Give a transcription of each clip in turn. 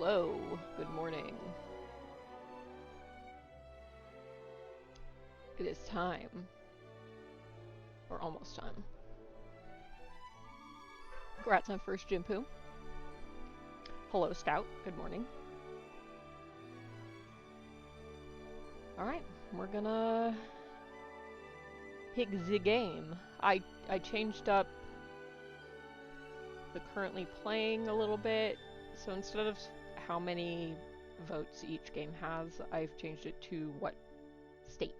Hello, good morning. It is time. Or almost time. Congrats on first Jimpu. Hello, Scout. Good morning. Alright, we're gonna pick the game. I changed up the currently playing a little bit, so instead of how many votes each game has, I've changed it to what state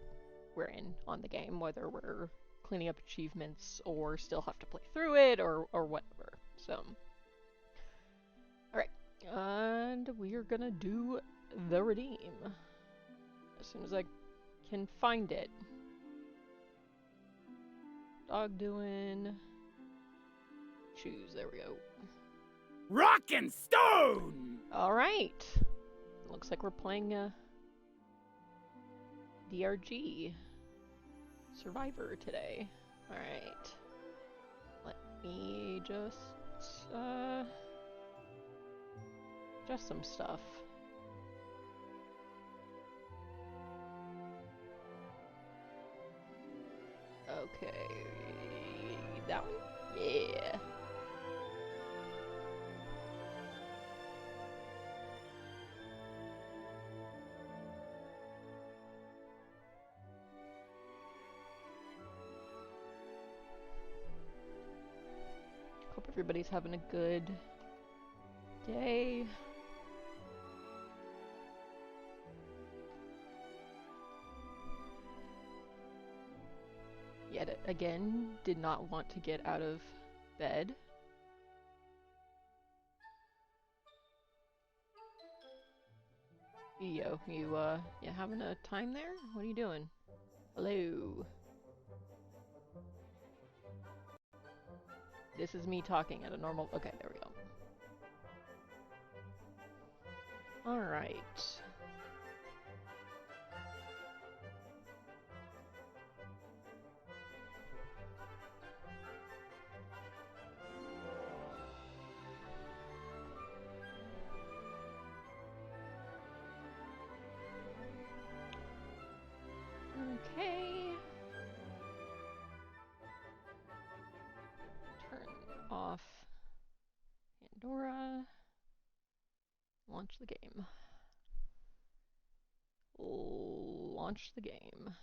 we're in on the game, whether we're cleaning up achievements or still have to play through it or whatever. So, alright, and we are gonna do the redeem as soon as I can find it. Dog doing... choose, there we go. Rock and stone! Alright. Looks like we're playing DRG Survivor today. Alright. Let me just adjust some stuff. Okay. That one? Yeah. Hope everybody's having a good day. Yet again, did not want to get out of bed. Yo, you having a time there? What are you doing? Hello. This is me talking at a normal... Okay, there we go. Alright. Okay. Turn off Pandora. Launch the game. Launch the game.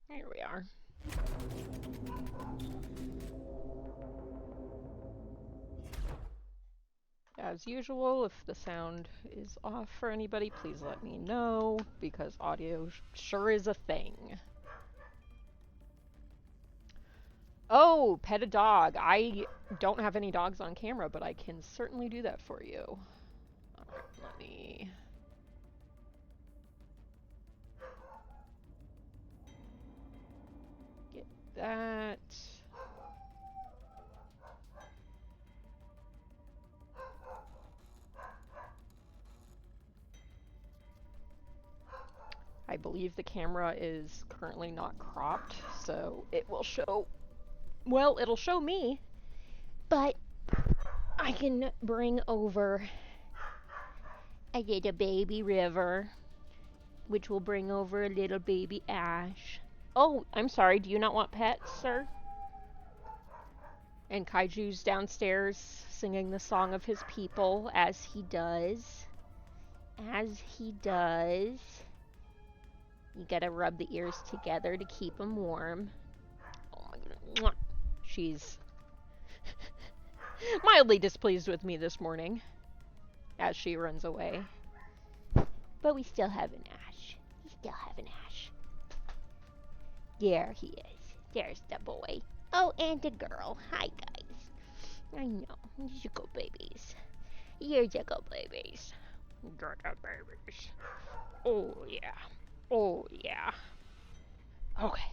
Here we are. As usual, if the sound is off for anybody, please let me know, because audio sure is a thing. Oh, pet a dog. I don't have any dogs on camera, but I can certainly do that for you. Alright, let me... get that. I believe the camera is currently not cropped, so it will show... well, it'll show me, but I can bring over a little baby River, which will bring over a little baby Ash. Oh, I'm sorry, do you not want pets, sir? And Kaiju's downstairs singing the song of his people, as he does. As he does. You gotta rub the ears together to keep them warm. Oh my goodness. She's mildly displeased with me this morning as she runs away. But we still have an Ash. We still have an Ash. There he is. There's the boy. Oh, and the girl. Hi, guys. I know. You go babies. You're the go babies. You're the babies. Oh, yeah. Oh, yeah. Okay.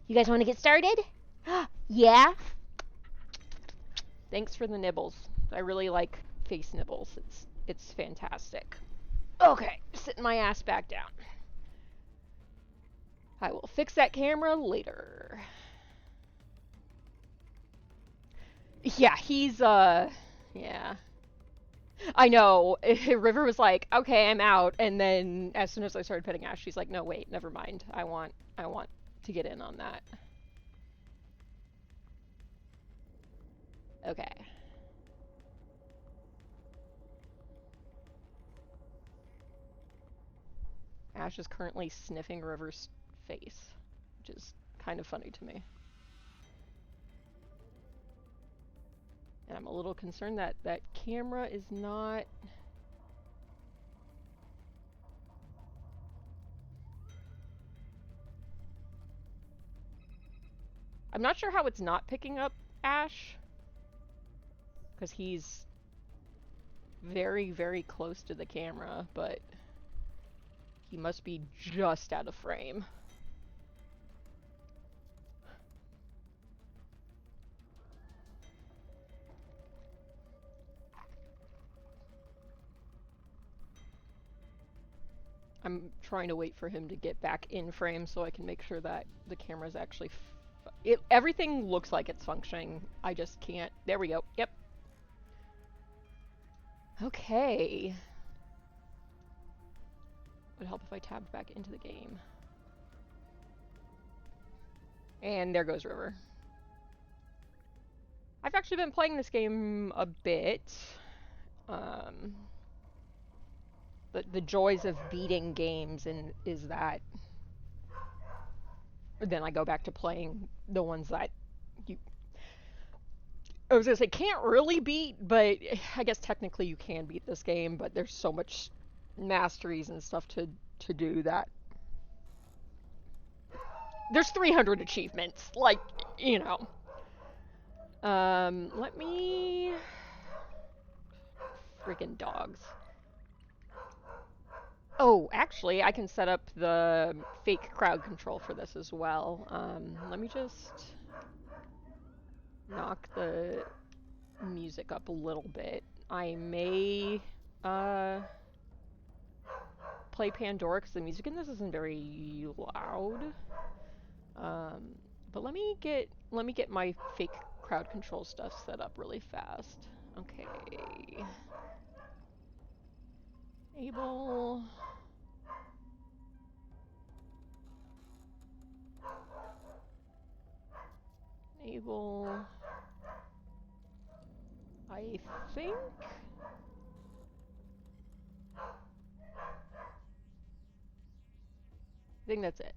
You guys want to get started? Yeah? Thanks for the nibbles. I really like face nibbles. It's fantastic. Okay, sitting my ass back down. I will fix that camera later. Yeah, he's yeah. I know. River was like, "Okay, I'm out." And then as soon as I started petting Ash, she's like, "No, wait, never mind. I want to get in on that." Okay. Ash is currently sniffing River's face, which is kind of funny to me. And I'm a little concerned that that camera is not... I'm not sure how it's not picking up Ash, because he's very, very close to the camera, but he must be just out of frame. I'm trying to wait for him to get back in frame so I can make sure that the camera's actually... everything looks like it's functioning. I just can't... There we go. Yep. Okay. Would help if I tabbed back into the game. And there goes River. I've actually been playing this game a bit. The joys of beating games is that then I go back to playing the ones that you... I was gonna say can't really beat, but I guess technically you can beat this game, but there's so much masteries and stuff to do that there's 300 achievements, like, you know. Let me... Freaking dogs. Oh, actually, I can set up the fake crowd control for this as well. Let me just knock the music up a little bit. I may play Pandora because the music in this isn't very loud. But let me get my fake crowd control stuff set up really fast. Okay. Enable. Enable. I think that's it.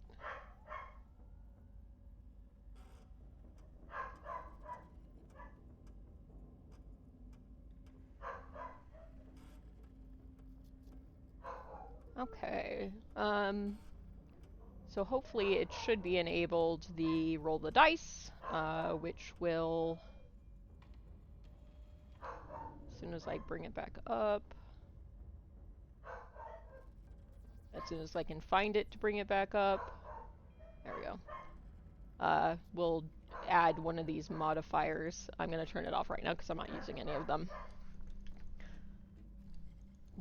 Okay. So hopefully it should be enabled the roll the dice, which will, as soon as I bring it back up, as soon as I can find it to bring it back up, there we go. We'll add one of these modifiers. I'm going to turn it off right now because I'm not using any of them.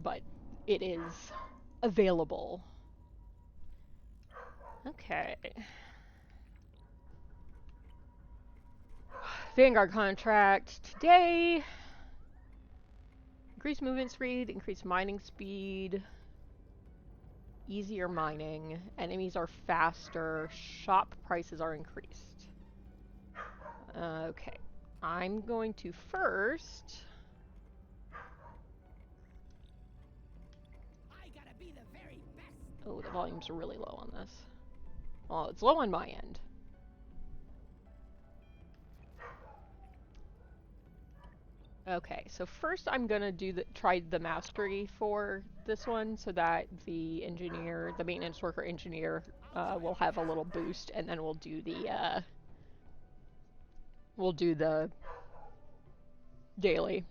But it is available. Okay. Vanguard contract today. Increased movement speed, increased mining speed, easier mining, enemies are faster, shop prices are increased. Okay, I'm going to first... I gotta be the very best. Oh, the volume's really low on this. Well, it's low on my end. Okay, so first I'm gonna try the mastery for this one so that the engineer, the maintenance worker engineer, will have a little boost, and then we'll do the daily.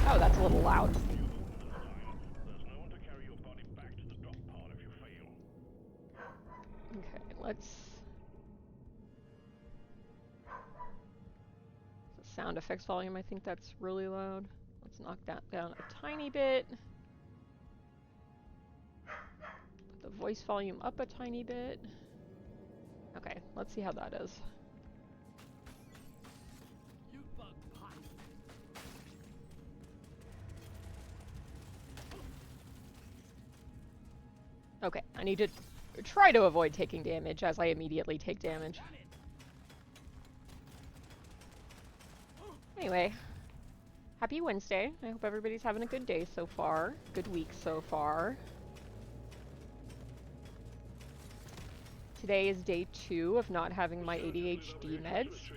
Oh, that's a little loud. let's... The sound effects volume, I think that's really loud. Let's knock that down a tiny bit. Put the voice volume up a tiny bit. Okay, let's see how that is. You bug pot. Okay, I need to try to avoid taking damage as I immediately take damage. Done it. Anyway, happy Wednesday. I hope everybody's having a good day so far. Good week so far. Today is day 2 of not having my ADHD meds,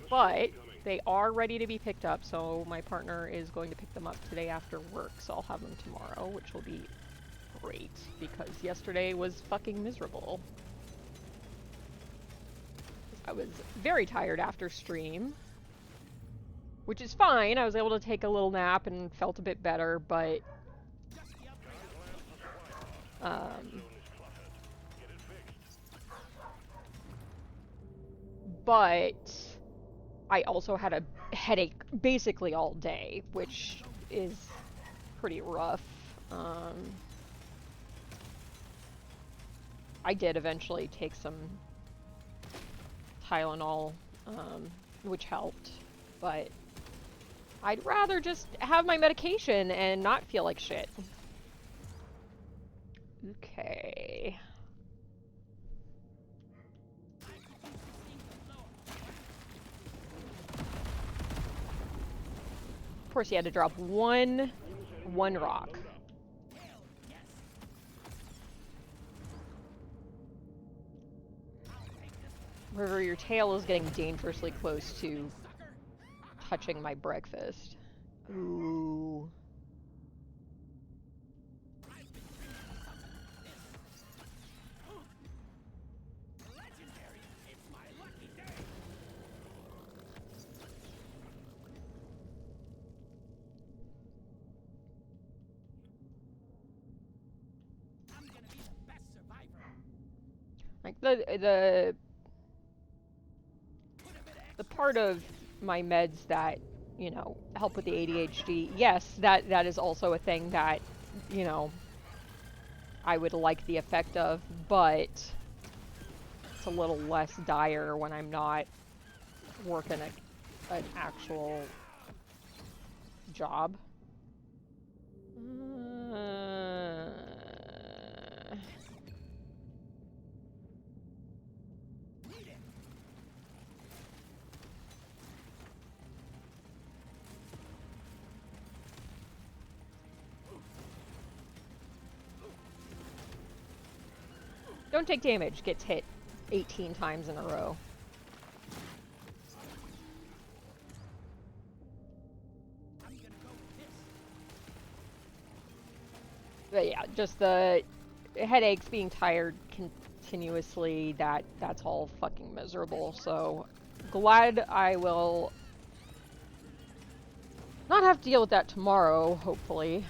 but they are ready to be picked up, so my partner is going to pick them up today after work, so I'll have them tomorrow, which will be great, because yesterday was fucking miserable. I was very tired after stream, which is fine. I was able to take a little nap and felt a bit better, but I also had a headache basically all day, which is pretty rough. I did eventually take some Tylenol, which helped, but I'd rather just have my medication and not feel like shit. Okay. Of course, you had to drop one rock. River, your tail is getting dangerously close to touching my breakfast. Ooh. Like the part of my meds that, you know, help with the ADHD, yes, that is also a thing that, you know, I would like the effect of, but it's a little less dire when I'm not working an actual job. Don't take damage, gets hit 18 times in a row. But yeah, just the headaches, being tired continuously, that's all fucking miserable. So glad I will not have to deal with that tomorrow, hopefully.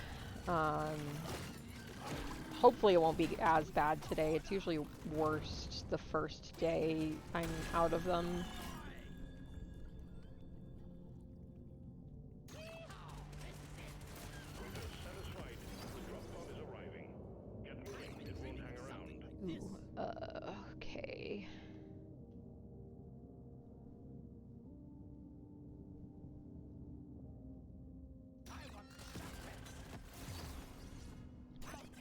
Hopefully it won't be as bad today. It's usually worst the first day I'm out of them. Ooh, okay.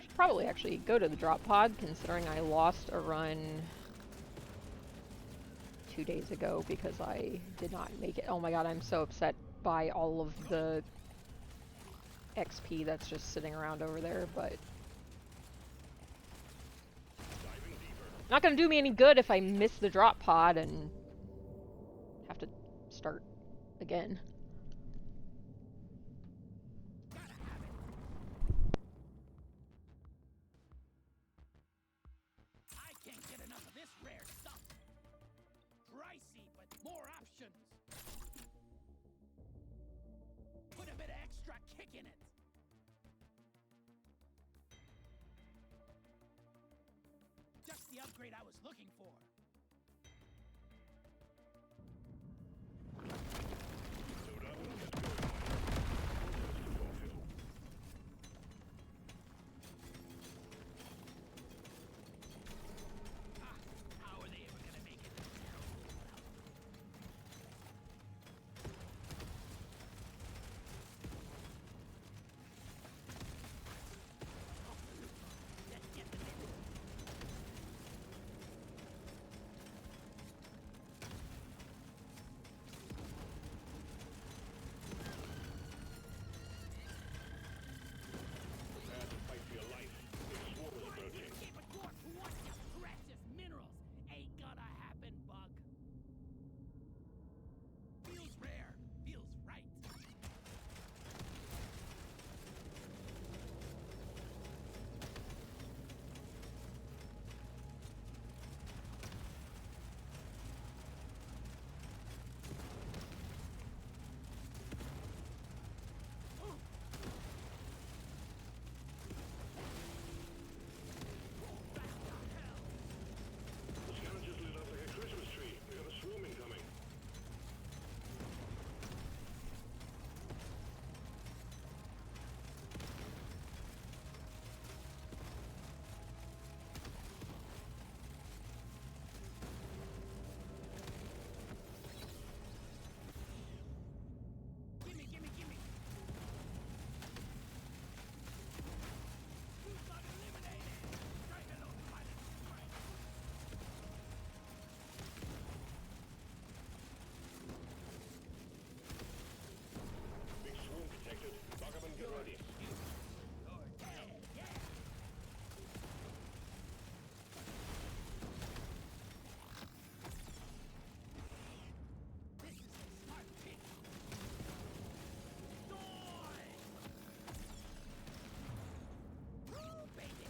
Should probably actually go to the drop pod, considering I lost a run 2 days ago because I did not make it. Oh my god, I'm so upset by all of the XP that's just sitting around over there, but not gonna do me any good if I miss the drop pod and have to start again. I can't get enough of this rare stuff. Pricey, but more options. Put a bit of extra kick in it. Just the upgrade I was looking for. Load up and get going, miner. Orders to fulfill. Ah, how are they ever gonna make it this terrible without me? Let's get them in. Prepare to fight for your life. Big swarm is approaching. Keep a dwarf who wants your precious minerals. Ain't gonna happen, bug. Feels rare. Feels right. The scavengers lit up like a Christmas tree. We got a swarm incoming. Gimme, gimme, gimme. Food bug eliminated. Strike it over by the strike. Big swarm detected. Buck up and get ready. You're dead, yeah. This is a smart pick. Die! Woo, baby!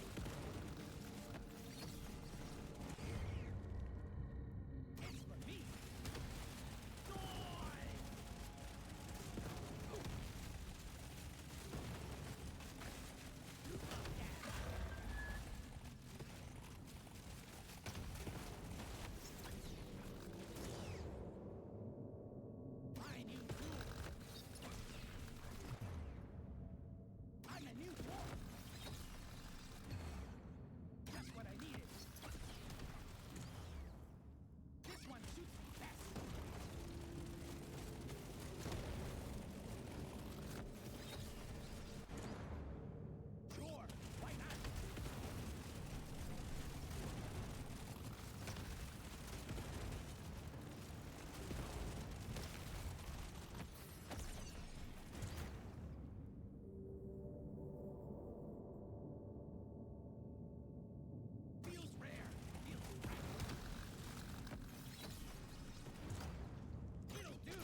It's for me. Die! You love that. My new tool. I'm a new dwarf. Just what I needed. This one suits me best. Sure, why not? Feels rare. Feels right. It'll do.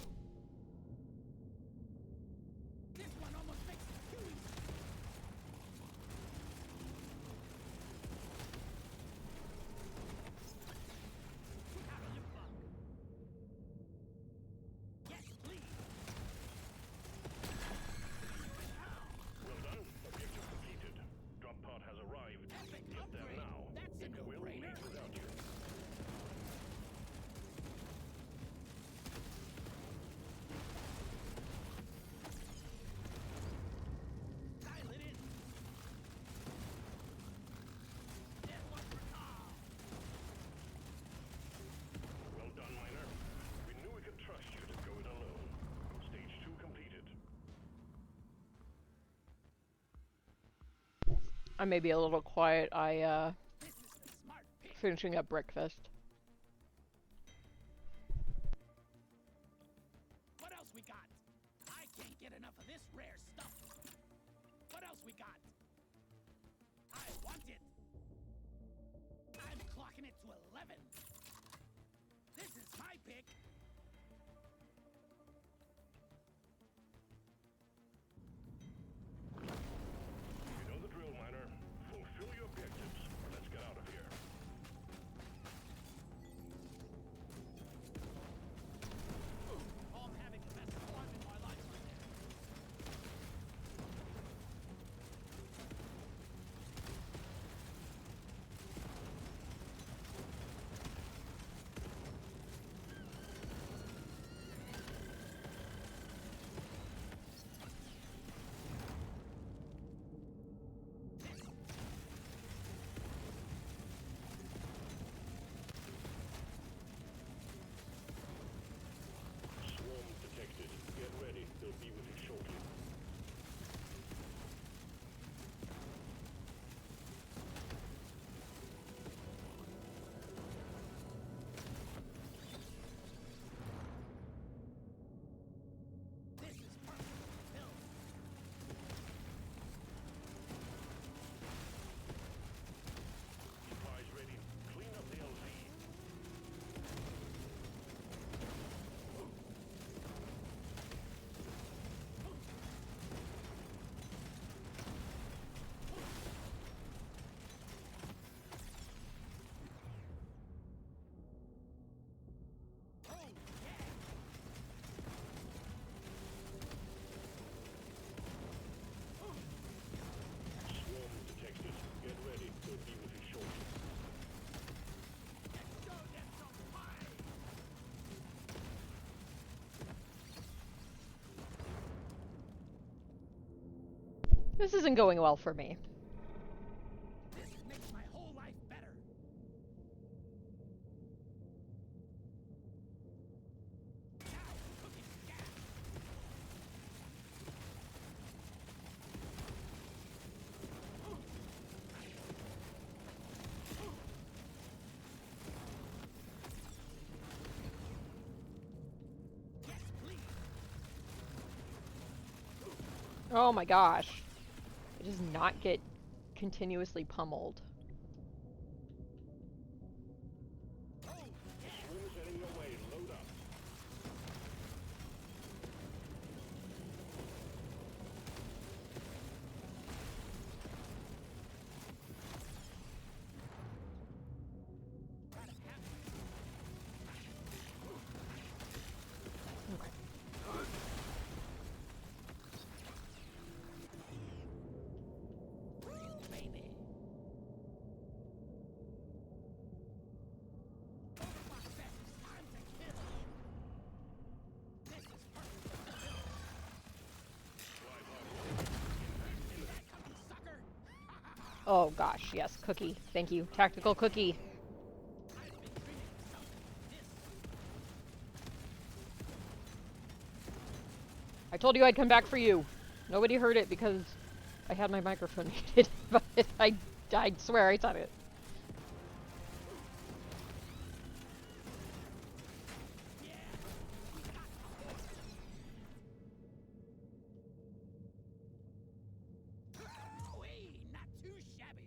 This one almost makes it too easy. Look how to look bug. Yes, please. Well done. Objective completed. Drop pod has arrived. Epic Get there upgrade. now. That's a It will no-brainer. leave without you. Dial it in. This one's for Tom. Well done, miner. We knew we could trust you to go it alone. Stage 2 completed. I may be a little quiet. This is the smart pick. Finishing up breakfast. What else we got? I can't get enough of this rare stuff. What else we got? I want it. I'm clocking it to 11. This is my pick. You know the drill, miner. Fulfill your objectives. Let's get out of here. Oh, I'm having the best fun in my life right there. This isn't going well for me. This makes my whole life better. Now, cooking gas. Yes, please. Oh my gosh. It does not get continuously pummeled. Oh, yes. Swarm's heading your way. Load up. Gotta have it. Okay. Baby. Overclock says it's time to kill. This is perfect for the build. See that coming, sucker? Oh gosh, yes, cookie. Thank you. Tactical cookie. I've been dreaming of something like this. I told you I'd come back for you. Nobody heard it because I had my microphone muted, but I swear I said it. Whee! Not too shabby.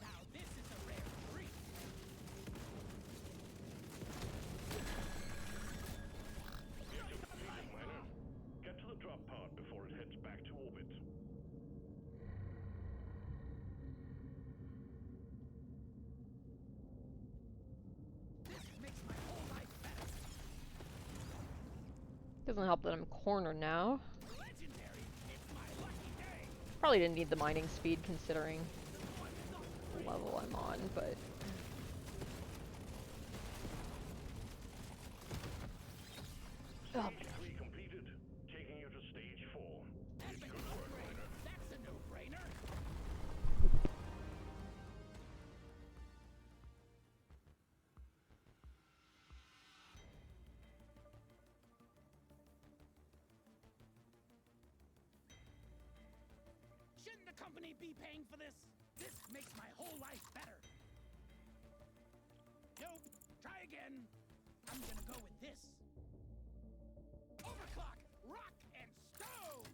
Now this is a rare treat. Objective completed, miner. Get to the drop pod before it heads back to orbit. This makes my whole life better. Doesn't help that I'm cornered now. Legendary. It's my lucky day. Probably didn't need the mining speed considering the level I'm on, but... Oh, Stage 3 completed. Taking you to stage 4. Epic Good work, upgrade. miner. That's a no-brainer. Shouldn't the company be paying for this? This makes my whole life better. Nope. Try again. I'm gonna go with this. Overclock, rock, and stone!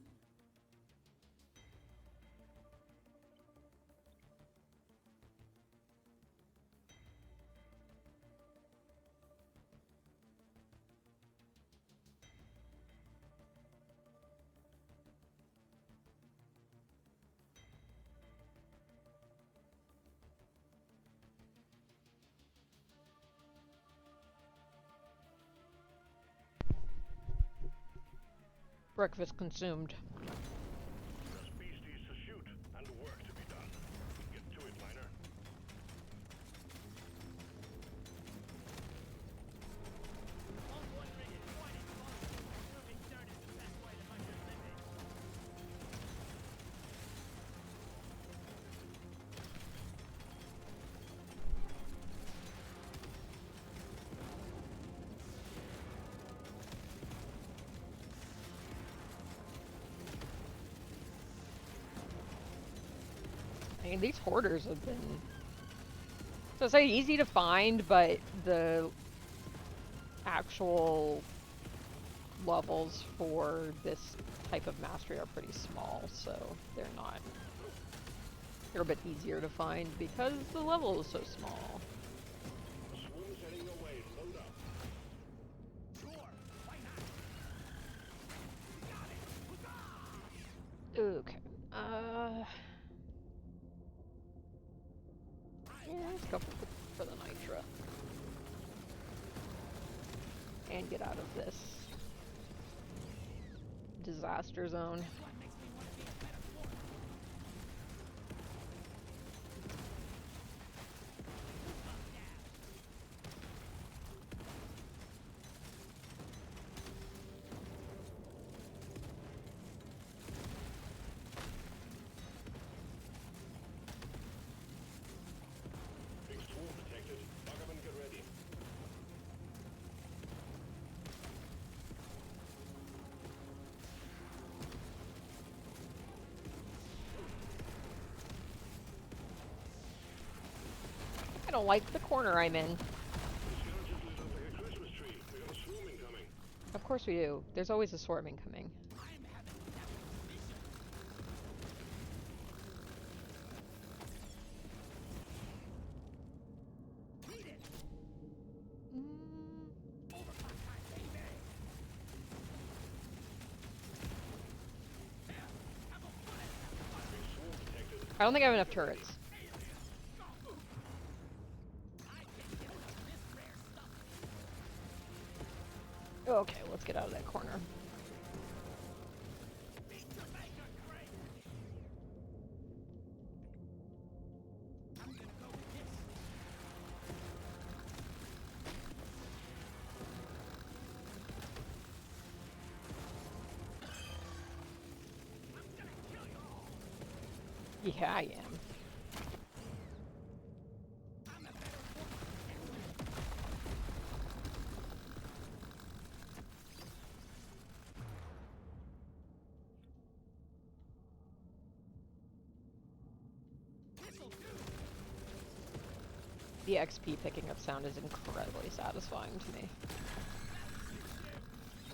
breakfast consumed. Just beasties to shoot and work to be done. Get to it, miner. I mean, these hoarders have been, so to say, easy to find, but the actual levels for this type of mastery are pretty small, so they're a bit easier to find because the level is so small. Swarm's heading your way. Load up. Sure, why not? Got it! Huzzah! Okay. Yeah, let's go for the Nitra. And get out of this disaster zone. What makes me want to be a better foreman? I don't like the corner I'm in. The scout just lit up like a Christmas tree. We got a swarm incoming. Of course we do. There's always a swarm incoming. I'm having that vision. Beat it. Mm, Overclock time, baby. Have a bullet. Big swarm detected. I don't think I have enough turrets. I can't get enough of this rare stuff. Okay, let's get out of that corner. Beat your maker, Craig. I'm gonna go with this. I'm gonna kill you all. Yeah, I am. I'm a better wolf. This'll do. The XP picking up sound is incredibly satisfying to me.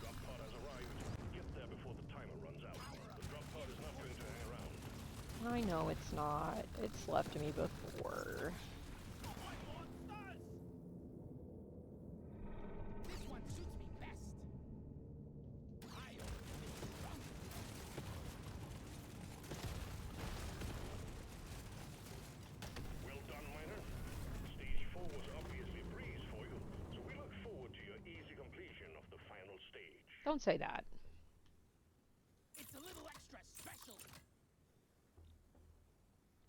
Drop pod has arrived. Get there before the timer runs out. The drop pod is not going to hang around. I know it's not. It's left me before. Oh, my monsters! This one suits me best. I own this strong. Well done, Miner. Stage 4 was obviously a breeze for you, so we look forward to your easy completion of the final stage. Don't say that. It's a little extra special.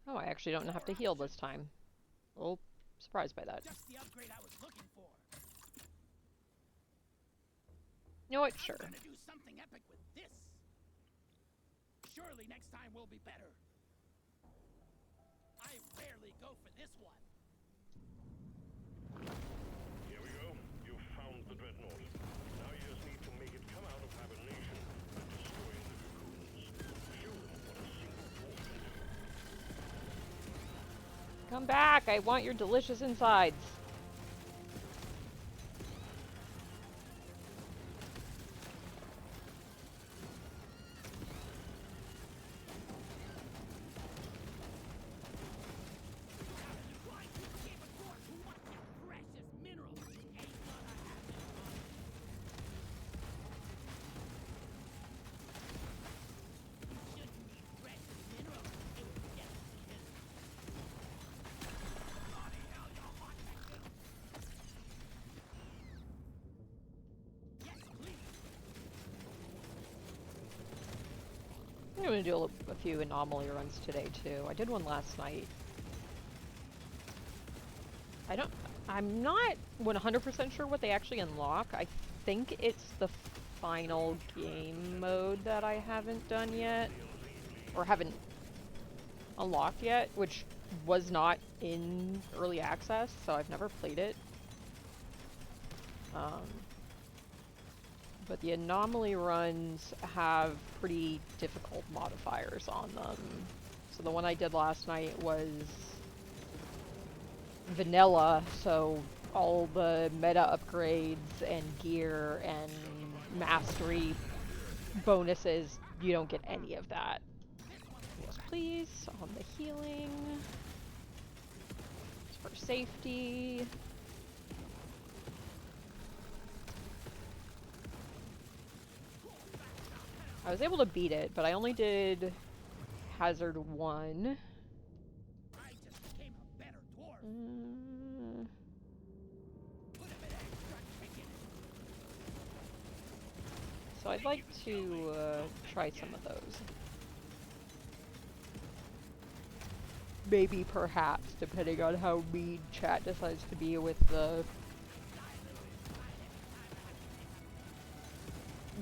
Oh, I actually don't have to heal this time. Oh, surprised by that. Just the upgrade I was looking for. You know what? Sure. I'm gonna do something epic with this. Surely next time will be better. I rarely go for this one. Here we go. You've found the dreadnought. Now you just need to make it come out of hibernation and destroy the cocoons. Show them what a single dwarf can do. Come back! I want your delicious insides. Why you give a dwarf who wants their precious minerals ain't gonna happen. You shouldn't need precious minerals if you get this. Bloody hell, you're hot, Texas. Yes, please. I'm gonna do a few anomaly runs today too. I did one last night. I'm not 100% sure what they actually unlock. I think it's the final game mode that I haven't done yet. Or haven't unlocked yet, which was not in early access, so I've never played it. But the anomaly runs have pretty difficult modifiers on them. So the one I did last night was vanilla, so all the meta upgrades and gear and mastery bonuses, you don't get any of that. Yes, please, on the healing. It's for safety. I was able to beat it, but I only did Hazard 1. I just became a better dwarf. Put a bit of extra kick in it. So I'd like to try some of those. Maybe, perhaps, depending on how mean chat decides to be with the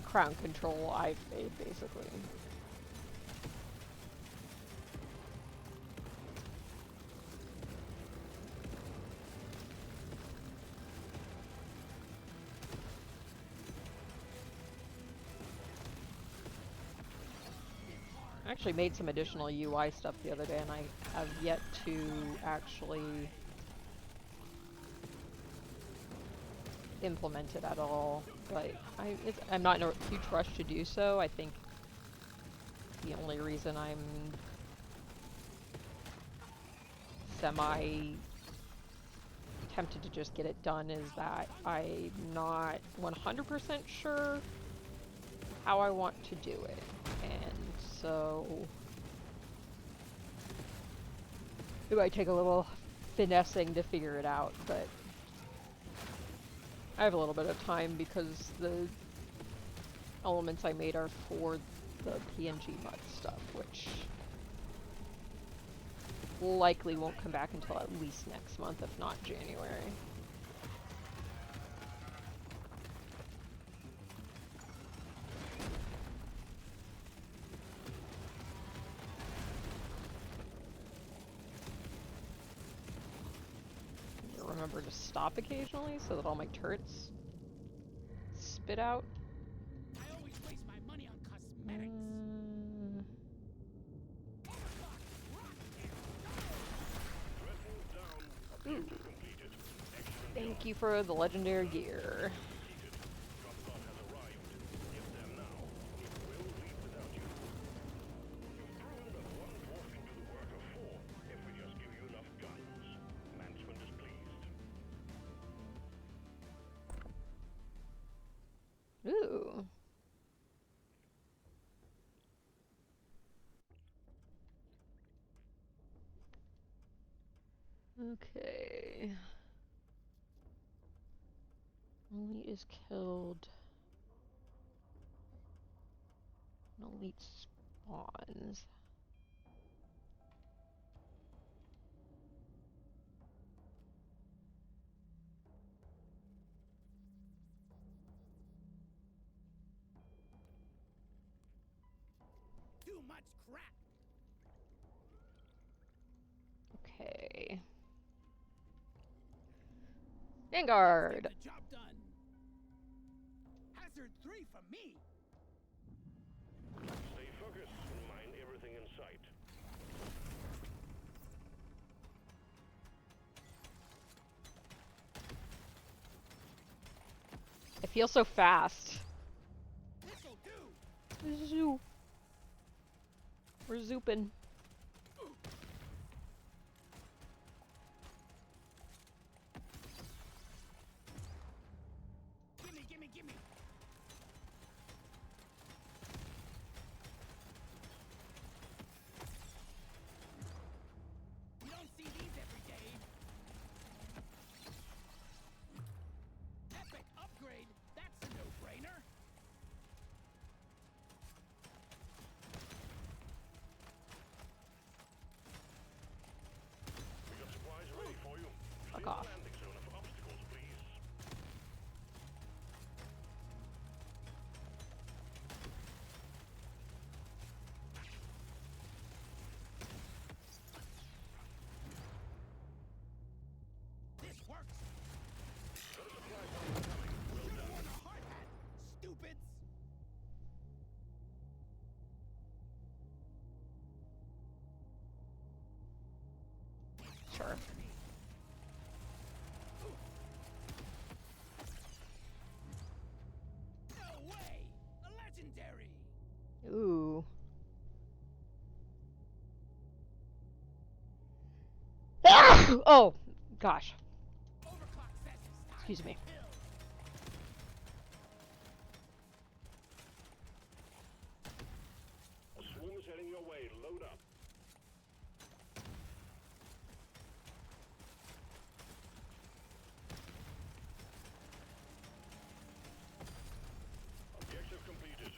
crown control I've made, basically. I actually made some additional UI stuff the other day, and I have yet to actually implement it at all, but I'm not in a huge rush to do so. I think the only reason I'm semi tempted to just get it done is that I'm not 100% sure how I want to do it, and so it might take a little finessing to figure it out, but I have a little bit of time because the elements I made are for the PNG mud stuff, which likely won't come back until at least next month, if not January. Remember to stop occasionally so that all my turrets spit out. I always waste my money on cosmetics. Ooh. Thank you for the legendary gear. Ooh. Okay. Elite is killed. Elite spawns. Too much crap. Okay. Vanguard! Get the job done. Hazard 3 for me. Stay focused and mine everything in sight. I feel so fast. This'll do. Zoo. We're zooping. Gimme, gimme, gimme. You don't see these every day. Epic upgrade. That's a no-brainer. We got supplies ready for you. Fuck Clear off. the landing zone of obstacles, please. This works. Got a supply box coming. Well Should've done. worn a hard hat, stupids. Sure. No way! A legendary! Ooh. Ah! Oh, gosh. Overclock says it's time Excuse to me. kill. A swarm is heading your way. Load up. Objective completed.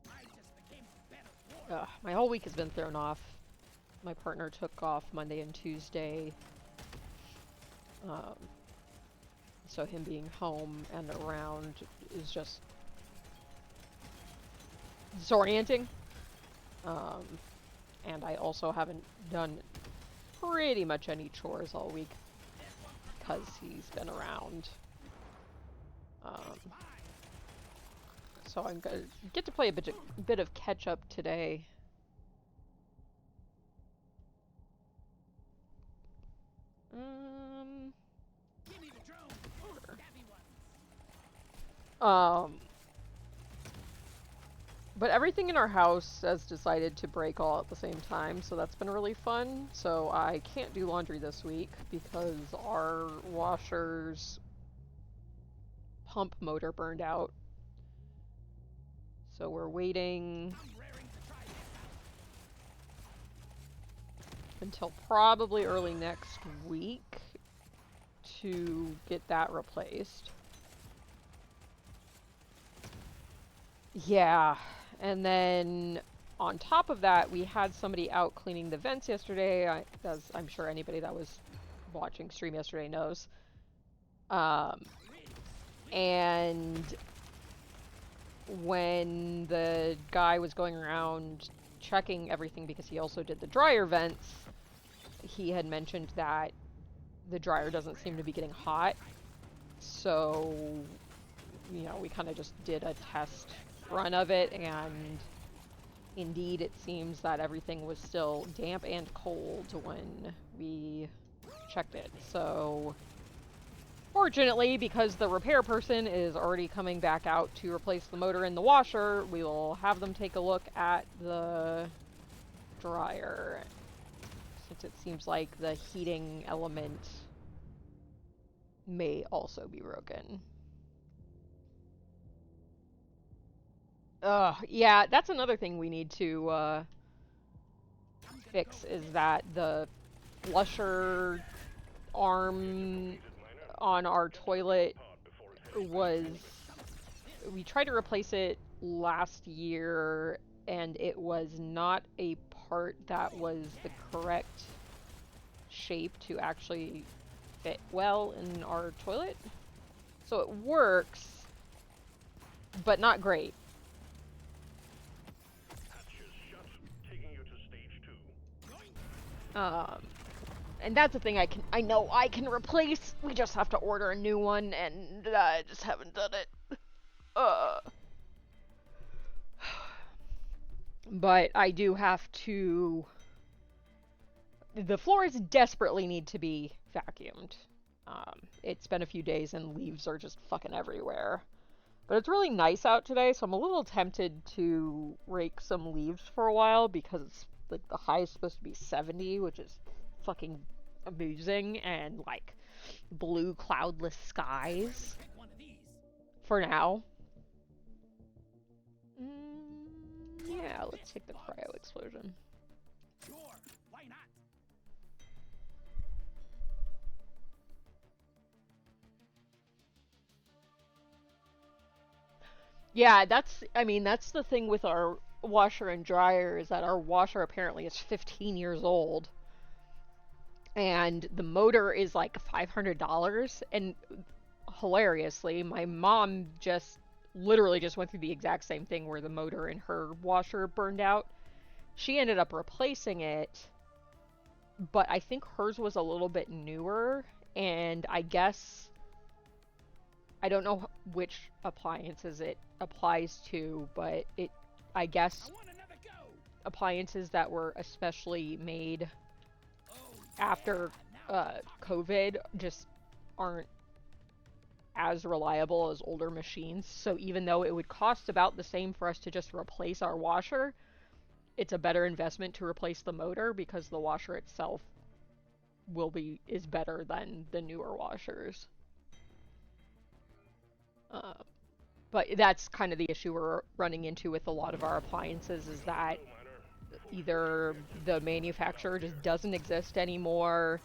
I just became a better warrior. My whole week has been thrown off. My partner took off Monday and Tuesday. So him being home and around is just disorienting. And I also haven't done pretty much any chores all week because he's been around. So I'm gonna get to play a bit of catch up today. Um, but everything in our house has decided to break all at the same time, so that's been really fun. So I can't do laundry this week because our washer's pump motor burned out. So we're waiting until probably early next week to get that replaced. Yeah, and then on top of that, we had somebody out cleaning the vents yesterday, as I'm sure anybody that was watching stream yesterday knows. And when the guy was going around checking everything, because he also did the dryer vents, he had mentioned that the dryer doesn't seem to be getting hot. So, you know, we kind of just did a test run of it, and indeed it seems that everything was still damp and cold when we checked it. So, fortunately, because the repair person is already coming back out to replace the motor in the washer, we will have them take a look at the dryer, since it seems like the heating element may also be broken. Yeah, that's another thing we need to fix, is that the flusher arm on our toilet we tried to replace it last year, and it was not a part that was the correct shape to actually fit well in our toilet. So it works, but not great. And that's the thing I know I can replace. We just have to order a new one, and I just haven't done it. But I do have to. The floors desperately need to be vacuumed. It's been a few days and leaves are just fucking everywhere. But it's really nice out today, so I'm a little tempted to rake some leaves for a while, because like the high is supposed to be 70, which is fucking amazing, and like blue cloudless skies for now. Yeah, let's take the cryo explosion. Sure, why not? Yeah, that's the thing with our washer and dryer, is that our washer apparently is 15 years old. And the motor is like $500, and hilariously, my mom literally just went through the exact same thing where the motor in her washer burned out. She ended up replacing it, but I think hers was a little bit newer, and I guess I don't know which appliances it applies to, but I guess appliances that were especially made after COVID just aren't as reliable as older machines. So even though it would cost about the same for us to just replace our washer, it's a better investment to replace the motor, because the washer itself is better than the newer washers. But that's kind of the issue we're running into with a lot of our appliances, is that either the manufacturer just doesn't exist anymore,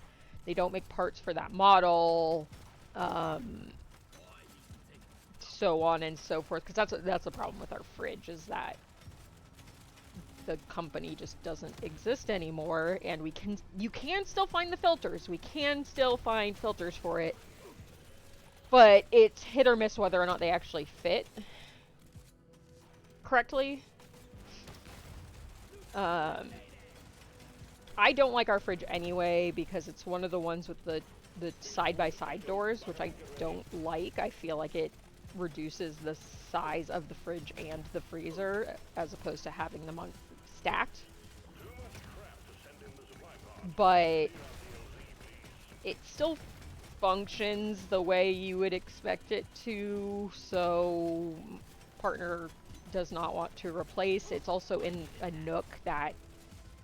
they don't make parts for that model, so on and so forth. Because that's the problem with our fridge, is that the company just doesn't exist anymore, and you can still find the filters. We can still find filters for it, but it's hit or miss whether or not they actually fit correctly. I don't like our fridge anyway, because it's one of the ones with the side-by-side doors, which I don't like. I feel like it reduces the size of the fridge and the freezer, as opposed to having them stacked. But it still functions the way you would expect it to, so partner does not want to replace. It's also in a nook that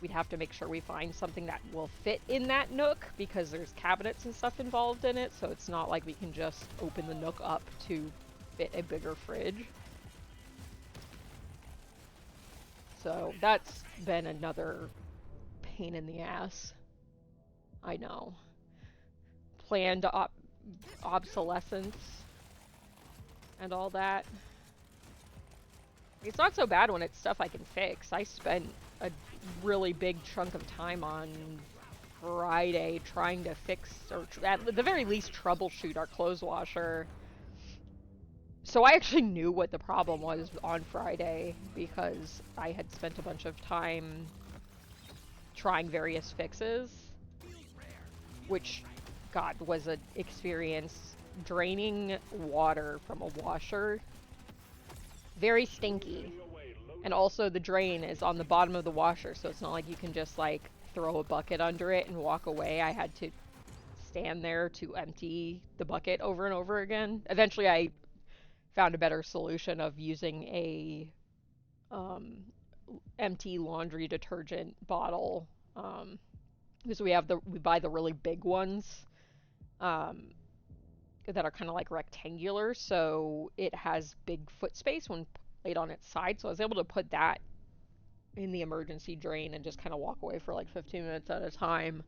we'd have to make sure we find something that will fit in that nook, because there's cabinets and stuff involved in it, so it's not like we can just open the nook up to fit a bigger fridge. So that's been another pain in the ass. I know. Planned obsolescence and all that. It's not so bad when it's stuff I can fix. I spent a really big chunk of time on Friday trying to fix, or at the very least troubleshoot our clothes washer. So I actually knew what the problem was on Friday because I had spent a bunch of time trying various fixes, which, God, was an experience. Draining water from a washer, very stinky. And also the drain is on the bottom of the washer, so it's not like you can just like throw a bucket under it and walk away. I had to stand there to empty the bucket over and over again. Eventually I found a better solution of using a empty laundry detergent bottle, because we buy the really big ones that are kind of like rectangular, so it has big foot space when laid on its side. So I was able to put that in the emergency drain and just kind of walk away for like 15 minutes at a time.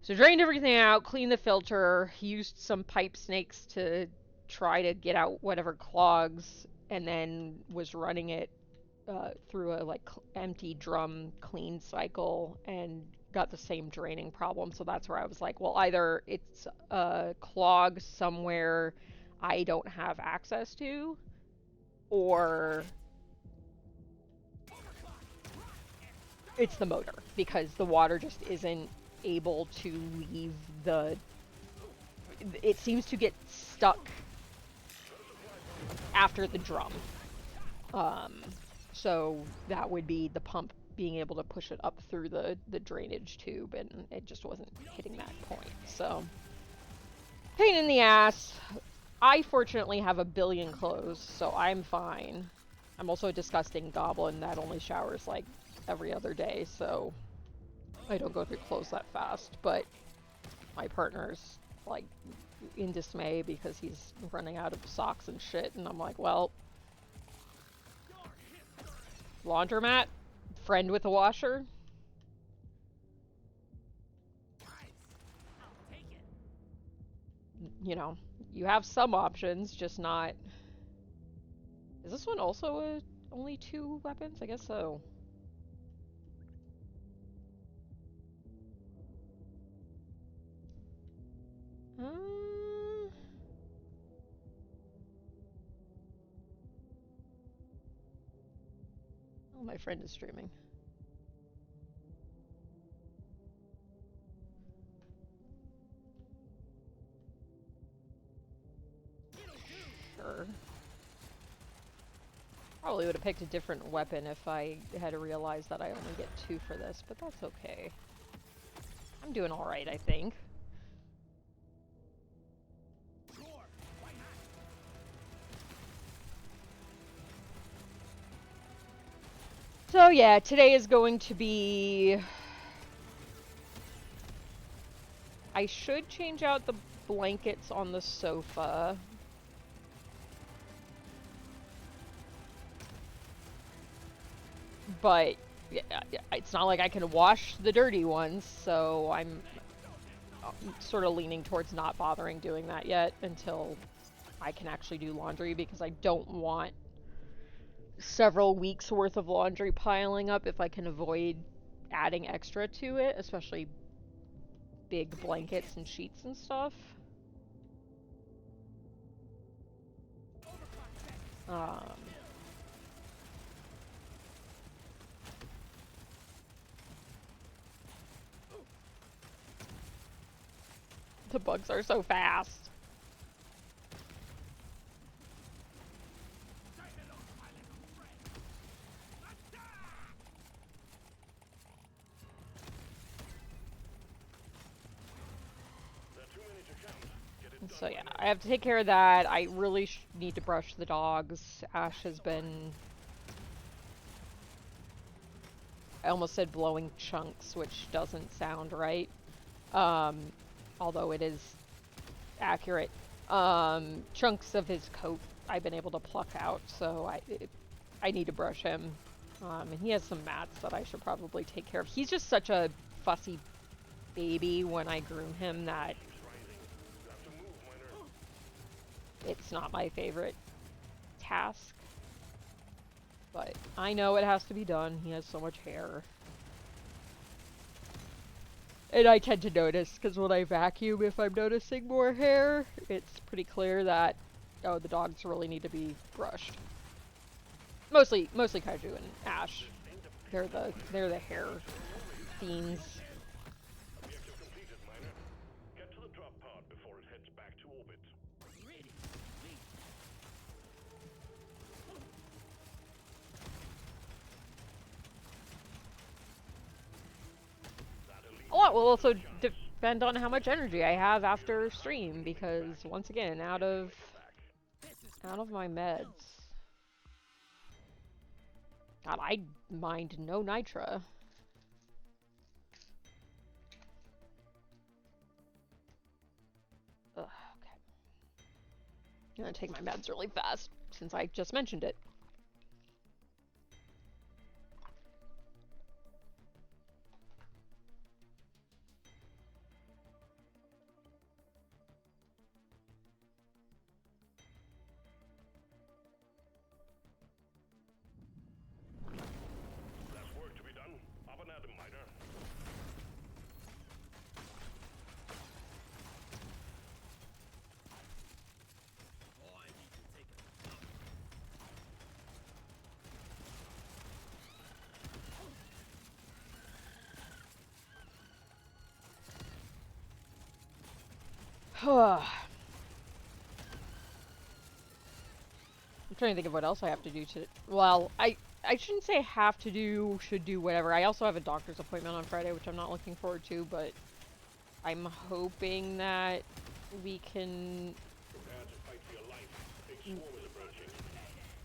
So drained everything out, cleaned the filter, used some pipe snakes to try to get out whatever clogs, and then was running it through a like empty drum clean cycle and got the same draining problem. So that's where I was like, well, either it's a clog somewhere I don't have access to, or it's the motor, because the water just isn't able to leave the... It seems to get stuck after the drum. So that would be the pump being able to push it up through the drainage tube, and it just wasn't hitting that point. So, pain in the ass. I fortunately have a billion clothes, so I'm fine. I'm also a disgusting goblin that only showers like every other day, so I don't go through clothes that fast. But my partner's like in dismay because he's running out of socks and shit, and I'm like, well, laundromat, friend with a washer. You know, you have some options, just not... Is this one also only 2 weapons? I guess so. Oh, my friend is streaming. Sure. Probably would have picked a different weapon if I had realized that I only get 2 for this, but that's okay. I'm doing alright, I think. So yeah, today is going to be... I should change out the blankets on the sofa. But it's not like I can wash the dirty ones, so I'm sort of leaning towards not bothering doing that yet until I can actually do laundry, because I don't want several weeks worth of laundry piling up if I can avoid adding extra to it, especially big blankets and sheets and stuff. The bugs are so fast. There are too many to count. So yeah, I have to take care of that. I really need to brush the dogs. Ash has been... I almost said blowing chunks, which doesn't sound right. Although it is accurate. Chunks of his coat I've been able to pluck out, so I need to brush him. And he has some mats that I should probably take care of. He's just such a fussy baby when I groom him that it's not my favorite task. But I know it has to be done. He has so much hair. And I tend to notice, because when I vacuum, if I'm noticing more hair, it's pretty clear that, oh, the dogs really need to be brushed. Mostly Kaiju and Ash. They're the hair fiends. Objective completed, Miner. Get to the drop pod before it heads back to orbit. Ready. Sweet. A lot will also depend on how much energy I have after stream, because once again, out of my meds. God, I mind no nitra. Ugh, okay. I'm gonna take my meds really fast, since I just mentioned it. Last work to be done. Up and at 'em, Miner. Oh, I need to take a dump. I'm trying to think of what else I have to do to... Well, I shouldn't say have to do, should do, whatever. I also have a doctor's appointment on Friday, which I'm not looking forward to, but I'm hoping that we can Prepare to fight for your life. Big swarm is approaching.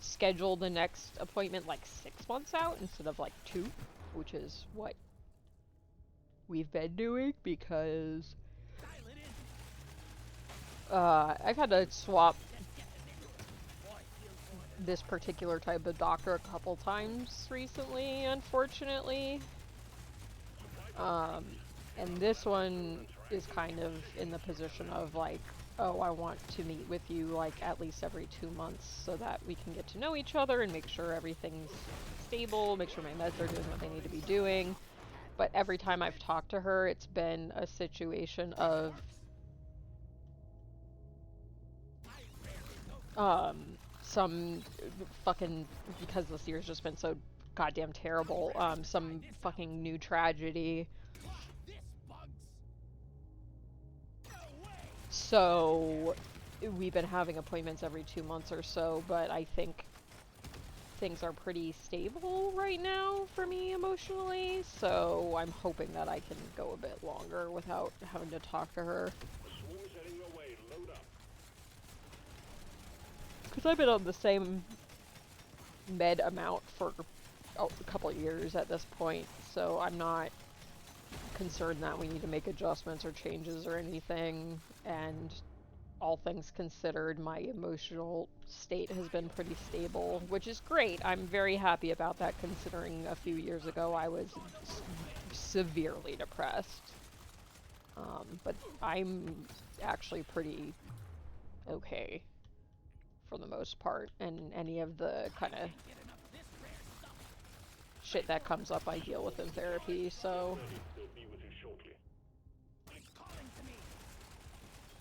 schedule the next appointment like 6 months out instead of like 2, which is what we've been doing, because Dial it in. I've had to swap Just get the nigga. Boy, feels good. this particular type of doctor a couple times recently, unfortunately. And this one is kind of in the position of like, oh, I want to meet with you like at least every 2 months so that we can get to know each other and make sure everything's stable, make sure my meds are doing what they need to be doing. But every time I've talked to her, it's been a situation of some fucking, because this year's just been so goddamn terrible, some fucking new tragedy. This bugs. No way. So we've been having appointments every 2 months or so, but I think things are pretty stable right now for me emotionally, so I'm hoping that I can go a bit longer without having to talk to her. The swarm is heading your way. Load up. Because I've been on the same med amount for a couple of years at this point, so I'm not concerned that we need to make adjustments or changes or anything, and all things considered, my emotional state has been pretty stable, which is great. I'm very happy about that, considering a few years ago I was severely depressed. But I'm actually pretty okay for the most part, and any of the kind of Get enough of this rare stuff. shit that comes up I deal with in therapy, so We'll be with you shortly. It's calling to me.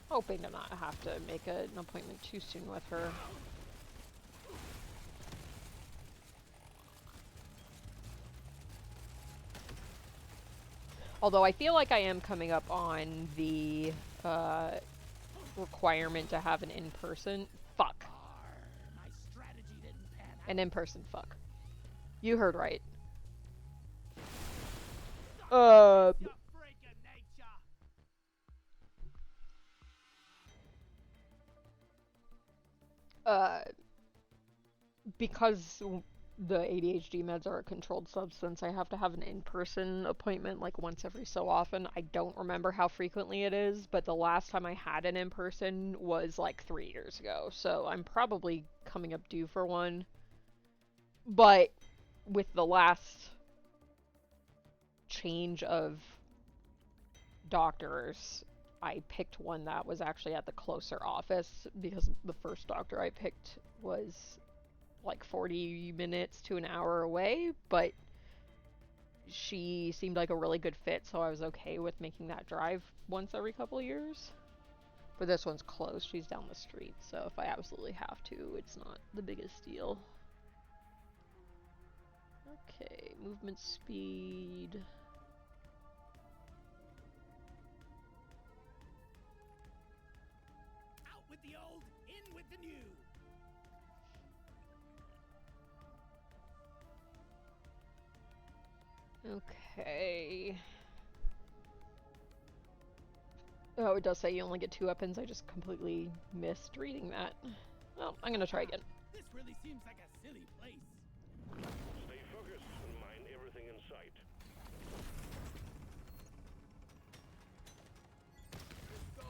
hoping to not have to make an appointment too soon with her. Although I feel like I am coming up on the requirement to have an in-person fuck. My strategy didn't pan out. An in-person fuck. You heard right. You freak of nature. Uh, because the ADHD meds are a controlled substance, I have to have an in-person appointment like once every so often. I don't remember how frequently it is, but the last time I had an in-person was like 3 years ago, so I'm probably coming up due for one. But with the last change of doctors, I picked one that was actually at the closer office because the first doctor I picked was like 40 minutes to an hour away, but she seemed like a really good fit, so I was okay with making that drive once every couple years. But this one's close, she's down the street, so if I absolutely have to, it's not the biggest deal. Okay, movement speed. Out with the old, in with the new. Okay. Oh, it does say you only get 2 weapons. I just completely missed reading that. Well, I'm gonna try again. This really seems like a silly place. Stay focused and mine everything in sight. Let's go.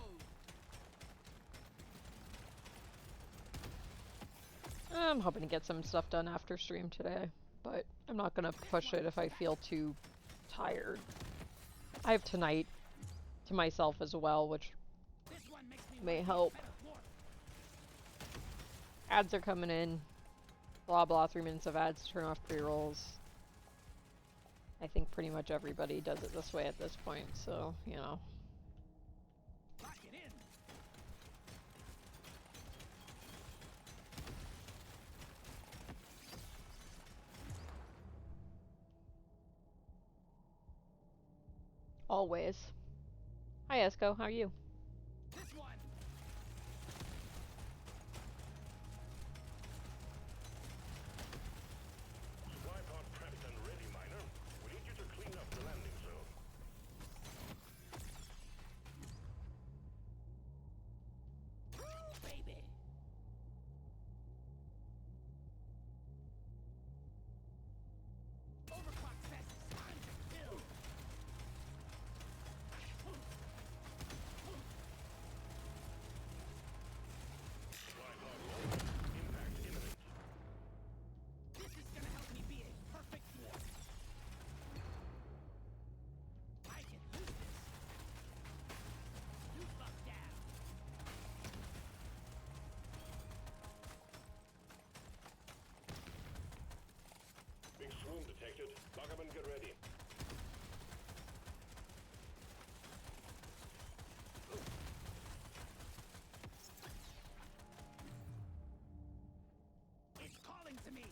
I'm hoping to get some stuff done after stream today, but I'm not gonna push it if I feel too tired. I have tonight to myself as well, which This one makes me may want to help. better floor. Ads are coming in. Blah blah, 3 minutes of ads to turn off pre-rolls. I think pretty much everybody does it this way at this point, so, you know. Lock it in. Always. Hi Esco, how are you? This one. Supply pod prepped and ready, miner. We need you to clean up the landing zone. Baby. Overclock test is time to kill. Supply pod low. Impact imminent. This is gonna help me be a perfect dwarf. I can use this. You fuck down. Big swoon detected. Lock up and get ready. It's calling to me.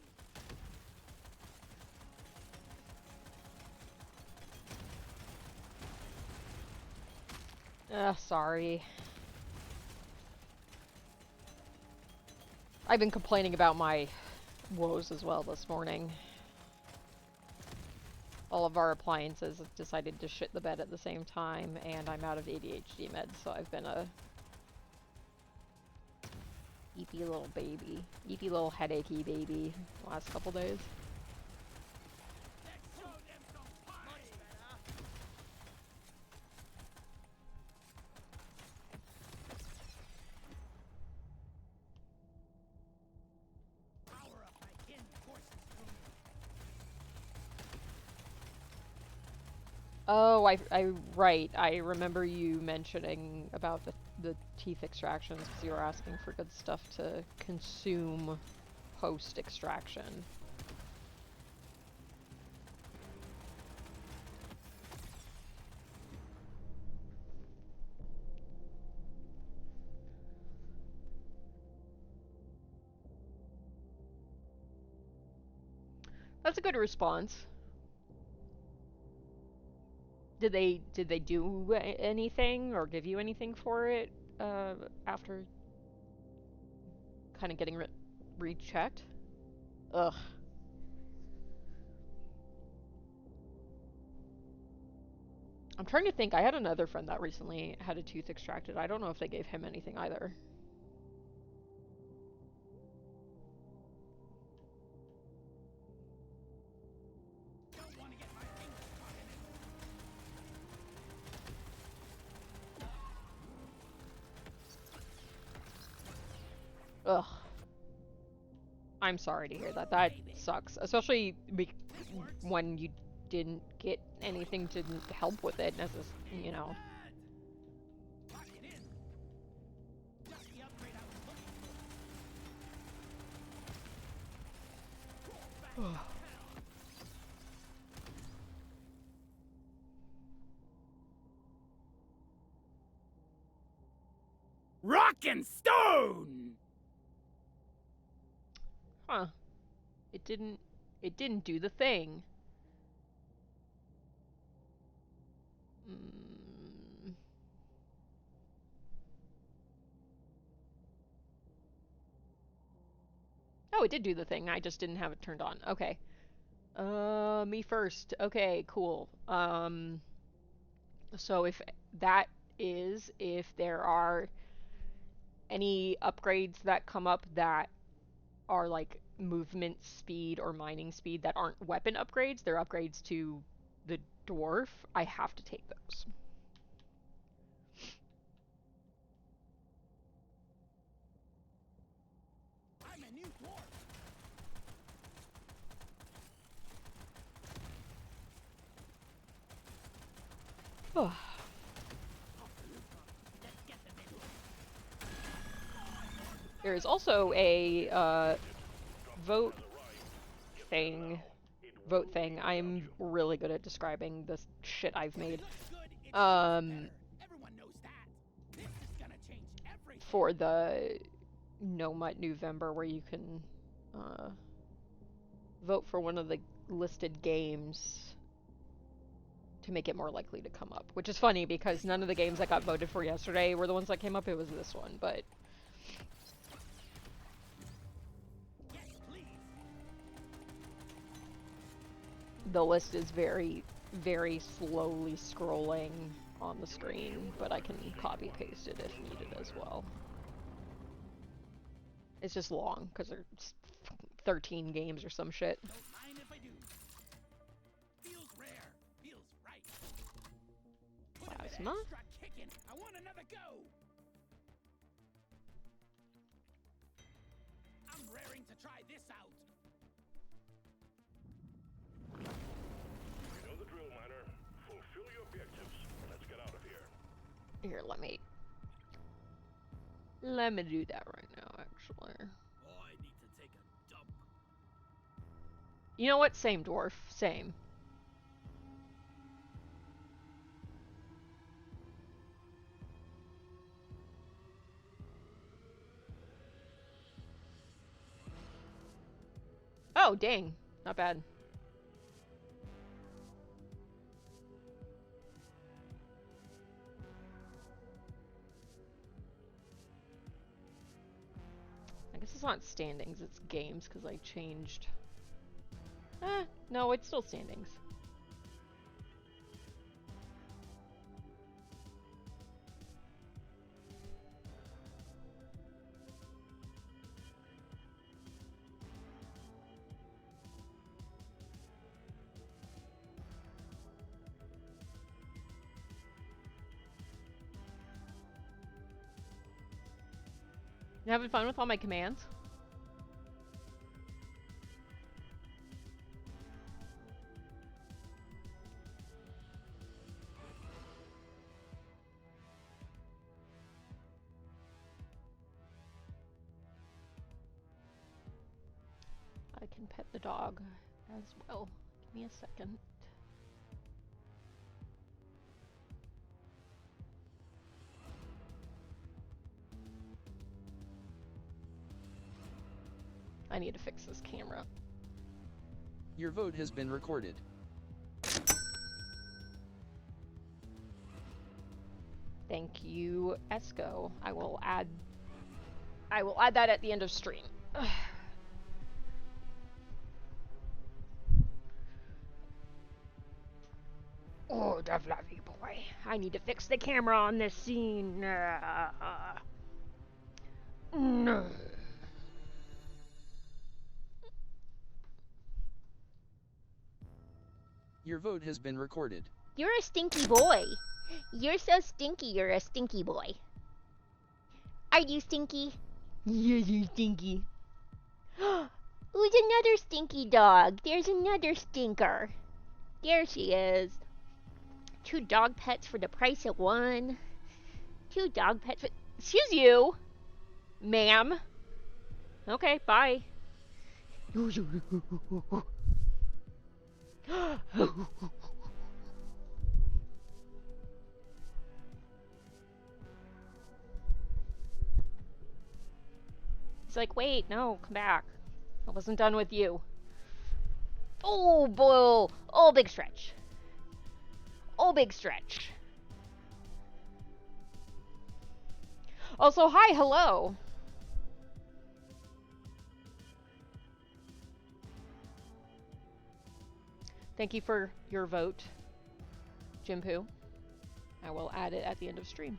Sorry. I've been complaining about my woes as well this morning. All of our appliances have decided to shit the bed at the same time, and I'm out of ADHD meds, so I've been a eepy little baby. Eepy little headachy baby the last couple days. Let's show them some pie. Power up my kin forces through me. Oh, right. I remember you mentioning about the teeth extractions because you were asking for good stuff to consume post extraction. That's a good response. Did they do anything or give you anything for it after kind of getting rechecked? Ugh. I'm trying to think. I had another friend that recently had a tooth extracted. I don't know if they gave him anything either. Ugh. I'm sorry to hear that. That sucks. Especially when you didn't get anything to help with it, you know. Lock it in. Just the upgrade I was looking for. Rock and stone. Huh. It didn't do the thing. Oh, it did do the thing. I just didn't have it turned on. Okay. Me first. Okay, cool. So if there are any upgrades that come up that are like movement speed or mining speed that aren't weapon upgrades, they're upgrades to the dwarf, I have to take those. I'm a new dwarf. There is also a vote thing. I'm really good at describing the shit I've made. Everyone knows that. This is gonna change everything. For the Nomuhtnov, where you can vote for one of the listed games to make it more likely to come up. Which is funny because none of the games that got voted for yesterday were the ones that came up. It was this one, but Yes, please. the list is very, very slowly scrolling on the screen, but I can copy paste it if needed as well. It's just long because there's 13 games or some shit. Don't mind if I do. Feels rare. Feels right. Put a bit Plasma? extra kick in. I want another go. I'm raring to try this out. You know the drill, miner. Fulfill your objectives. Let's get out of here. Here, let me do that right now, actually. Oh, I need to take a dump. You know what? Same, dwarf. Same. Oh, dang. Not bad. I guess it's not standings, it's games, because I changed. No, it's still standings. You having fun with all my commands? I can pet the dog as well. Give me a second. I need to fix this camera. Your vote has been recorded. Thank you, Esco. I will add that at the end of stream. Oh, the fluffy boy. I need to fix the camera on this scene. No. Your vote has been recorded. You're a stinky boy. You're so stinky, you're a stinky boy. Are you stinky? Yeah, you stinky. Who's another stinky dog? There's another stinker. There she is. 2 dog pets for the price of 1. 2 dog pets for... Excuse you, ma'am. Okay, bye. He's like, wait, no, come back. I wasn't done with you. Oh, boy. Oh, big stretch. Oh, big stretch. Also, hi, hello. Thank you for your vote, Jimpu. I will add it at the end of stream.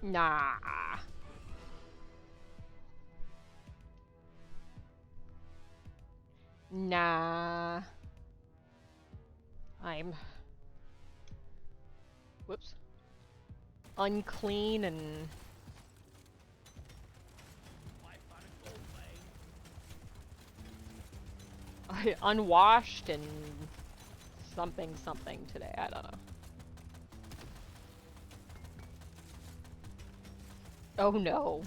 Nah. Nah. I'm... Whoops. Unclean and... unwashed and... something today. I don't know. Oh no.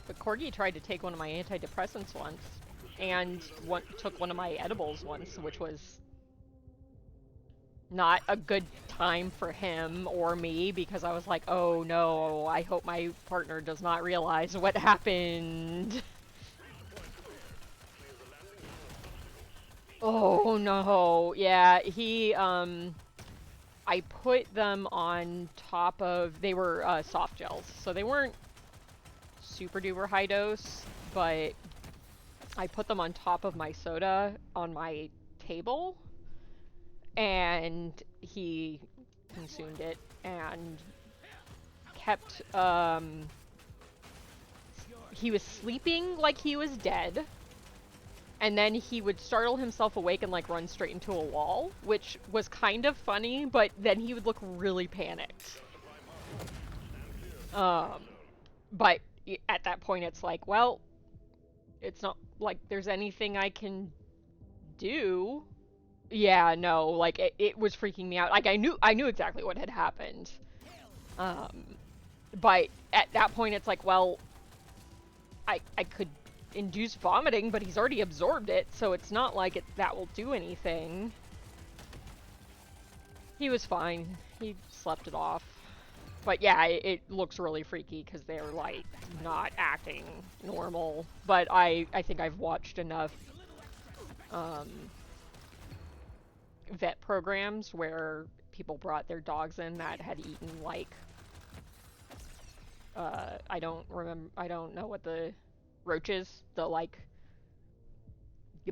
But Corgi tried to take one of my antidepressants once, and took one of my edibles once, which was not a good time for him or me, because I was like, oh no, I hope my partner does not realize what happened. Oh no, yeah, I put them on top of, they were soft gels, so they weren't super duper high dose, but I put them on top of my soda on my table, and he consumed it and kept, he was sleeping like he was dead, and then he would startle himself awake and like run straight into a wall, which was kind of funny, but then he would look really panicked. But at that point it's like, well, it's not like there's anything I can do. Yeah, no, like it was freaking me out. Like I knew exactly what had happened. But at that point it's like, well, I could induce vomiting, but he's already absorbed it, so it's not like that will do anything. He was fine. He slept it off. But yeah, it looks really freaky because they're like not acting normal. But I think I've watched enough vet programs where people brought their dogs in that had eaten like I don't know what the roaches, the like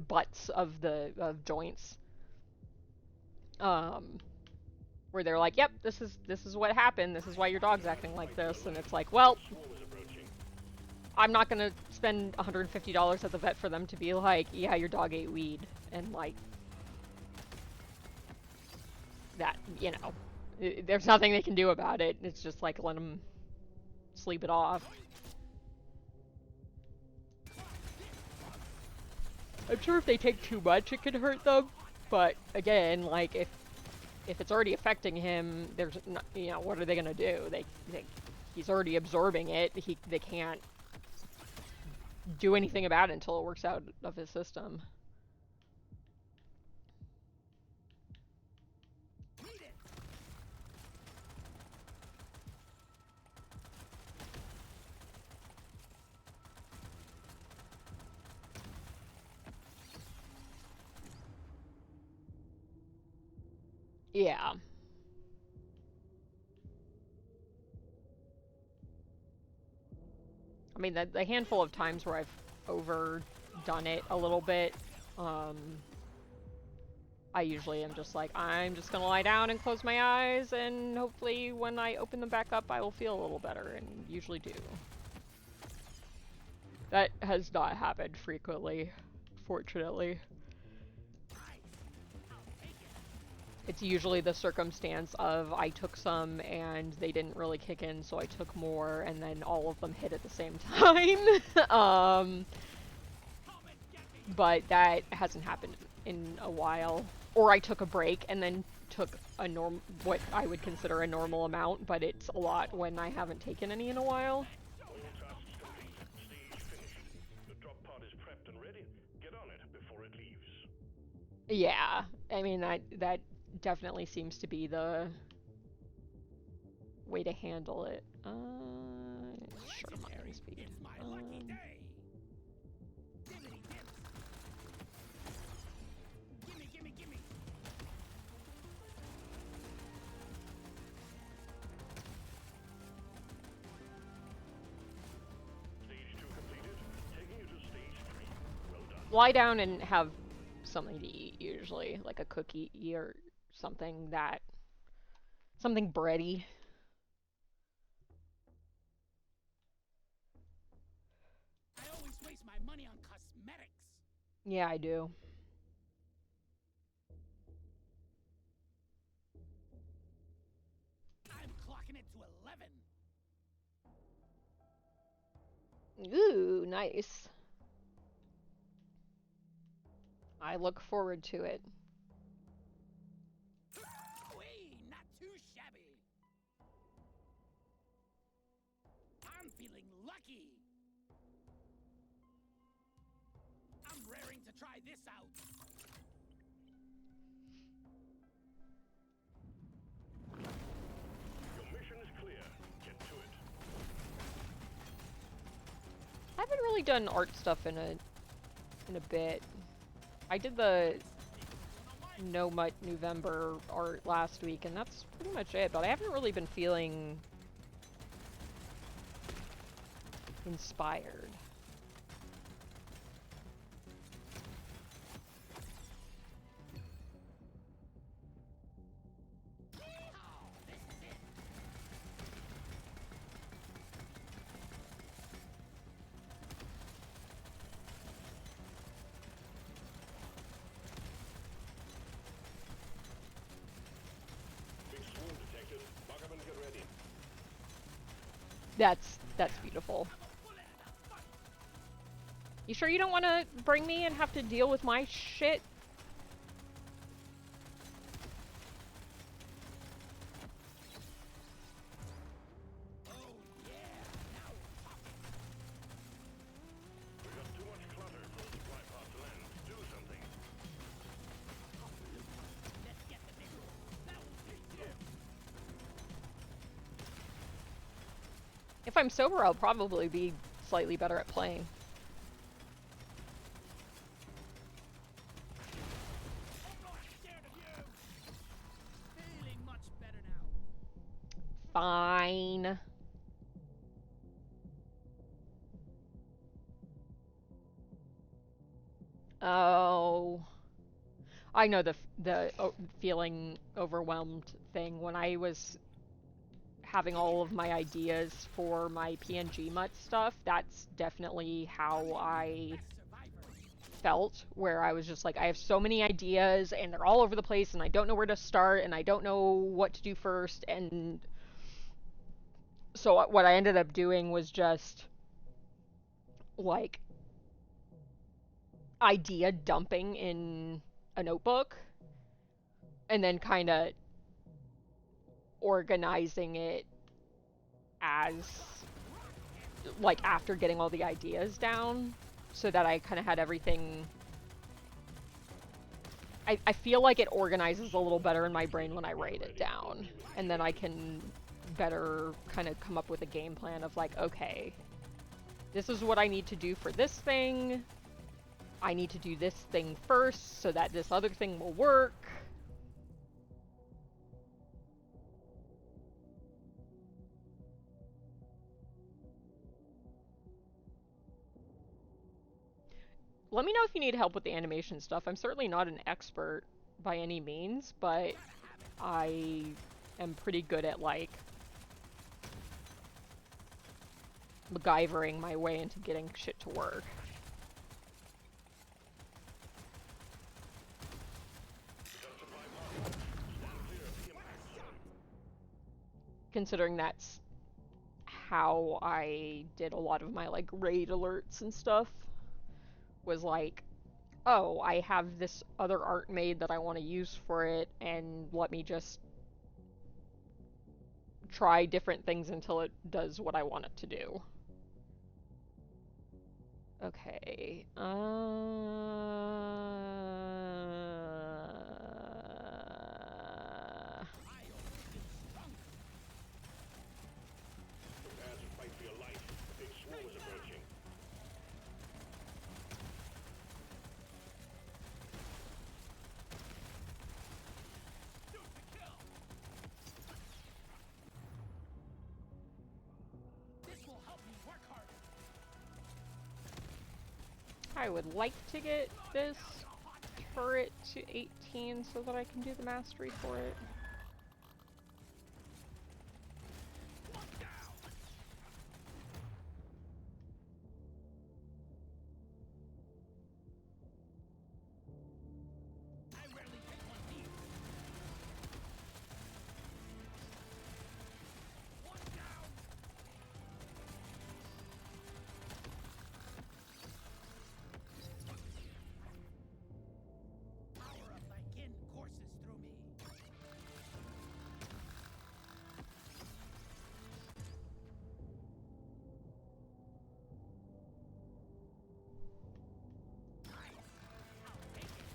butts of joints, where they're like, yep, this is what happened, this is why your dog's acting like this, and it's like, well, I'm not gonna spend $150 at the vet for them to be like, yeah, your dog ate weed, and like that, you know, there's nothing they can do about it. It's just like, let them sleep it off. I'm sure if they take too much, it could hurt them. But again, like if it's already affecting him, there's not, you know, what are they gonna do? He's already absorbing it. They can't do anything about it until it works out of his system. Yeah. I mean, the handful of times where I've overdone it a little bit, I usually am just like, I'm just gonna lie down and close my eyes, and hopefully when I open them back up, I will feel a little better, and usually do. That has not happened frequently, fortunately. It's usually the circumstance of I took some and they didn't really kick in, so I took more, and then all of them hit at the same time. But that hasn't happened in a while. Or I took a break and then took a what I would consider a normal amount, but it's a lot when I haven't taken any in a while. All tasks complete. Stage finished. The drop pod is prepped and ready. Get on it before it leaves. Yeah, I mean that definitely seems to be the way to handle it. Sure, mining speed. It's my lucky day. Dibbity dips. Gimme, gimme, gimme. Stage 2 completed. Taking you to stage 3. Well done. Lie down and have something to eat, usually, like a cookie or something something bready. I always waste my money on cosmetics. Yeah, I do. I'm clocking it to 11. Ooh, nice. I look forward to it. Whee, not too shabby. I'm feeling lucky. I'm raring to try this out. Your mission is clear. Get to it. I haven't really done art stuff in a bit. I did the November art last week, and that's pretty much it, but I haven't really been feeling inspired. Big swoon detected. Buck up and get ready. That's beautiful. You sure you don't want to bring me and have to deal with my shit? Oh yeah, now we're talking. We got too much clutter for the supply pod to land. Do something. Let's get the big one. That will teach you. If I'm sober, I'll probably be slightly better at playing. I'm not scared of you. Feeling much better now. Fine. Oh. I know the feeling overwhelmed thing when I was having all of my ideas for my PNG mutt stuff. That's definitely how I felt, where I was just like, I have so many ideas and they're all over the place and I don't know where to start and I don't know what to do first. And so what I ended up doing was just like idea dumping in a notebook and then kind of organizing it as like after getting all the ideas down so that I kind of had everything. I feel like it organizes a little better in my brain when I write it down, and then I can better kind of come up with a game plan of like, okay, this is what I need to do for this thing. I need to do this thing first so that this other thing will work. Let me know if you need help with the animation stuff. I'm certainly not an expert, by any means, but I am pretty good at, like, MacGyvering my way into getting shit to work. Considering that's how I did a lot of my, like, raid alerts and stuff, was like, oh, I have this other art made that I want to use for it, and let me just try different things until it does what I want it to do. Okay, Prepare to fight for your life. A big swarm is approaching. Shoot to kill. This will help me work harder. I would like to get this turret to 18 so that I can do the mastery for it. One down. I rarely take one of these. One down. Power of thy kin courses through me. Nice. I'll take it.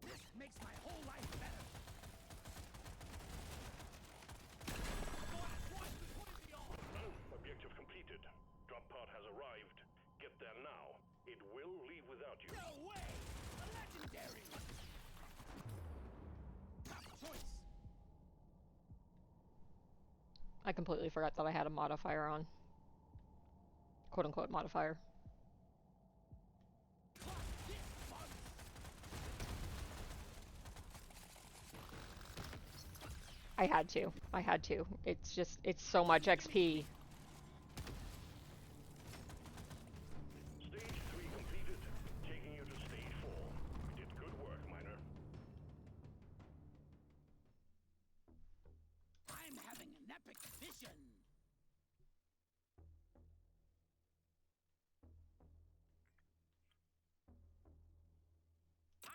This makes my whole life better. Last one, put it on. Objective completed. Drop pod has arrived. Get there now. It will leave without you. No way! A legendary! Tough choice. I completely forgot that I had a modifier on. Quote-unquote modifier. Clock this, bugs. I had to. I had to. It's just, it's so much XP. Stage 3 completed. Taking you to stage 4. You did good work, Miner. I'm having an epic vision.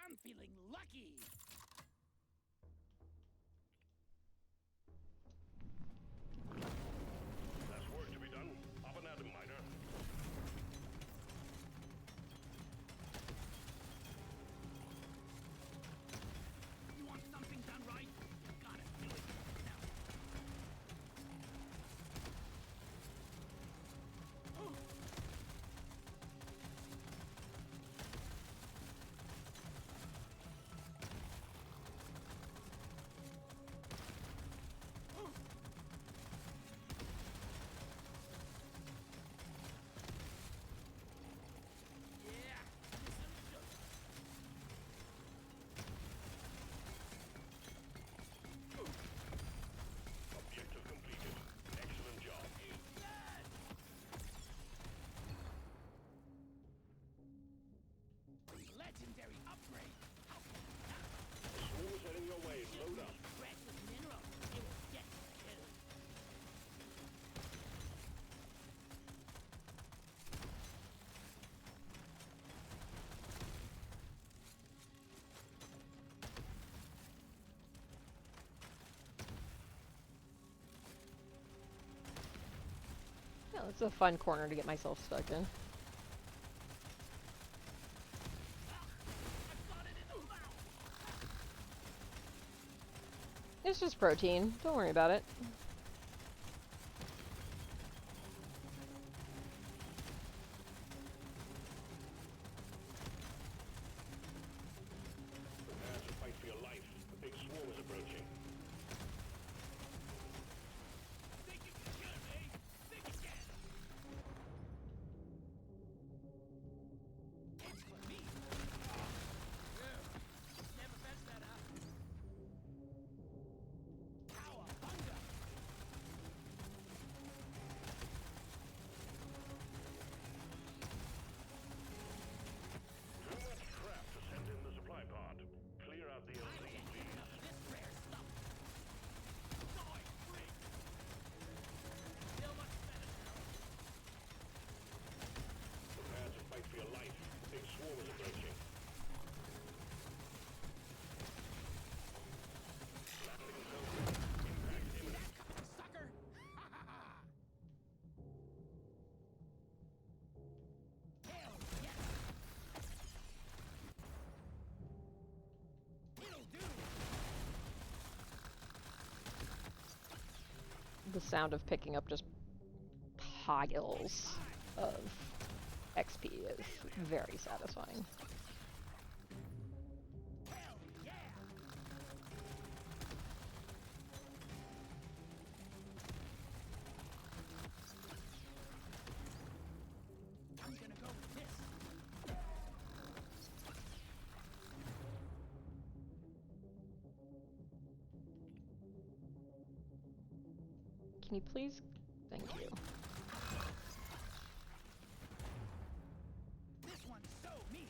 I'm feeling lucky. There's work to be done. Up and at 'em, Miner. You want something done right? You gotta do it yourself. Yeah, misunderstood. Objective completed. Excellent job. Legendary upgrade. How can The swarm is heading your way. Load up. red with minerals? It will get killed. Yeah, it's a fun corner to get myself stuck in. I've got it in the mouth. It's just protein. Don't worry about it. Prepare to fight for your life. A big swarm is approaching. Think you can kill me? Think again. the sound of picking up just piles of XP is very satisfying. Can you please? Thank you. This one's so mean.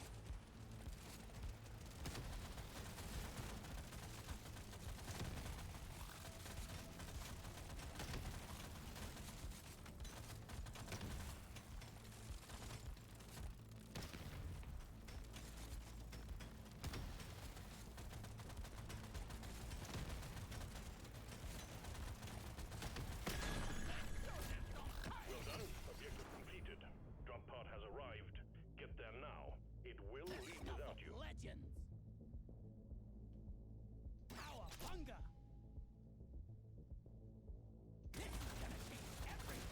Well done. Objective completed. Drop pod has arrived. Get there now. It will leave without you. Legends. Cowabunga. This is gonna change everything.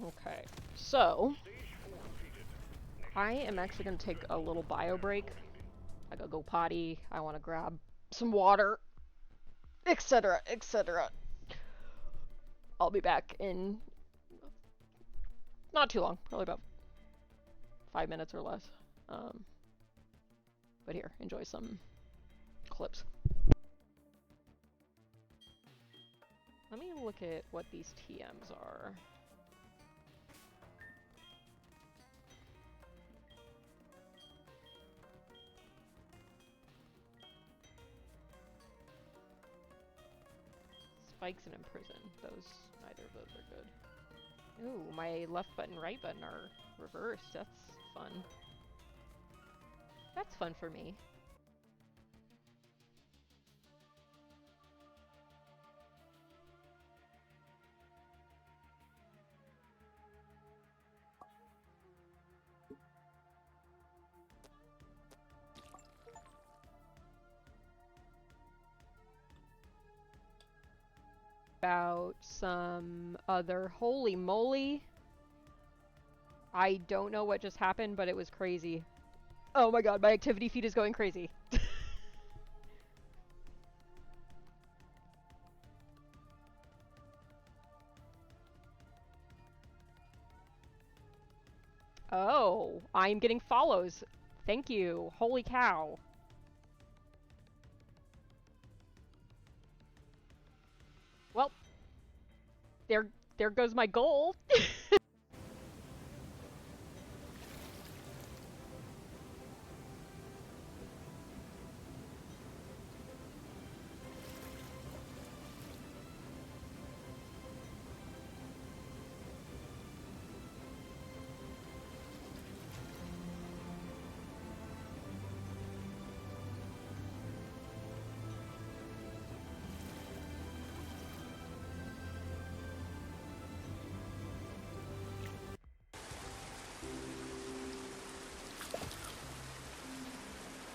Okay, so Stage 4 defeated. I am actually going to take a little bio break. I gotta go potty, I want to grab some water, etc., etc. I'll be back in not too long, probably about 5 minutes or less. But here, enjoy some clips. Let me look at what these TMs are. Spikes and imprison. Neither of those are good. Ooh, my left button, right button are reversed. That's fun. That's fun for me. About some other, holy moly. I don't know what just happened, but it was crazy. Oh my god, my activity feed is going crazy. Oh, I'm getting follows. Thank you. Holy cow. Well, there goes my goal.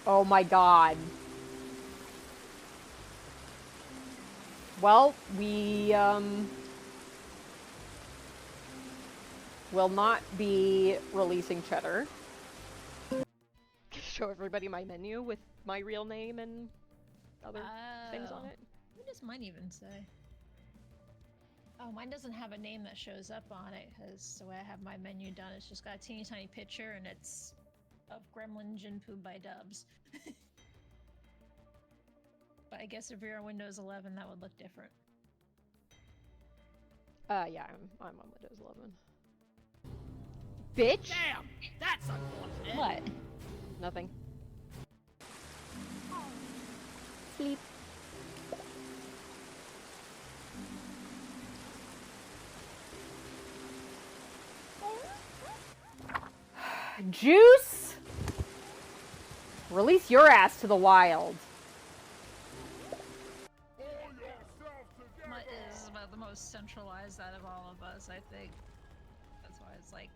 Oh my god. Well, we, will not be releasing Cheddar. Show everybody my menu with my real name and other things on it. What does mine even say? Oh, mine doesn't have a name that shows up on it, because the way I have my menu done, it's just got a teeny tiny picture, and it's of Gremlin Jinpoo by Dubs. But I guess if you're on Windows 11, that would look different. Yeah, I'm on Windows 11. Bitch! Damn! That's unfortunate. What? Nothing. Sleep. Juice! Release your ass to the wild. This is about the most centralized out of all of us, I think. That's why it's like...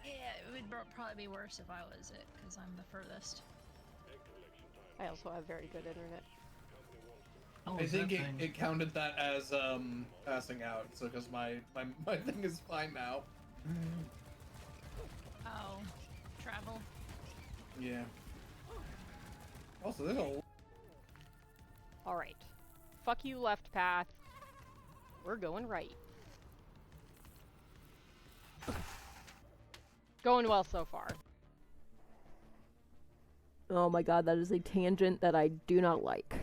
Yeah, it would probably be worse if I was it, because I'm the furthest. I also have very good internet. Oh, I is think that it, thing? it counted that as passing out, so because my thing is fine now. Oh, travel. Yeah. Also, there's a Alright. Fuck you, left path. We're going right. Going well so far. Oh my god, that is a tangent that I do not like.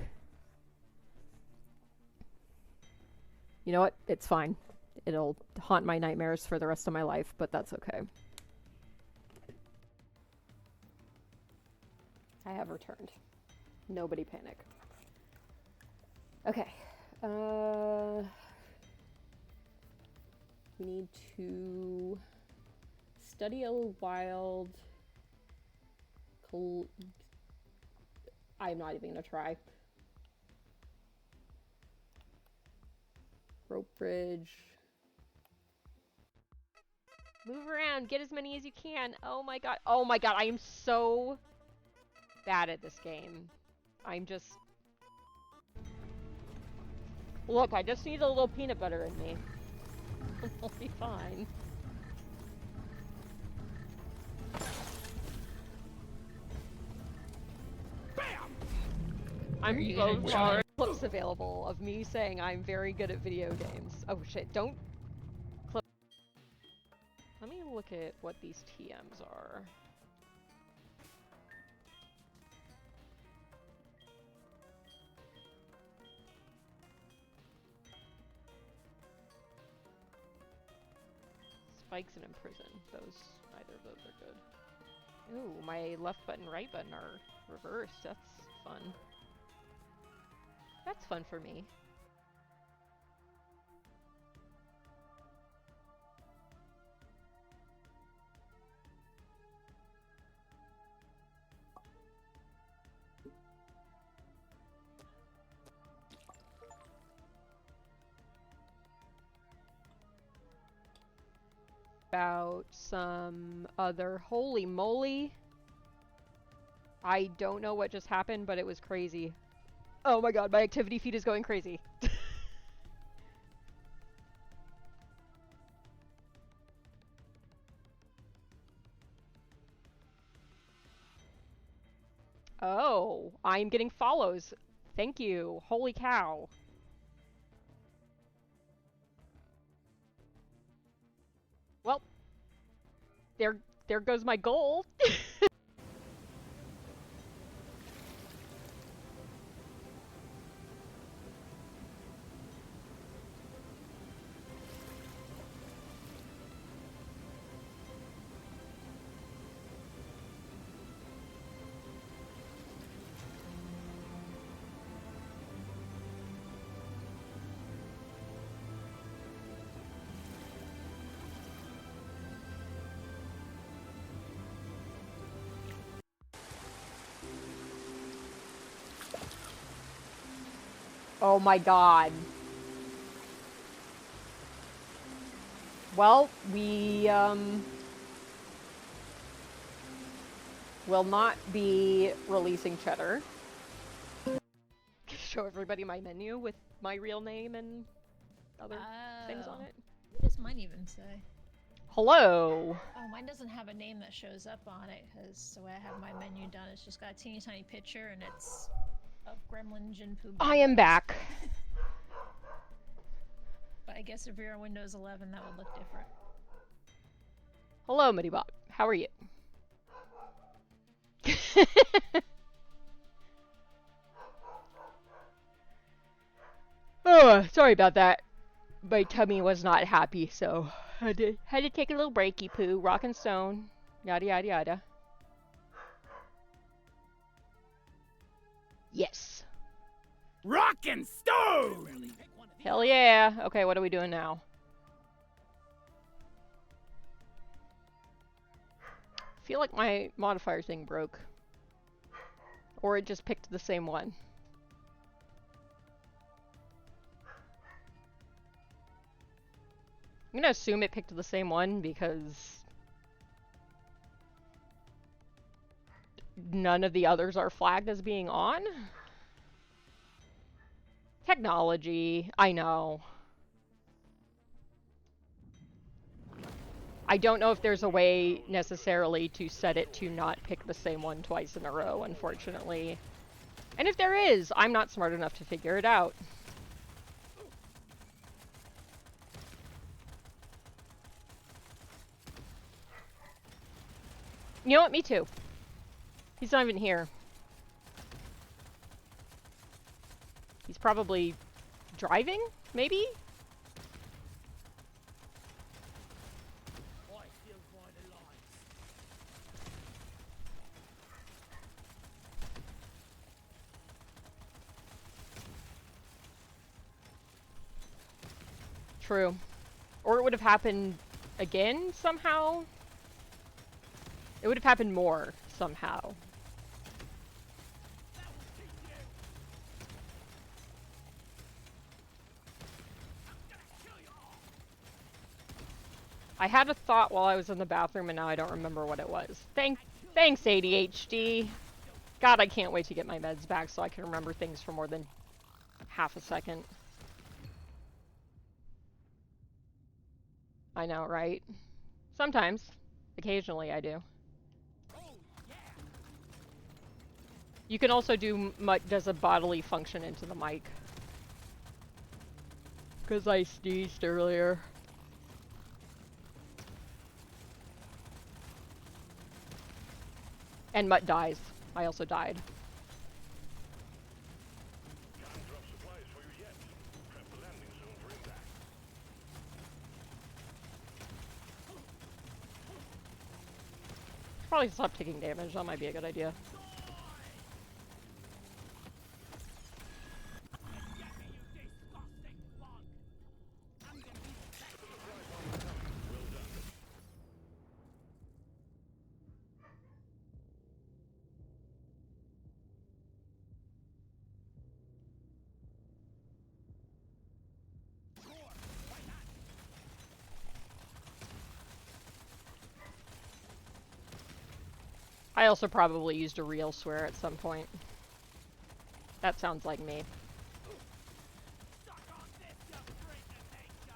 You know what? It's fine. It'll haunt my nightmares for the rest of my life, but that's okay. I have returned. Nobody panic. Okay. We need to study a wild... I'm not even gonna try. Rope bridge. Move around, get as many as you can. Oh my god. Oh my god, I am so bad at this game. I'm just... Look, I just need a little peanut butter in me. I'll be fine. I'm so sorry. Clips available of me saying I'm very good at video games. Oh shit, don't clip. Let me look at what these TMs are. Spikes and imprison. Neither of those are good. Ooh, my left button, right button are reversed. That's fun. That's fun for me. About some other... Holy moly! I don't know what just happened, but it was crazy. Oh my god, my activity feed is going crazy. Oh, I'm getting follows. Thank you. Holy cow. Well, there goes my goal. Oh my god. Well, we, will not be releasing Cheddar. Show everybody my menu with my real name and other things on it. What does mine even say? Hello! Oh, mine doesn't have a name that shows up on it, because the way I have my menu done, it's just got a teeny tiny picture, and it's of Gremlin Jinpoo. I am back. But I guess if you're on Windows 11, that would look different. Hello, Midibot. How are you? Oh, sorry about that. My tummy was not happy, so had to take a little breaky poo, rock and stone, yada yada yada. Yes. Rock and stone! Hell yeah. Okay, what are we doing now? I feel like my modifier thing broke. Or it just picked the same one. I'm gonna assume it picked the same one because none of the others are flagged as being on? Technology, I know. I don't know if there's a way necessarily to set it to not pick the same one twice in a row, unfortunately. And if there is, I'm not smart enough to figure it out. You know what? Me too. He's not even here. He's probably driving, maybe? I feel quite alive. True. Or it would have happened again somehow? It would have happened more somehow. That will teach you. I'm gonna kill you all. I had a thought while I was in the bathroom and now I don't remember what it was. Thanks, ADHD. God, I can't wait to get my meds back so I can remember things for more than half a second. I know, right? Sometimes. Occasionally I do. Oh yeah. You can also do does a bodily function into the mic. Because I sneezed earlier. And Mutt dies. I also died. Can't drop supplies for you yet. Prep the landing zone for impact. Probably stop taking damage. That might be a good idea. Get me, you disgusting bug. I'm gonna be the best. Well done. Sure, why not? I also probably used a real swear at some point. That sounds like me. Suck on this, you freak of nature.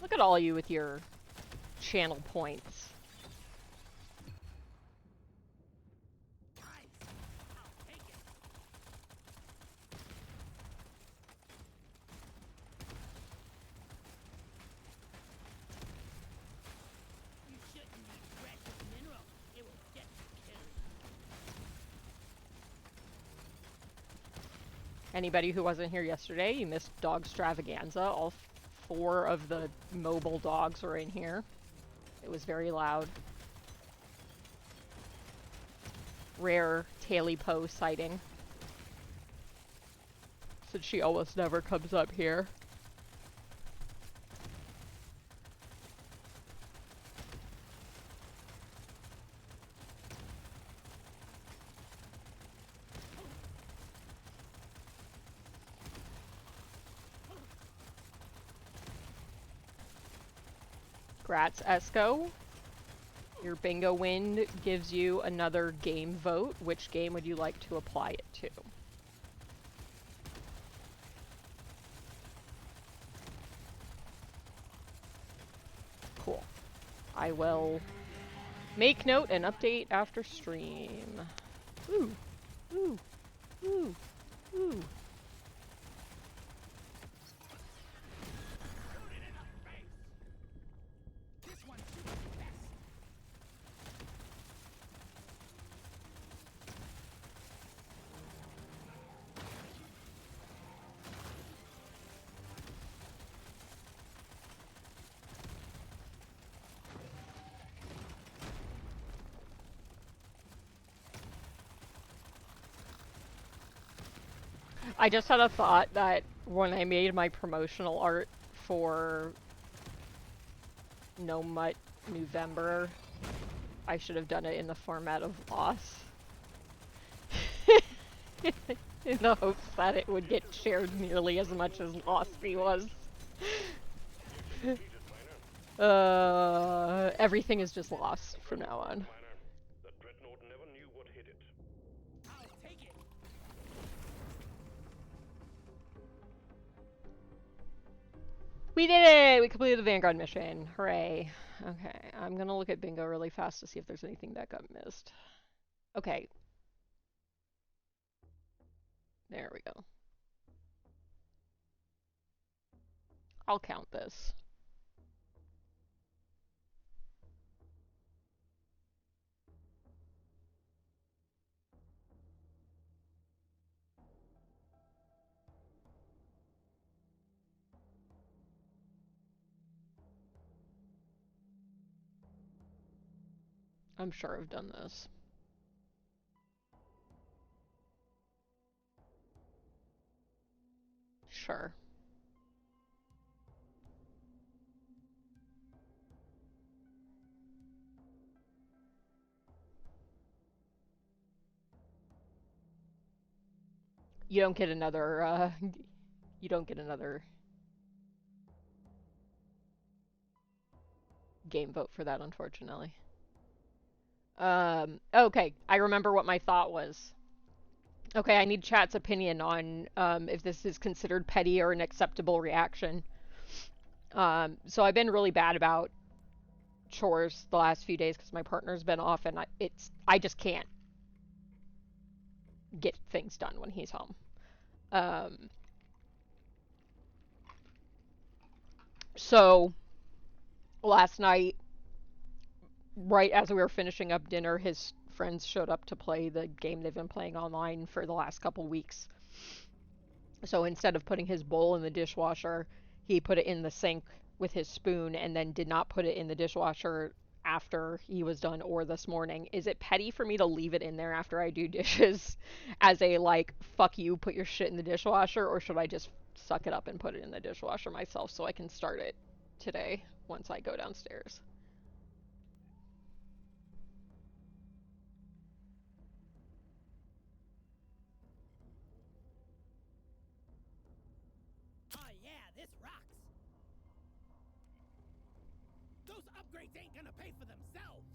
Look at all you with your channel points. Nice. I'll take it. You shouldn't eat precious mineral. It will get you killed. Anybody who wasn't here yesterday, you missed Dog Stravaganza. All 4 of the mobile dogs were in here. It was very loud. Rare Taily Poe sighting. Since she almost never comes up here. Grats, Esco. Your bingo win gives you another game vote. Which game would you like to apply it to? Cool. I will make note and update after stream. Ooh. Ooh. Ooh. Ooh. Shoot it in the face. This one shoots the best. I just had a thought that when I made my promotional art for Nomuhtnov November, I should have done it in the format of Loss. In the hopes that it would get shared nearly as much as Lost Fee was. Everything is just lost from now on. The dreadnought never knew what hit it. I'll take it. We did it! We completed the Vanguard mission. Hooray. Okay, I'm gonna look at bingo really fast to see if there's anything that got missed. Okay. There we go. I'll count this. I'm sure I've done this. Sure. You don't get another, you don't get another game vote for that, unfortunately. Okay, I remember what my thought was. Okay, I need chat's opinion on if this is considered petty or an acceptable reaction. So I've been really bad about chores the last few days because my partner's been off, and I just can't get things done when he's home. So last night, right as we were finishing up dinner, his friends showed up to play the game they've been playing online for the last couple weeks. So instead of putting his bowl in the dishwasher, he put it in the sink with his spoon and then did not put it in the dishwasher after he was done or this morning. Is it petty for me to leave it in there after I do dishes as a like, fuck you, put your shit in the dishwasher, or should I just suck it up and put it in the dishwasher myself so I can start it today once I go downstairs? Oh yeah, this rocks. Those upgrades ain't gonna pay for themselves.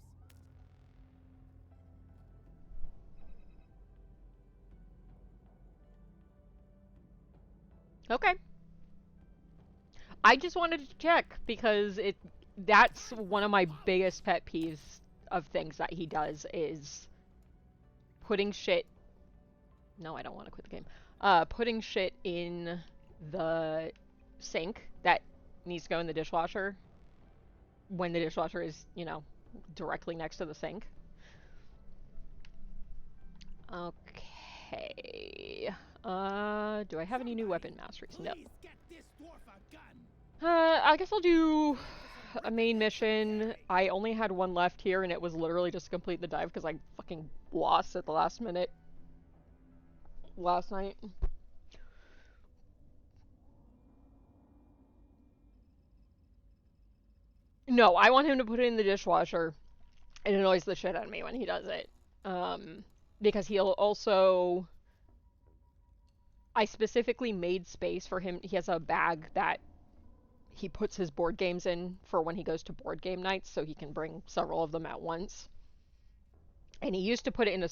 Okay. I just wanted to check because that's one of my biggest pet peeves of things that he does is putting shit. No, I don't want to quit the game. Putting shit in the sink that needs to go in the dishwasher when the dishwasher is, directly next to the sink. Okay. Do I have any new weapon masteries? No. Please get this dwarf a gun. I guess I'll do a main mission. I only had one left here, and it was literally just to complete the dive because I fucking lost at the last minute last night. No, I want him to put it in the dishwasher. It annoys the shit out of me when he does it. Because he'll also... I specifically made space for him. He has a bag that he puts his board games in for when he goes to board game nights, so he can bring several of them at once. And he used to put it in a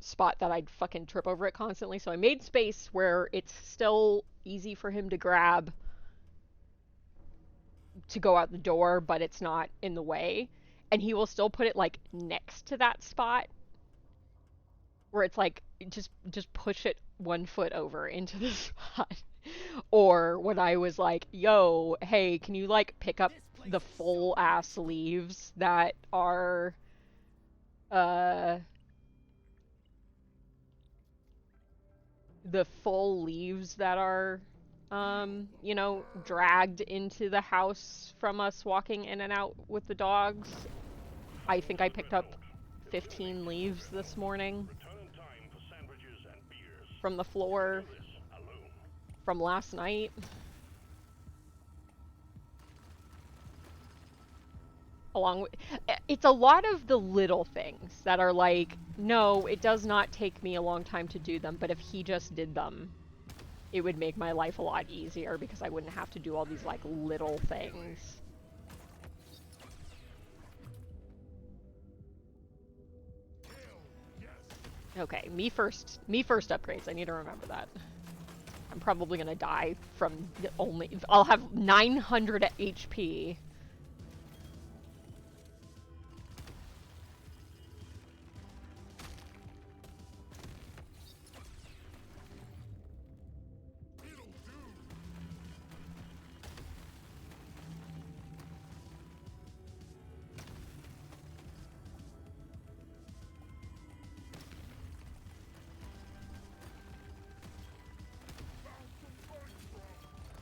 spot that I'd fucking trip over it constantly, so I made space where it's still easy for him to grab to go out the door, but it's not in the way. And he will still put it, like, next to that spot, where it's like, just push it 1 foot over into the spot. Or when I was like, yo, hey, can you, like, pick up the full-ass leaves that are, the full leaves that are, dragged into the house from us walking in and out with the dogs. I think I picked up 15 leaves this morning from the floor from last night. along with it's a lot of the little things that are like, no, it does not take me a long time to do them, but if he just did them, it would make my life a lot easier because I wouldn't have to do all these like little things. Okay, me first upgrades. I need to remember that. I'm probably gonna die from I'll have 900 HP.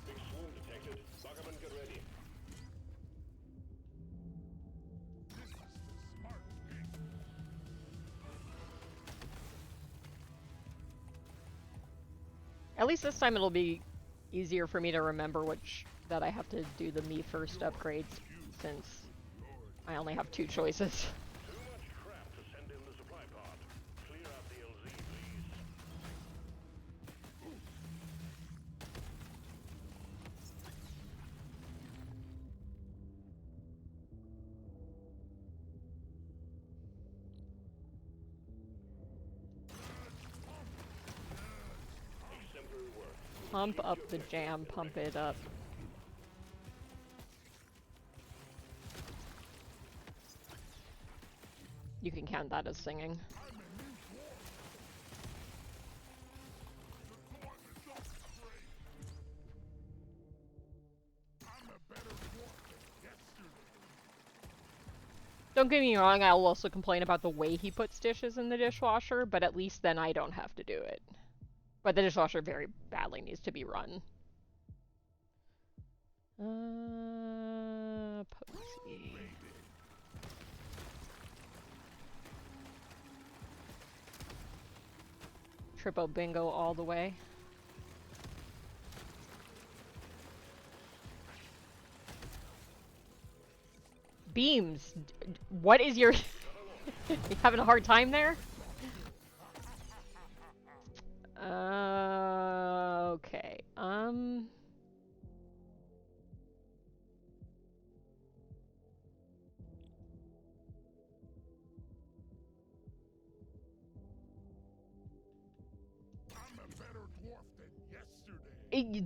Big swarm detected. Buggerman, get ready. At least this time it'll be easier for me to remember that I have to do the me first upgrades, since I only have 2 choices. Too much crap to send in the supply pod. Clear out the LZ, please. Exemplary work. Pump up the jam, pump it up. You can count that as singing. Don't get me wrong, I'll also complain about the way he puts dishes in the dishwasher, but at least then I don't have to do it. But the dishwasher very badly needs to be run. Posey. Triple bingo all the way. Beams! What is your... You having a hard time there? Okay,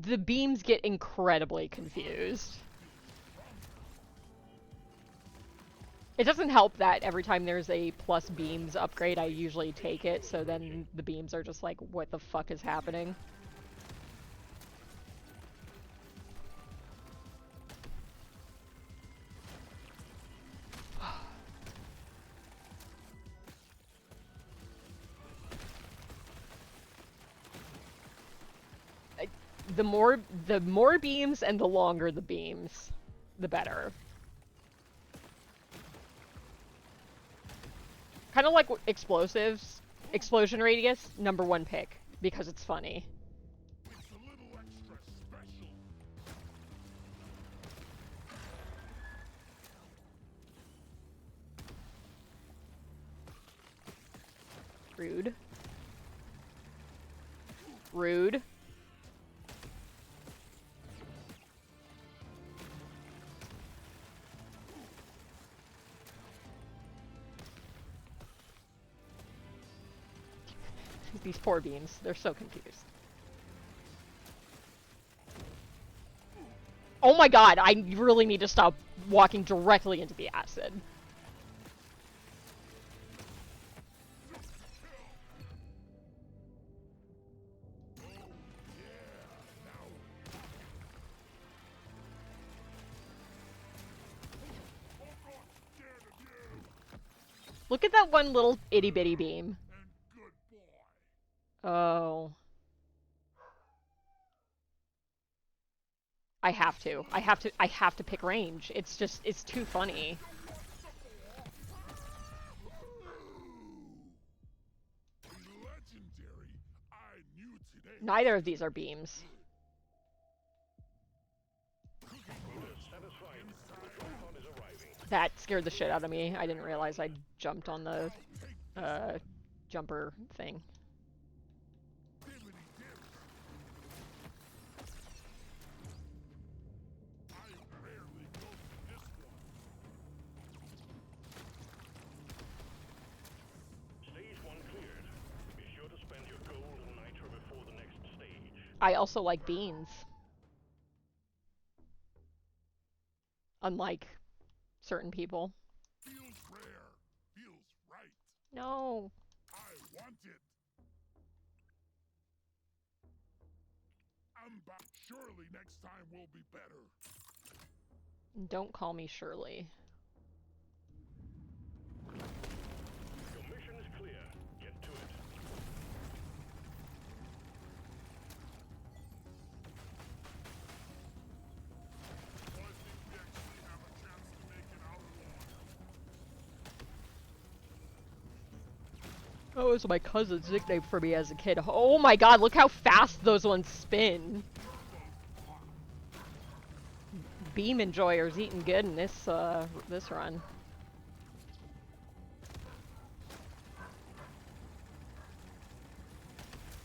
the beams get incredibly confused. It doesn't help that every time there's a plus beams upgrade, I usually take it, so then the beams are just like, what the fuck is happening? The more beams and the longer the beams, the better. Kind of like explosives. Explosion radius, #1 pick, because it's funny. Rude. Rude. These poor beams, they're so confused. Oh my god, I really need to stop walking directly into the acid. Look at that one little itty bitty beam. Oh. I have to pick range. It's too funny. Neither of these are beams. Satisfied. The drop pod is arriving. That scared the shit out of me. I didn't realize I jumped on the jumper thing. Stage 1 cleared. Be sure to spend your gold and nitro before the next stage. I also like beans. Unlike certain people. Feels rare. Feels right. No. I want it. I'm back. Surely next time will be better. Don't call me Shirley. Your mission is clear. Get to it. I think we actually have a chance to make it out alive. That was my cousin's nickname for me as a kid. Oh my god, look how fast those ones spin. Beam enjoyers eating good in this this run.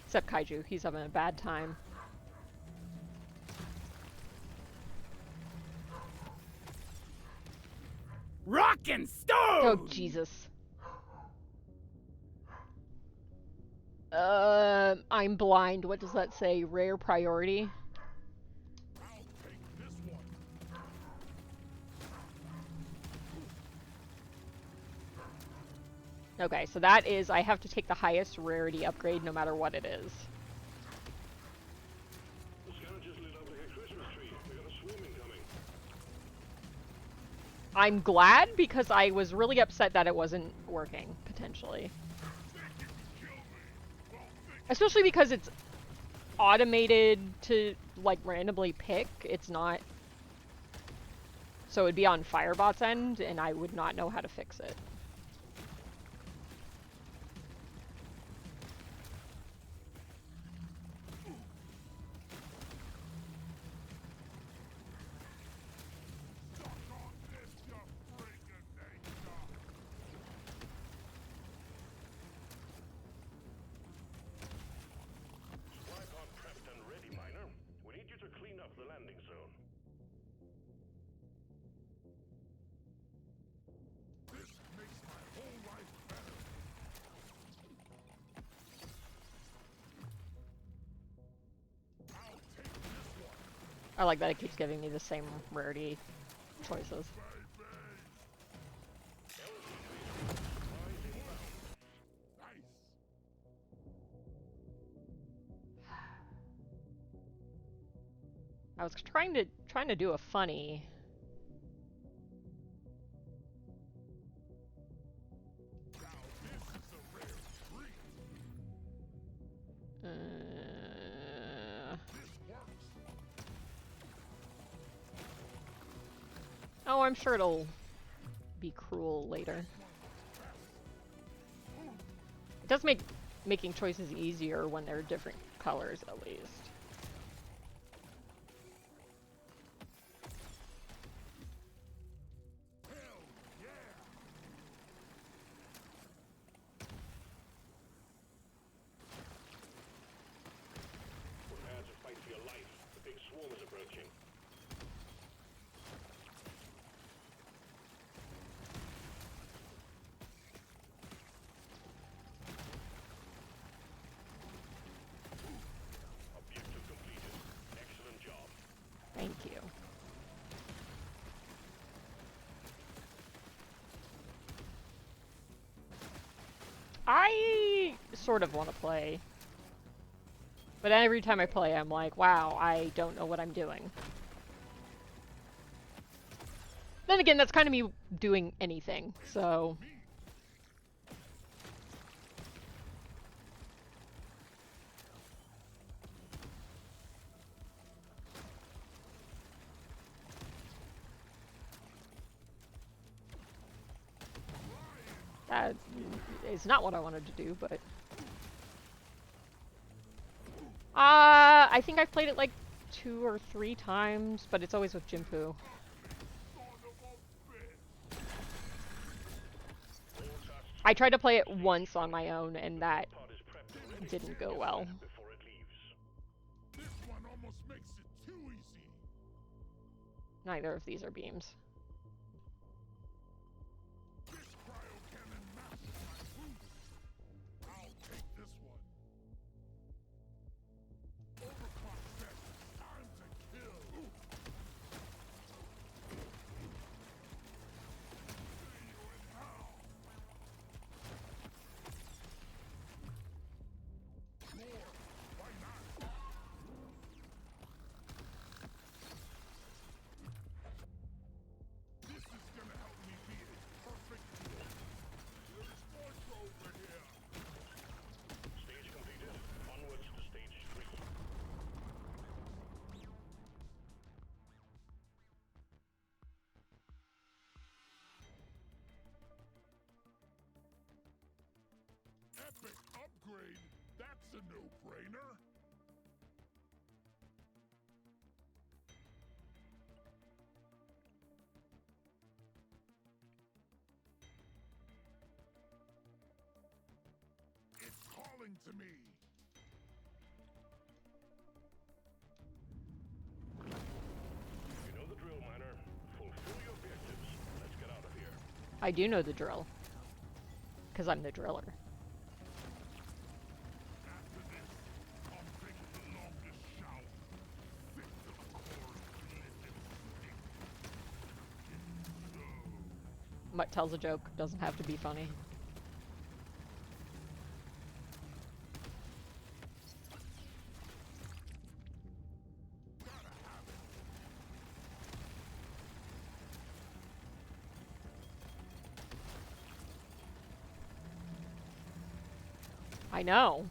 Except Kaiju, he's having a bad time. Rock and stone! Oh Jesus. I'm blind. What does that say? Rare priority? I'll take this one. Okay, so that is, I have to take the highest rarity upgrade no matter what it is. The scavengers lit up like a Christmas tree. We got a swarm incoming. I'm glad because I was really upset that it wasn't working, potentially. Think you can kill me? Well, think Especially because it's automated to, like, randomly pick. It's not... So it'd be on Firebot's end, and I would not know how to fix it. suck on this, you freaking nature. Supply pod prepped and ready, Miner. We need you to clean up the landing zone. This makes my whole life better. I'll take this one, I like that it keeps giving me the same rarity choices. baby. Nice. I was trying to do a funny. Now this is a rare treat. This works. Oh, I'm sure it'll be cruel later. It does make making choices easier when they're different colors, at least. Hell yeah. Prepare to fight for your life. The big swarm is approaching. Objective completed. Excellent job. Thank you. I sort of want to play. But every time I play, I'm like, wow, I don't know what I'm doing. Then again, that's kind of me doing anything, so... That is not what I wanted to do, but... I think I've played it like 2 or 3 times, but it's always with Jinpu. Son of a bitch. I tried to play it once on my own, and that didn't go well. before it leaves. This one almost makes it too easy. Neither of these are beams. This cryo cannon matches my boost. I'll take this one. Overclock set. Time to kill. See you in hell. Sure, why not? This is gonna help me be a perfect healer. There's more over here. Stage completed. Onwards to stage 3. Epic upgrade? That's a no-brainer. It's calling to me. You know the drill, miner. Fulfill your objectives. Let's get out of here. I do know the drill. Because I'm the driller. After this, I'll take the longest shower. Fit to the core, let them stick. So. Mutt tells a joke, doesn't have to be funny. I know.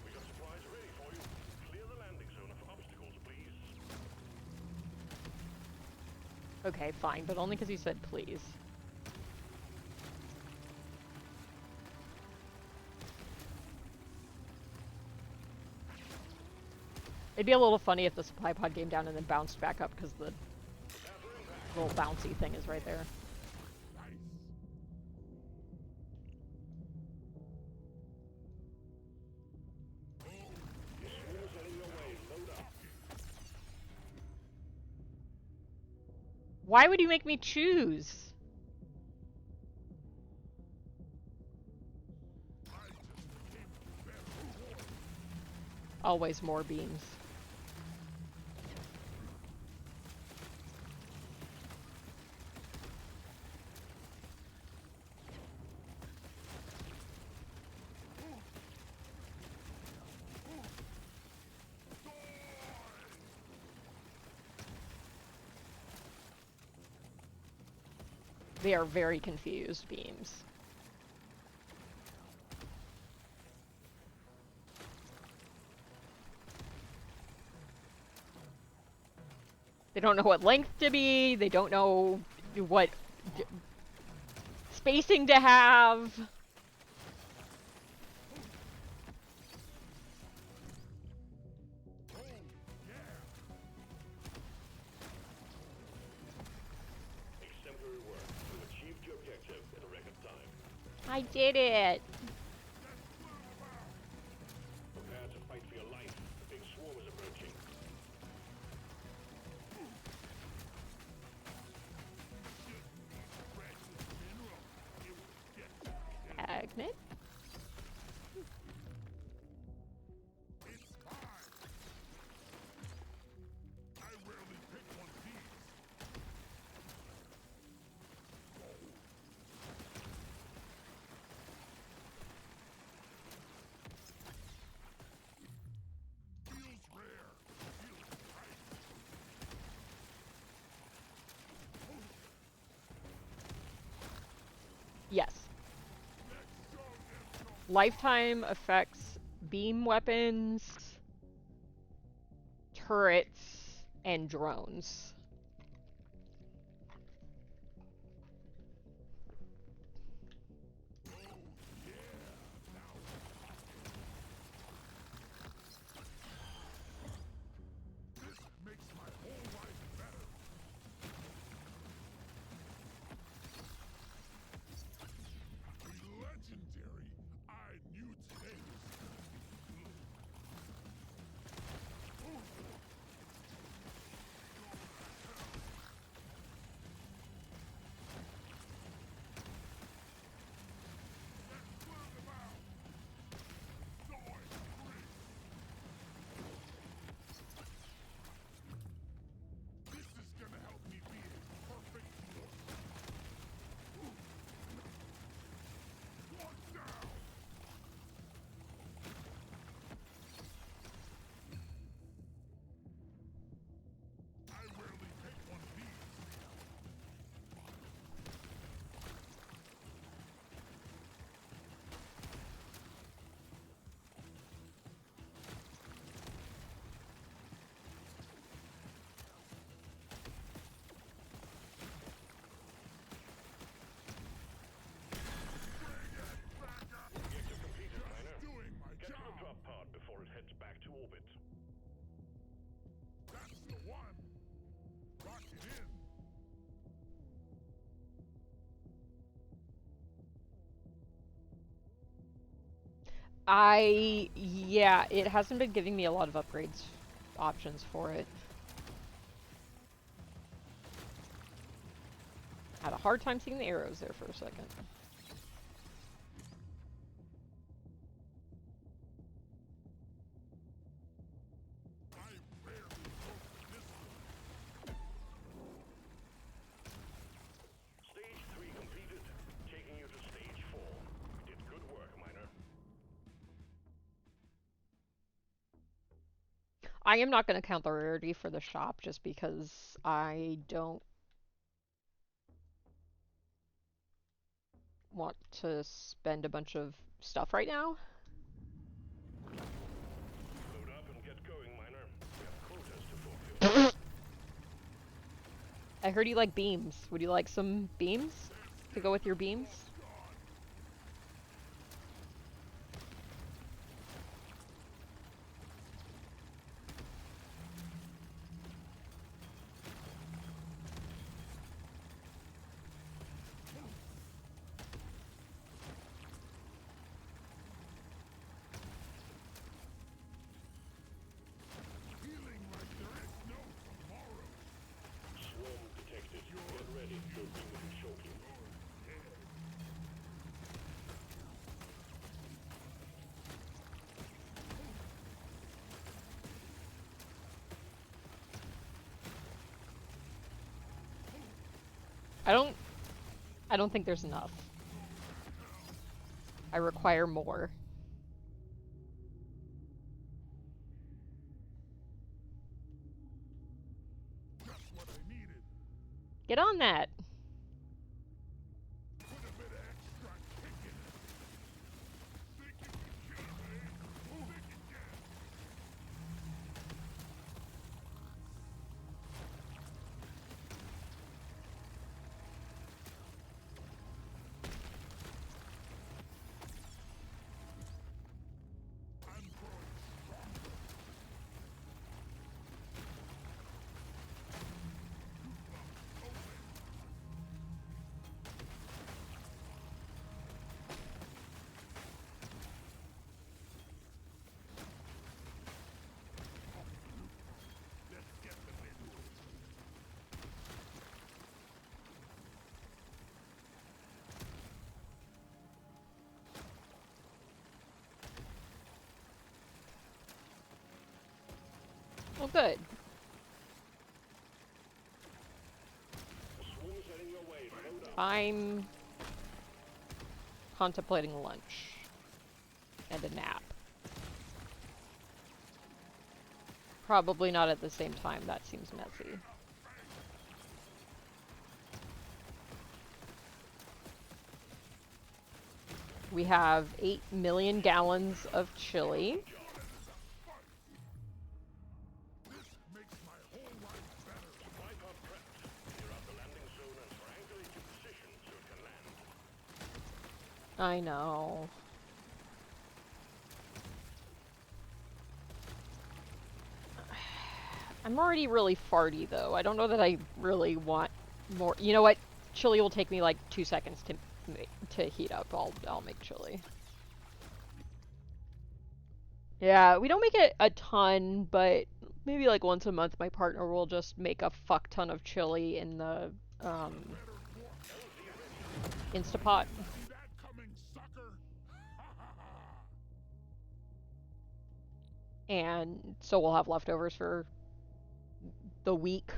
We got supplies ready for you. Clear the landing zone of obstacles, please. Okay, fine, but only because you said please. It'd be a little funny if the supply pod came down and then bounced back up because the little bouncy thing is right there. Why would you make me choose? Always more beams. They are very confused beams. They don't know what length to be, they don't know what spacing to have. Exemplary work. You achieved your objective in a record time. I did it! Prepare to fight for your life. The big swarm is approaching. Magnet? It's fine. I rarely pick one of these. Feels rare. Feels tight. Yes. Let's show them some. Lifetime affects beam weapons, turrets, and drones. Yeah, it hasn't been giving me a lot of upgrades options for it. Had a hard time seeing the arrows there for a second. Stage 3 completed. Taking you to stage 4. You did good work, Miner. I am not going to count the rarity for the shop just because I don't want to spend a bunch of stuff right now. Load up and get going, Miner. We have quotas to fulfill. I heard you like beams. Would you like some beams to go with your beams? Feeling like there is no tomorrow. Swarm detected. Get ready. You'll be with you shortly. I don't think there's enough. I require more. Just what I needed. Get on that. Put a bit of extra kick in it. Think you can kill me? Think again. I'm growing stronger. Let's get the menu. Well, good. Swarm's heading your way. Load up. I'm contemplating lunch and a nap. Probably not at the same time. That seems messy. We have 8 million gallons of chili. Makes my whole life better. Supply pod prepped. Clear out the landing zone and triangulate your position so it can land. I know. I'm already really farty though. I don't know that I really want more. You know what? Chili will take me like 2 seconds to heat up. I'll make chili. Yeah, we don't make it a ton, but maybe like once a month my partner will just make a fuck ton of chili in the Instapot. See that coming, sucker? And so we'll have leftovers for the week.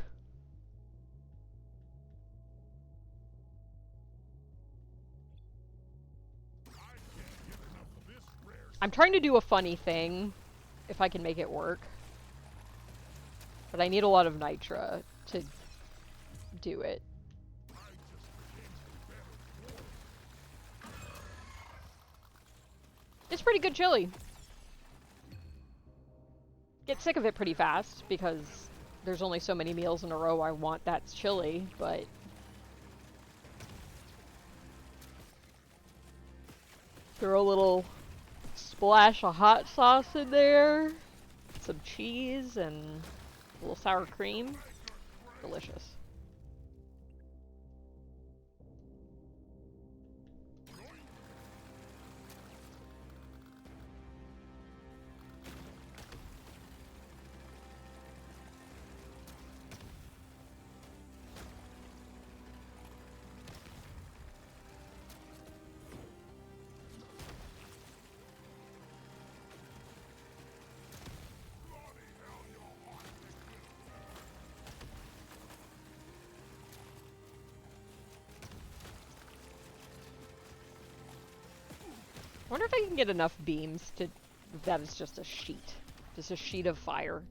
I'm trying to do a funny thing, if I can make it work. But I need a lot of nitra to do it. It's pretty good chili. Get sick of it pretty fast, because there's only so many meals in a row I want that's chili, but... Throw a little splash of hot sauce in there, some cheese, and a little sour cream. Delicious. wonder if I can get enough beams to... That is just a sheet. Just a sheet of fire.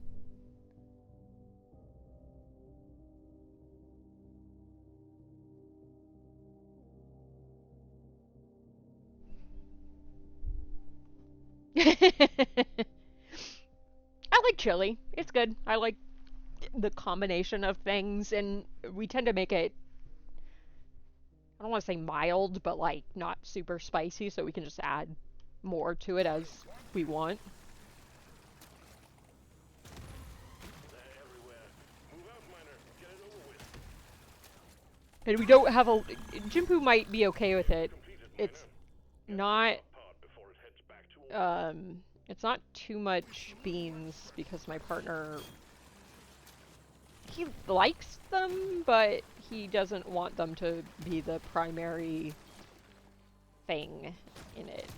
I like chili. It's good. I like the combination of things, and we tend to make it, I don't want to say mild, but like not super spicy, so we can just add more to it as we want. They're everywhere. Move out, miner. Get it over with. And we don't have a... Jimpu might be okay with it. Completed, It's miner. not... Part before it heads back to It's not too much beans, because my partner... He likes them, but he doesn't want them to be the primary thing in it.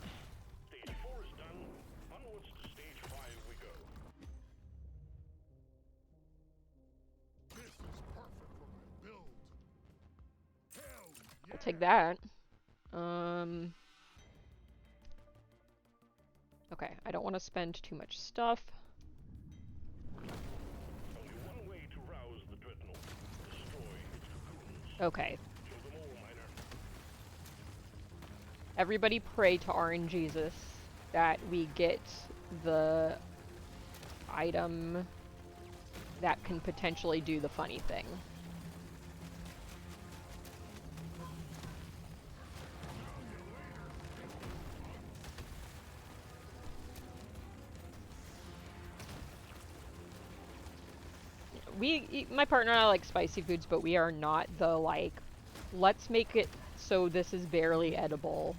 Stage 4 is done. Onwards to stage 5 we go. This is perfect for my build. Hell yeah. I'll take that. Okay, I don't want to spend too much stuff. Only one way to rouse the dreadnought. Destroy its cocoons. Okay. Kill them all, miner. Everybody pray to RNGesus that we get the item that can potentially do the funny thing. My partner and I like spicy foods, but we are not the, like, let's make it so this is barely edible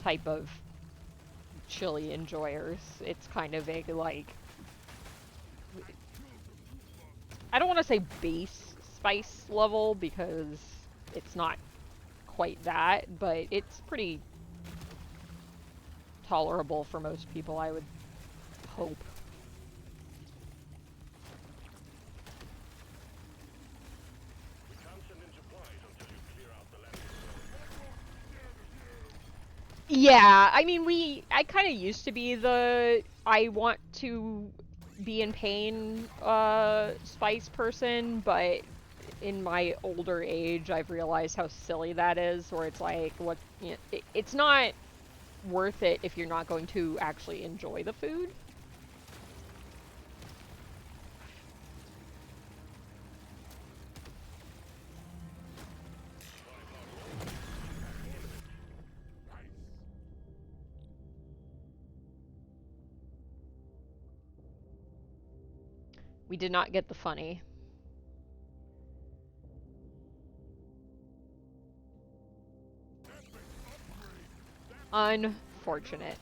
type of chili enjoyers. It's kind of a, like, I don't want to say base spice level, because it's not quite that, but it's pretty tolerable for most people, I would hope. We can't send in supplies until you clear out the landing zone. Yeah, I mean, I kind of used to be the, I want to be in pain, spice person, but in my older age, I've realized how silly that is, where it's like, what, you know, it's not worth it if you're not going to actually enjoy the food. We did not get the funny. Unfortunate.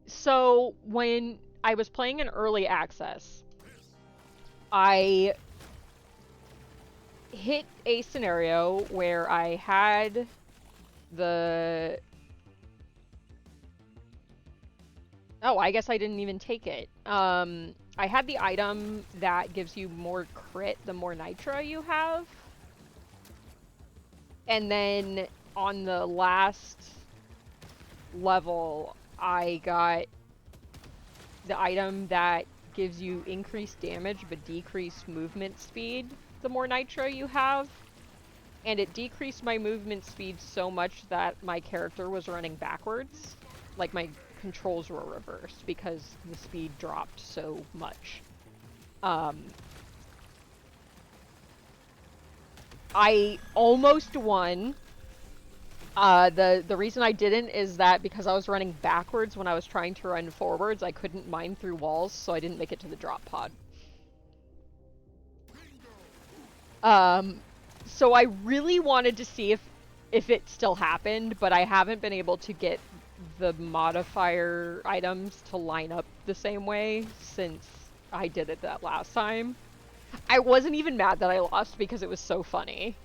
So, when I was playing in early access, I hit a scenario where I had the... Oh, I guess I didn't even take it. I had the item that gives you more crit the more nitra you have. And then on the last level, I got the item that gives you increased damage but decreased movement speed the more nitra you have. And it decreased my movement speed so much that my character was running backwards. Like, my controls were reversed because the speed dropped so much. I almost won. The reason I didn't is that because I was running backwards when I was trying to run forwards, I couldn't mine through walls, so I didn't make it to the drop pod. So I really wanted to see if it still happened, but I haven't been able to get the modifier items to line up the same way since I did it that last time. I wasn't even mad that I lost because it was so funny.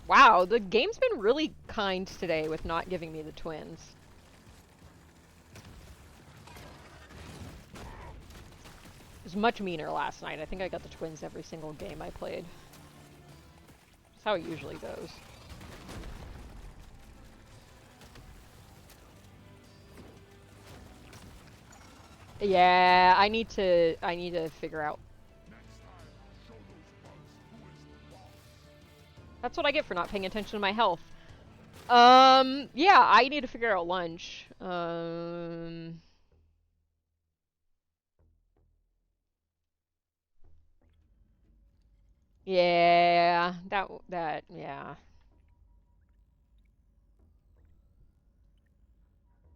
Wow, the game's been really kind today with not giving me the twins. It was much meaner last night. I think I got the twins every single game I played. That's how it usually goes. Yeah, I need to figure out. Next time, show those bugs who is the boss. That's what I get for not paying attention to my health. Yeah, I need to figure out lunch. Yeah, yeah.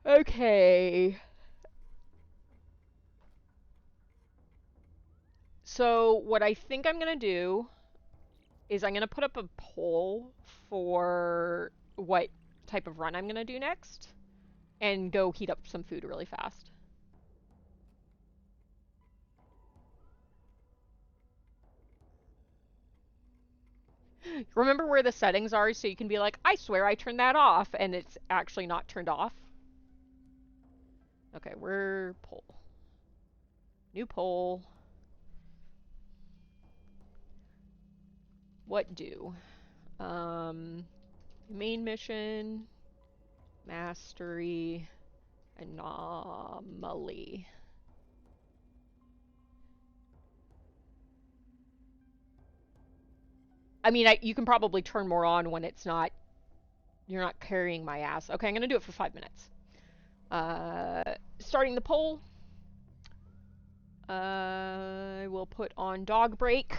Okay. So what I think I'm gonna do is I'm gonna put up a poll for what type of run I'm gonna do next, and go heat up some food really fast. Remember where the settings are so you can be like, I swear I turned that off, and it's actually not turned off. Okay, we're poll. New poll. What do? Main mission, mastery, anomaly. I mean, you can probably turn more on when it's not, you're not carrying my ass. Okay, I'm gonna do it for 5 minutes. Starting the poll. I will put on dog break,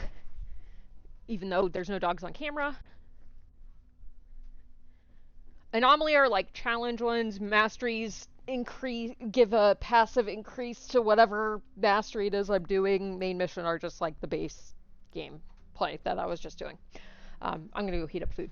even though there's no dogs on camera. Anomaly are like challenge ones. Masteries give a passive increase to whatever mastery it is I'm doing. Main mission are just like the base game play that I was just doing. I'm gonna go heat up food.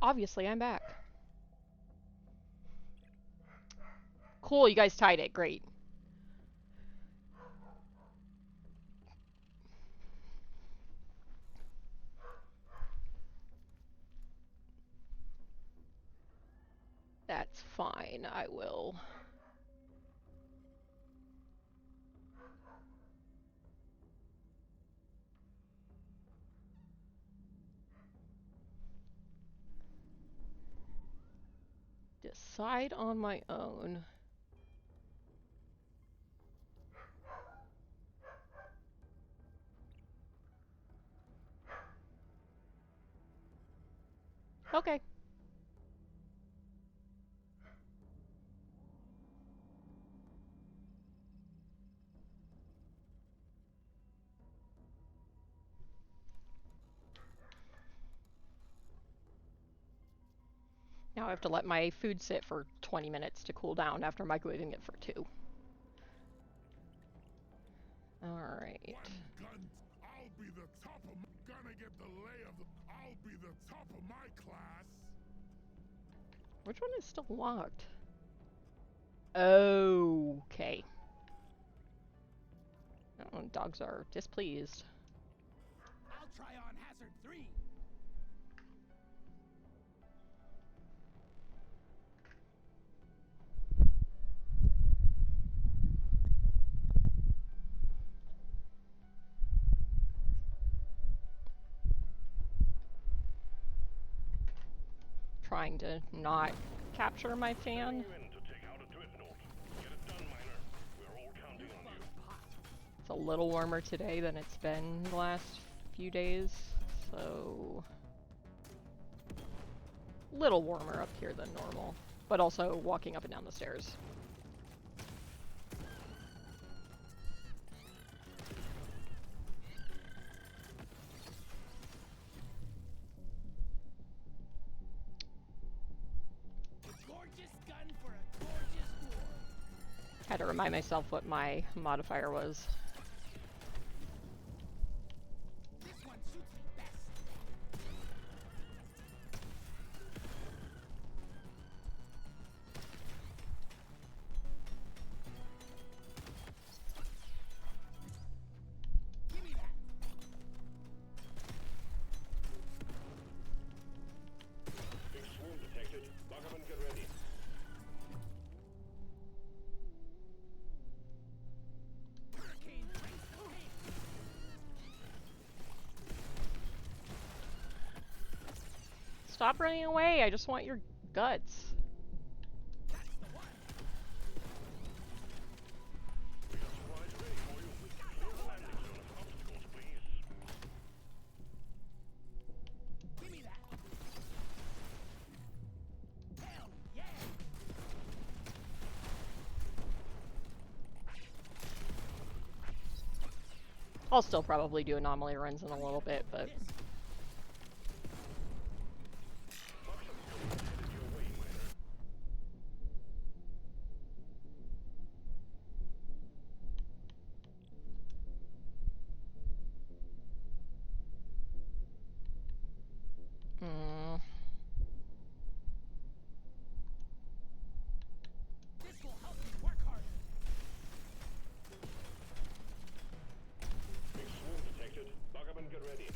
Obviously, I'm back. Cool, you guys tied it. Great. That's fine. I will. Decide on my own. Okay. Now I have to let my food sit for 20 minutes to cool down after microwaving it for 2. Alright. One gun. I'll be the top of my... Gonna get the lay of the... I'll be the top of my class. Which one is still locked? Okay. Oh, dogs are displeased. I'll try on hazard 3. Trying to not capture my fan. You in to take out a dreadnought. Get it done, Miner. We're all counting on you. It's a little warmer today than it's been the last few days, so little warmer up here than normal, but also walking up and down the stairs. A gorgeous gun for a gorgeous war. Had to remind myself what my modifier was. This one suits me best. Give me that. Big swarm detected. Lock up and get ready. Hurricane brings the rain. Stop running away, I just want your guts. That's the one. We got supplies ready for you. Clear the landing zone of obstacles, please. Give me that. Hell yeah. I'll still probably do anomaly runs in a little bit, but Headed your way, Miner. This will help me work harder. Big swarm detected. Lock up and get ready.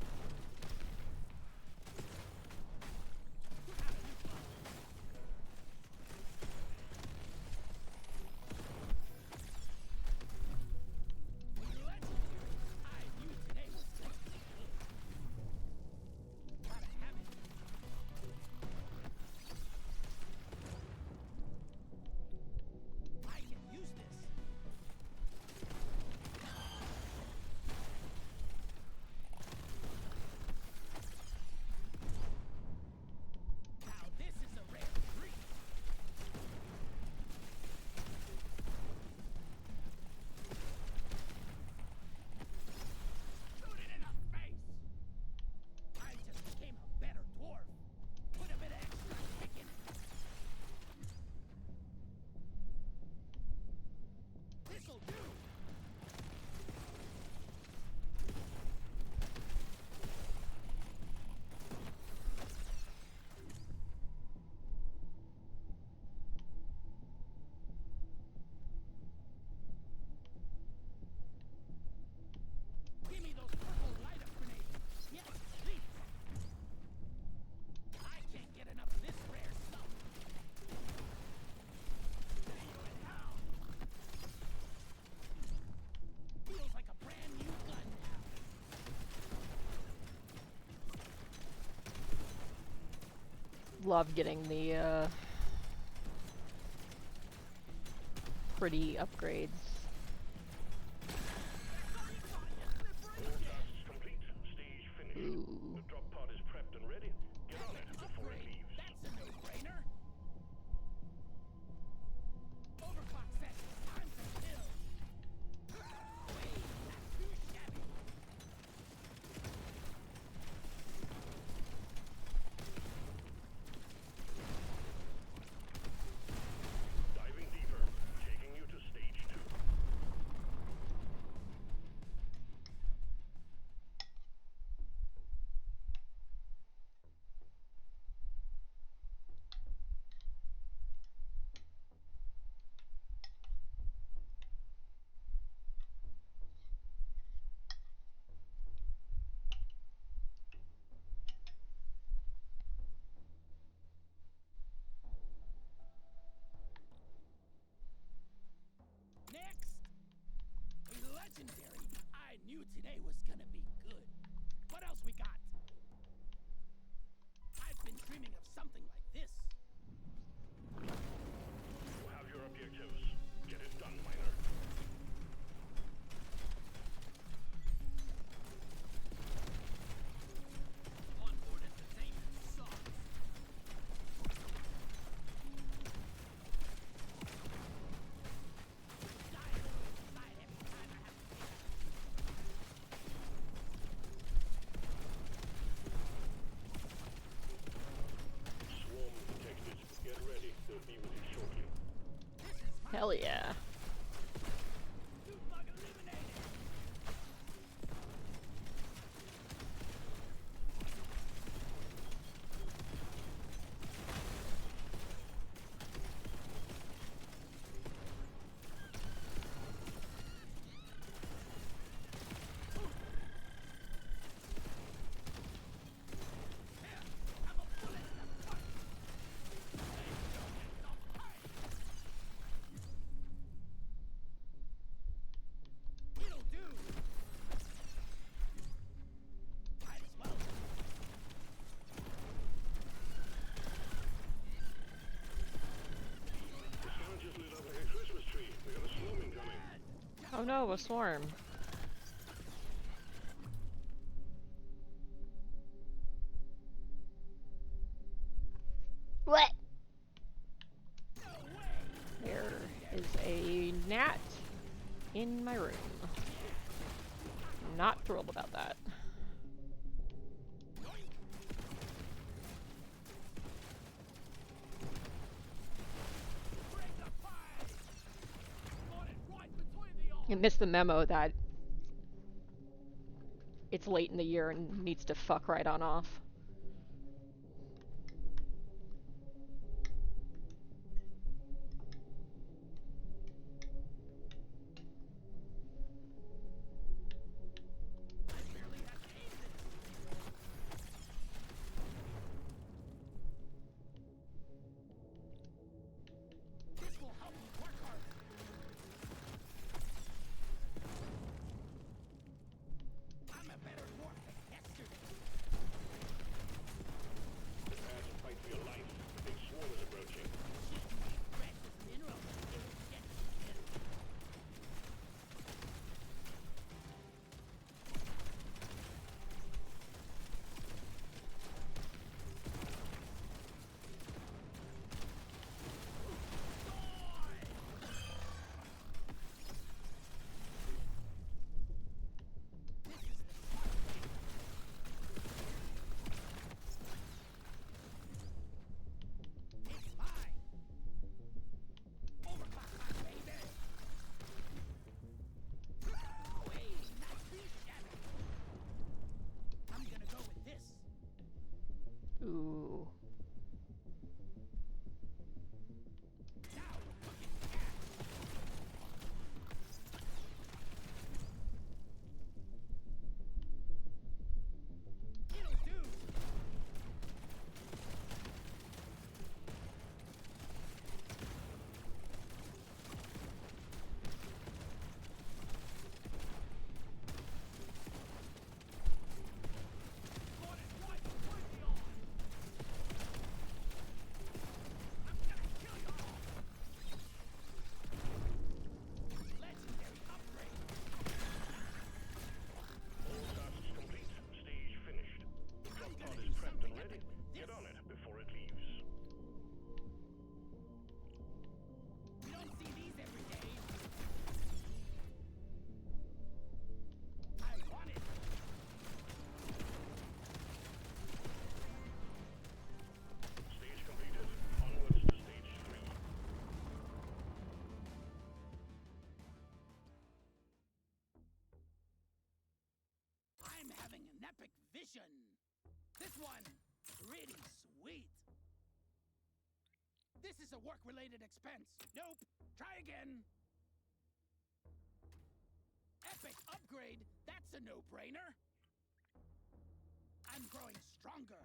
love getting the pretty upgrades. Broadcast's complete. Stage finished. Ooh. The drop pod is prepped and ready. Get on it before it leaves. That's a no-brainer. Overclock set. Time to kill. Wait, that's too shabby. Diving deeper. Taking you to stage 2. Next! A legendary. I knew today was gonna be good. What else we got? I've been dreaming of something like this. You have your objectives. Get it done, miner. Onboard entertainment sucks. Swarm detected. Get ready. They'll be with you shortly. Hell yeah. Bug eliminated. I'm a bullet in the butt. It'll do. Might as well. The sun just lit up like a Christmas tree. We got a swarming coming. Oh no, a swarm. What? There is a gnat in my room. Not thrilled about that. Break the pie. Got it right between the eyes. I missed the memo that it's late in the year and needs to fuck right on off. This will help you work harder. I'm a better dwarf than yesterday. epic vision. This one, pretty sweet. This is a work-related expense. Nope. Try again. Epic upgrade? That's a no-brainer. I'm growing stronger.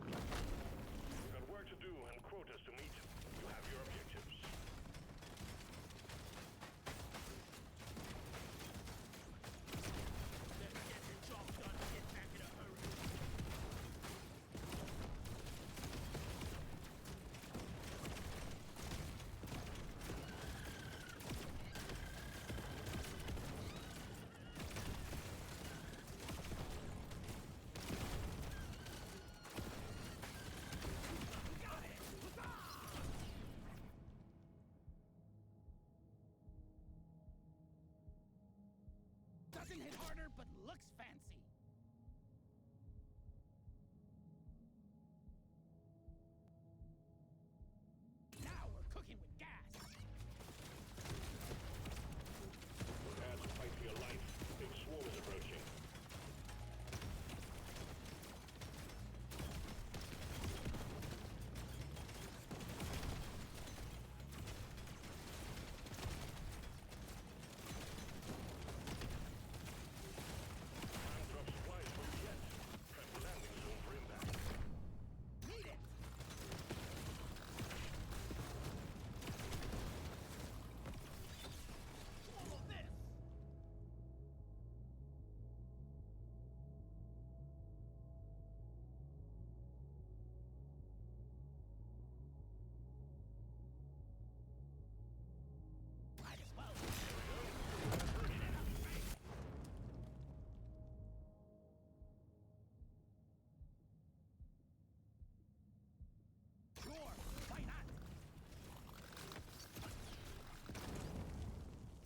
You've got work to do and quotas to meet. You have your objectives. Let's get the job done and get back in a hurry. Got it! Huzzah! Doesn't hit harder, but looks fancy. Now we're cooking with gas. Prepare to fight for your life. Big swarm is approaching. Time drop supplies for you yet. Prep the landing zone for impact. Need it! Swallow this! Might as well. Burning it up, bang! Sure, why not?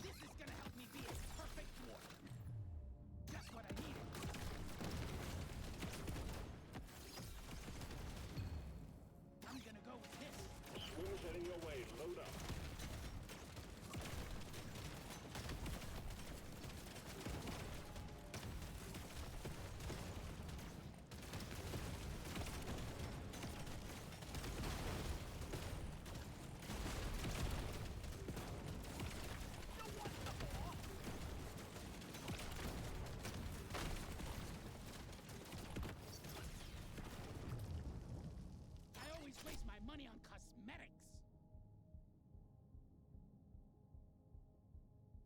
This is gonna help me be a perfect dwarf. Just what I needed. I'm gonna go with this. Swim's heading your way. Load up. You want some more? I always waste my money on cosmetics.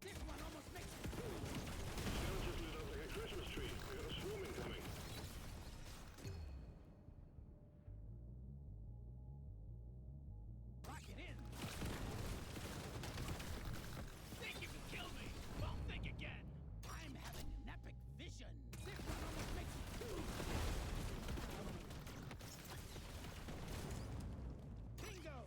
This one almost makes me Still just lit up like a Christmas tree. We got a swarm incoming. lock it in. Think you can kill me? Well, think again. I'm having an epic vision. This one almost makes me bingo!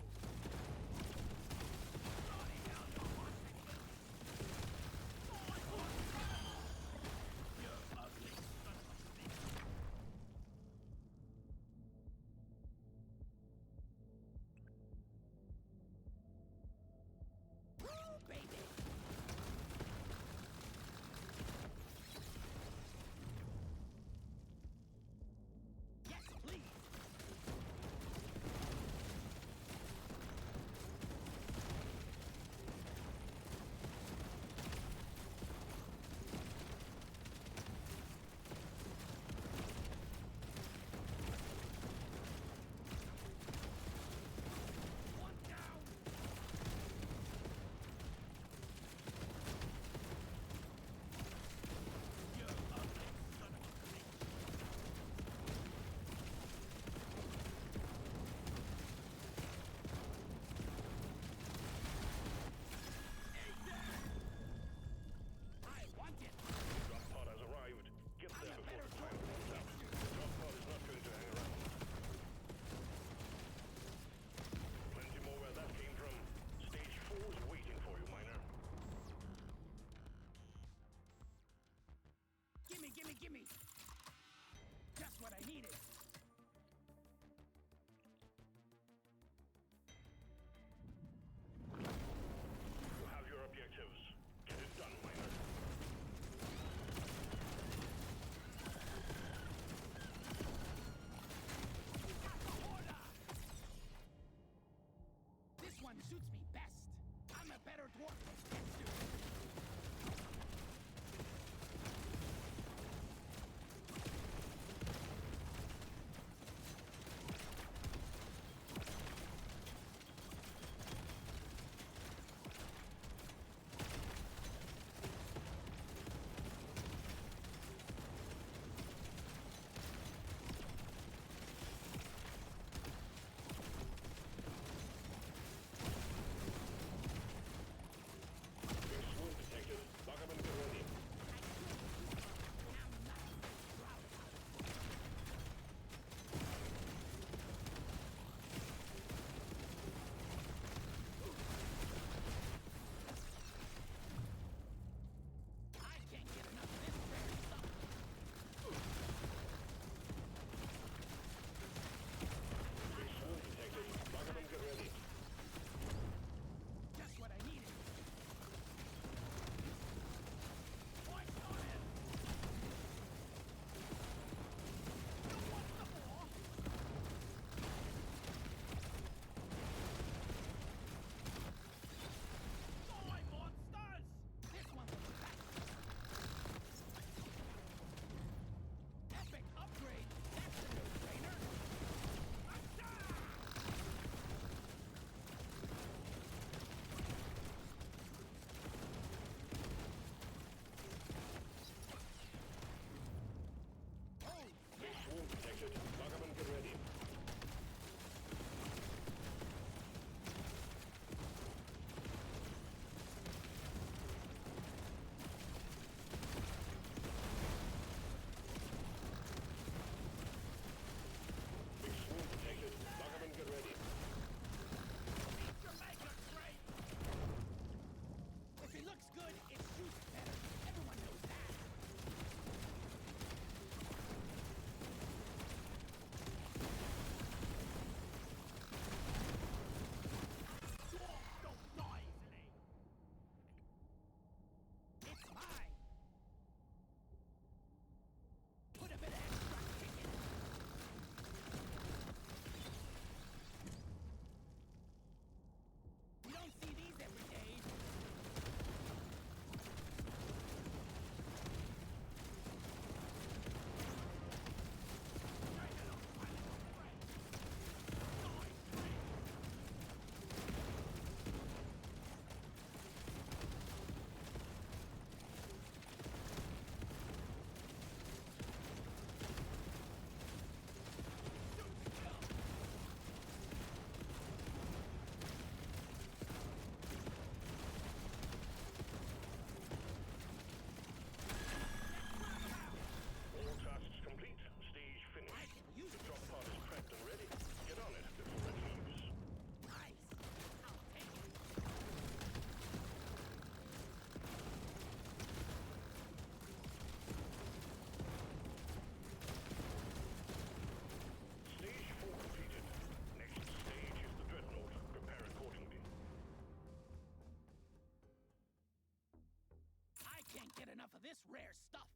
this rare stuff.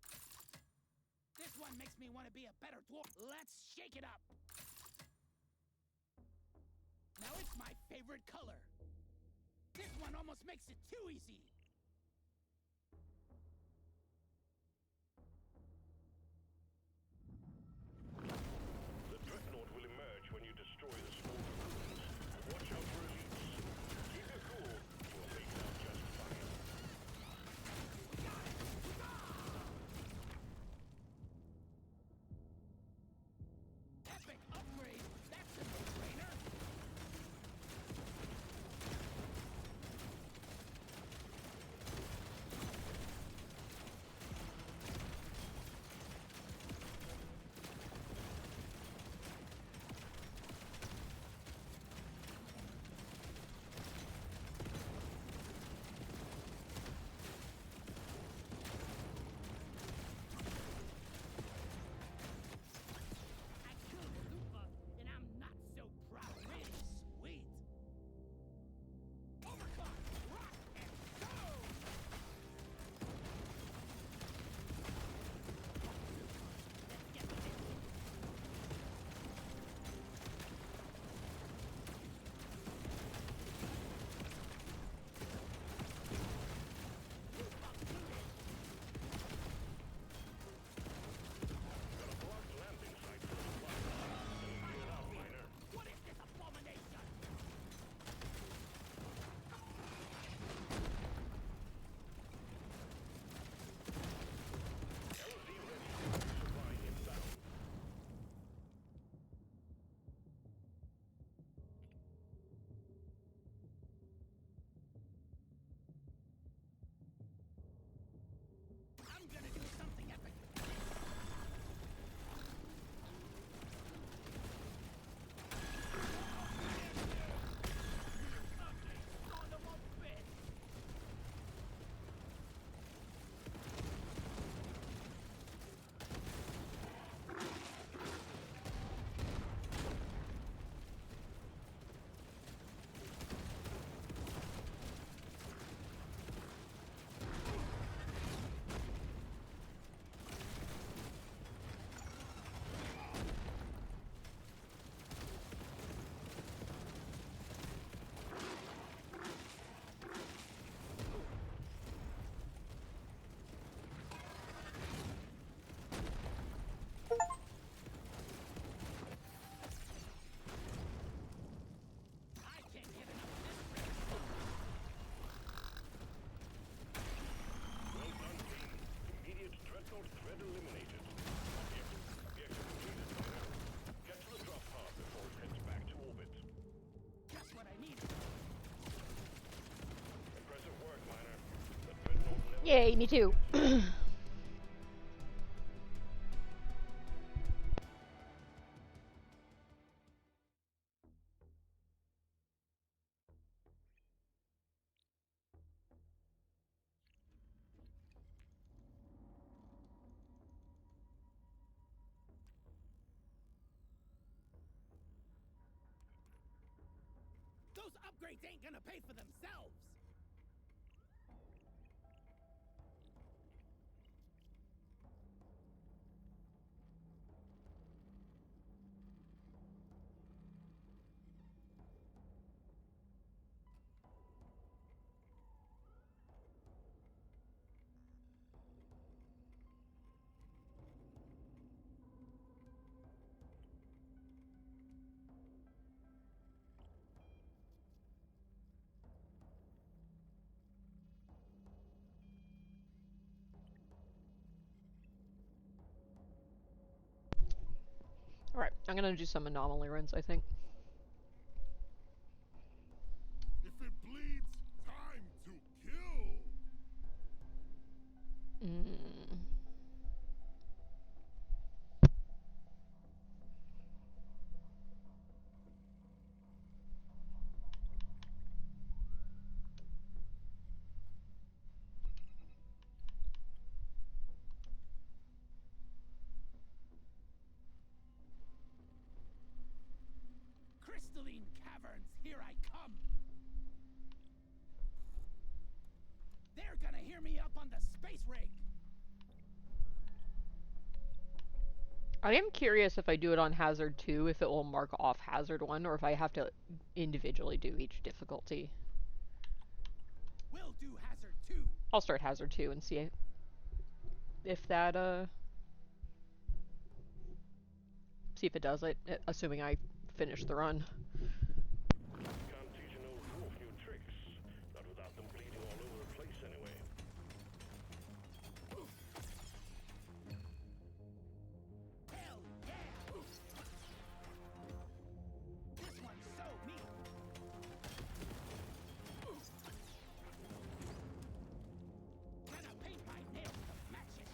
This one makes me want to be a better dwarf. Let's shake it up. Now it's my favorite color. This one almost makes it too easy. The dreadnought will emerge when you destroy the small cocoons. Watch out for elites. Keep your cool. You will make it out just fine. Epic upgrade. That's a no-brainer. I killed a Lupa, and I'm not so proud. Really sweet. Overclock, rock, and go! Let's get the business. Lupa booted. Got a blocked landing site for the supply. Clear it out, miner. What is this abomination? LZ ready. Supply inbound. I'm gonna do something epic. Ugly son of a bitch! I can't get enough of this rare stuff. Well done, team. Immediate dreadnought threat eliminated. Objective completed, miner. Get to the drop pod before it heads back to orbit. Just what I needed. Impressive work, miner. The dreadnought never... Yay, me too. Those upgrades ain't gonna pay for themselves. Alright, I'm gonna do some anomaly runs, I think. If it bleeds, time to kill! Mm. Crystalline caverns, here I come. They're gonna hear me up on the space rig. I am curious if I do it on Hazard 2, if it will mark off Hazard 1, or if I have to individually do each difficulty. We'll do Hazard 2. I'll start Hazard 2 and see if that, see if it does it, assuming I finish the run. You can't teach an old dwarf new tricks. Not without them bleeding all over the place anyway. Hell yeah! This one's so me. Gonna paint my nails to match it.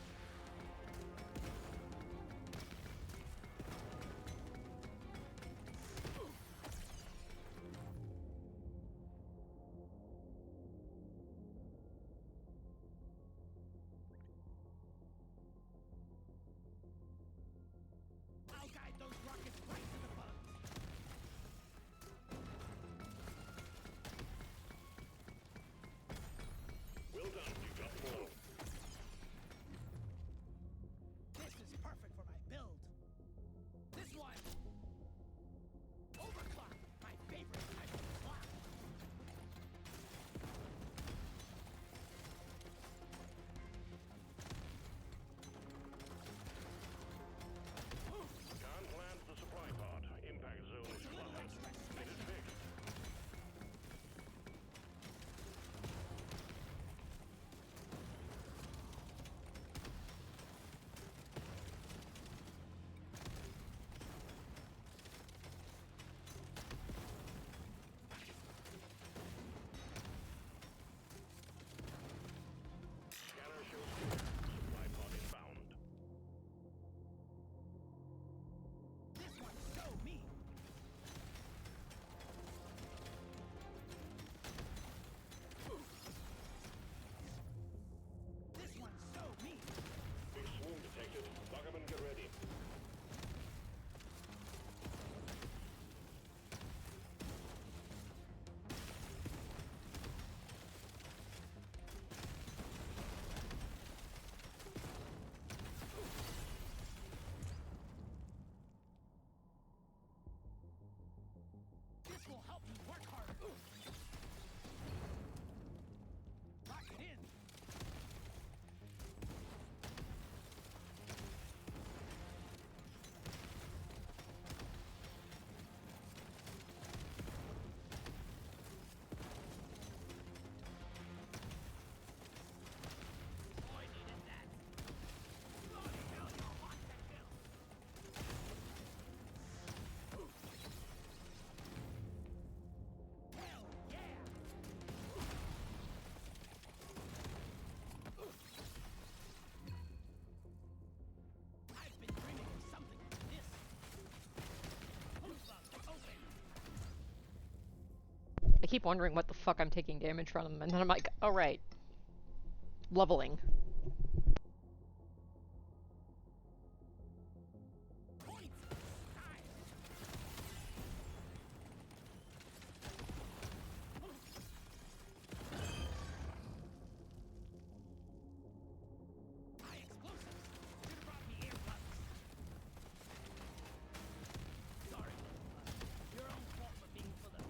I'll guide those rockets right to the bugs. Well done, you got them all. This is perfect for my build. This one. Overclock, my favorite type of clock. Can't land the supply pod. Impact zone is flooded. Get it fixed. Scanner shows clear. Supply pod inbound. This one's so me. This one's so me. Big swarm detected. Lock 'em and get ready. This will help me work harder. Lock it in. Boy, needed that. Bloody hell, you're hot to kill. Hell yeah! I've been dreaming of something like this. Hoopla, open. I keep wondering what the fuck I'm taking damage from, and then I'm like, oh right. Leveling. Points. Time. High explosives. Should have brought me earplugs. Sorry. Your own fault for being full of.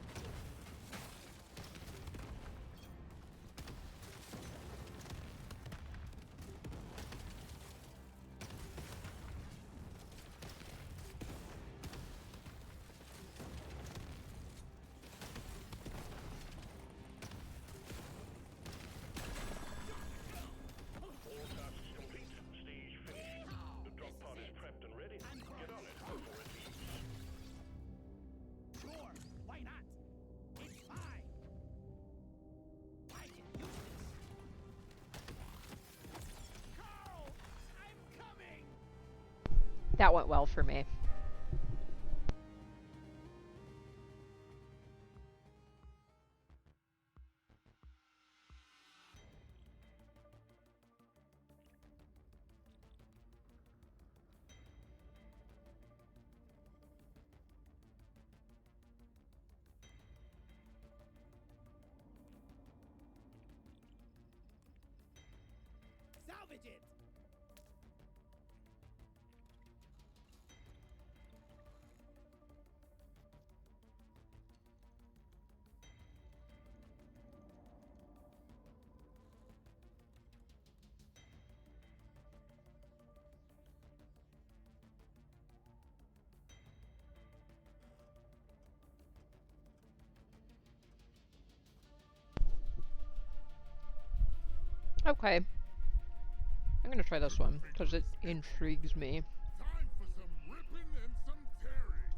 All tasks complete. Stage finished. The drop pod is prepped and ready. Get on it before it leaves. Sure, why not? It's mine. I can use this. Carl, I'm coming. That went well for me. Salvage it. Okay. I'm gonna try this one, because it intrigues me. Time for some ripping and some tearing.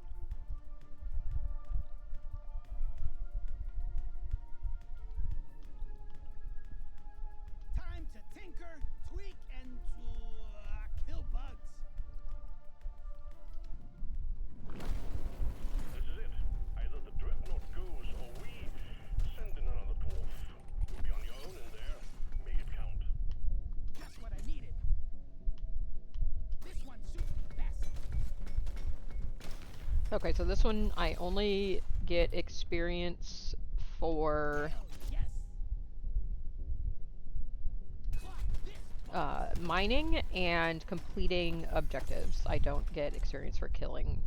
Time to tinker, tweak, and to kill bugs. This is it. Either the dreadnought goes or we send in another dwarf. You'll be on your own in there. Make it count. Just what I needed. This one suits me best. Okay, so this one I only get experience for Hell yes. Clock this. mining and completing objectives. I don't get experience for killing.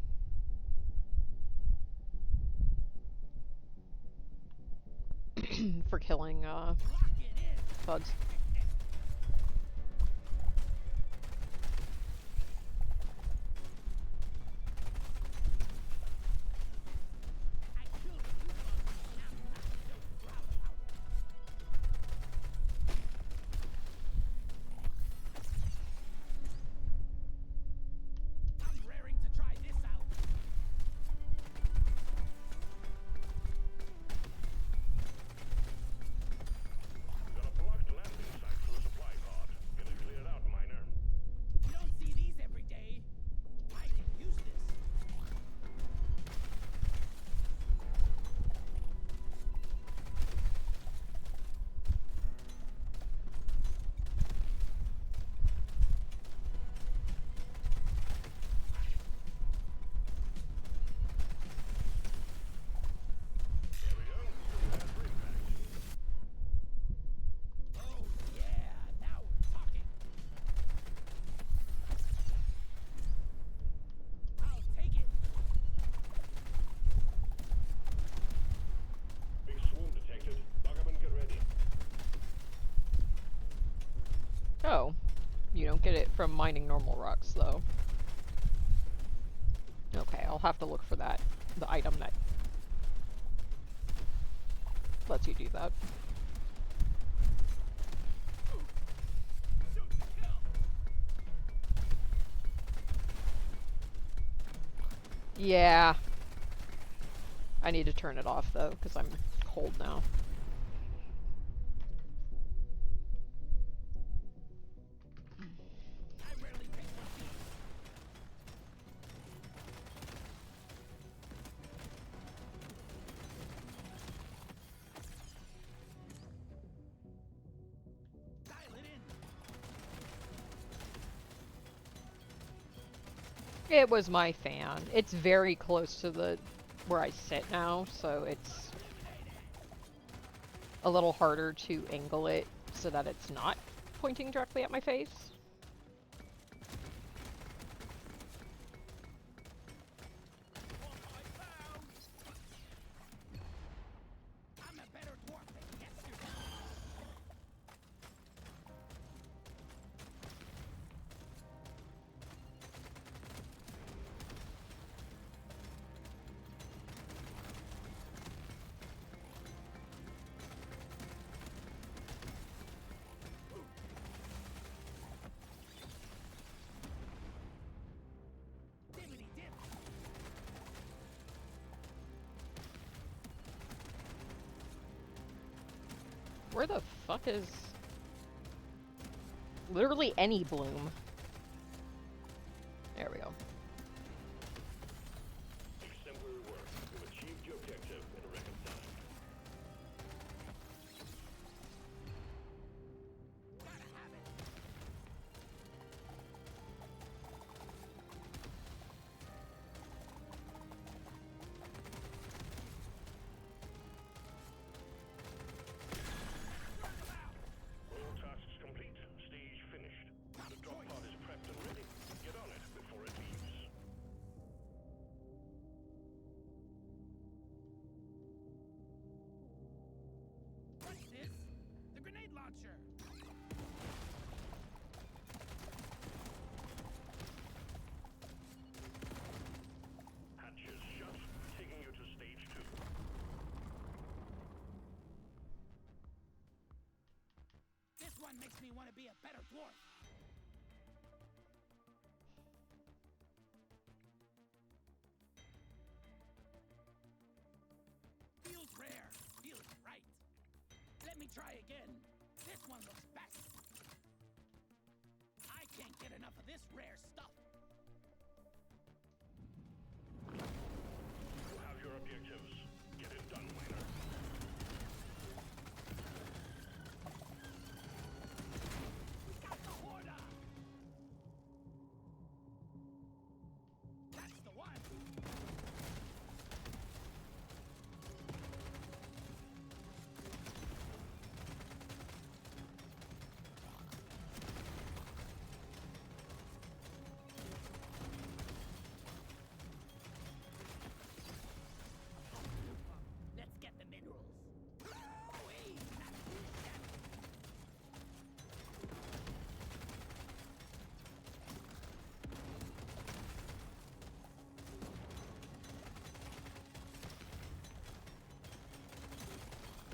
For killing Lock it in. bugs. I killed a few bugs, and I'm not so proud about it. I'm raring to try this out. Got a blocked landing site for a supply pod. Get it cleared out, miner. You don't see these every day. I can use this. There we go. Prepare for impact. Oh yeah, now we're talking. I'll take it. Big swarm detected. Lock up and get ready. Oh, you don't get it from mining normal rocks, though. Okay, I'll have to look for that. The item that lets you do that. Shoot to kill. Yeah. I need to turn it off, though, because I'm cold now. I rarely pick one of these. Dial it in. It was my fan. It's very close to the where I sit now, so it's a little harder to angle it so that it's not pointing directly at my face. I'm a better dwarf than yesterday. Dibbity dip. Where the fuck is... Literally any bloom. There we go. Exemplary work. You've achieved your objective in a record time. Gotta have it. All tasks complete. Stage finished. The drop pod is prepped and ready. Get on it before it leaves. What's this? The grenade launcher. Hatches shut. Taking you to stage 2. This one makes me want to be a better dwarf. Feels rare. Feels right. Let me try again. This one looks best. I can't get enough of this rare stuff. You have your objectives. Get it done, miner. Got the Horda! That's the one! Let's get the minerals. Woo-wee! That's good stuff.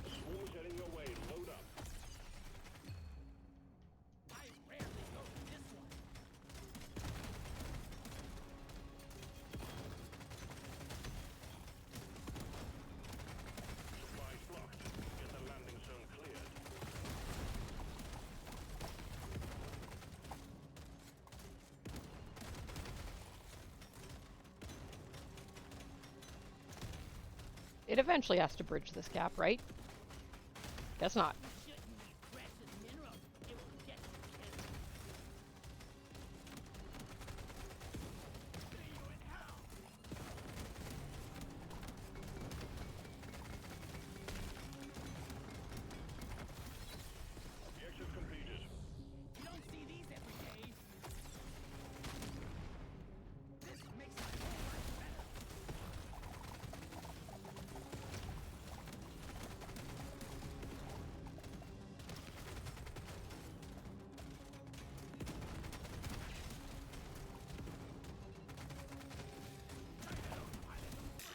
Swarm is heading your way. Load up. I rarely go to this one. Supplies blocked. Get the landing zone cleared. It eventually has to bridge this gap, right? Guess not. We shouldn't need precious minerals. It will get you killed. See you in hell. Objective completed. You don't see these every day. This makes my whole life better.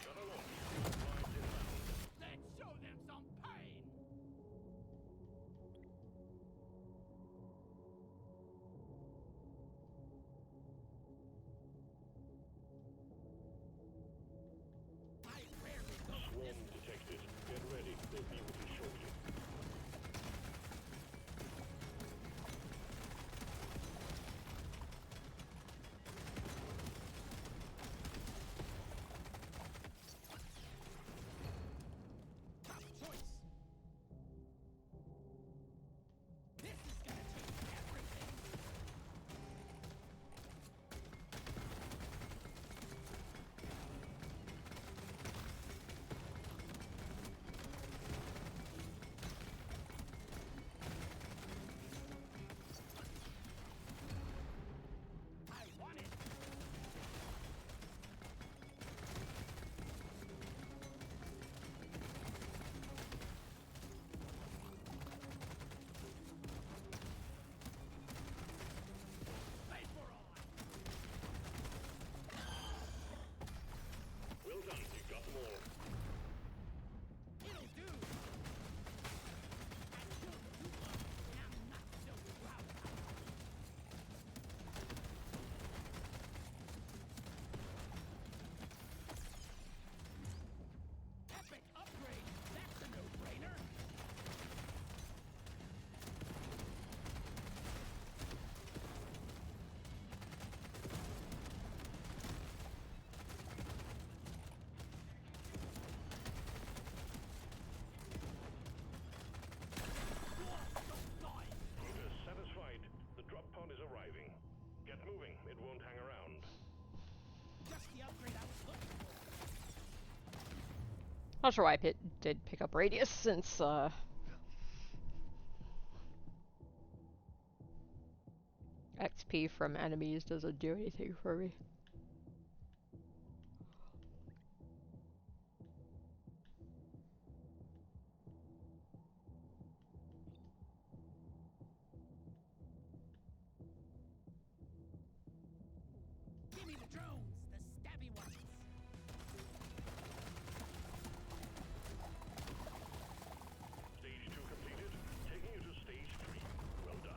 Got a launch. Supplies inbound. Let's show them some pain. I rarely go to this Swarm detected. Get ready. They'll be with you shortly. tough choice. This is gonna change everything. I want it. Pay for all. Well done. You got them all. It'll do. I killed two bugs, and I'm not so proud of it. Epic upgrade. That's a no-brainer. Progress satisfied. The drop pod is arriving. Get moving. It won't hang around. Just the upgrade I was looking for. Not sure why I did pick up radius since XP from enemies doesn't do anything for me. Give me the drones, the stabby ones. Stage 2 completed. Taking you to stage 3. Well done.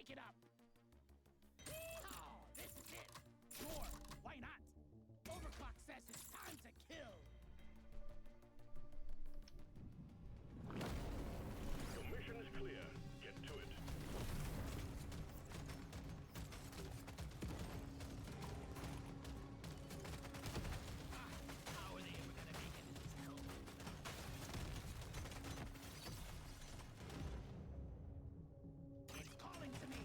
shake it up. Oh, this is it. Sure, why not? Overclock says it's time to kill. Your mission is clear. Get to it. How are they ever gonna make it in this hell? It's calling to me.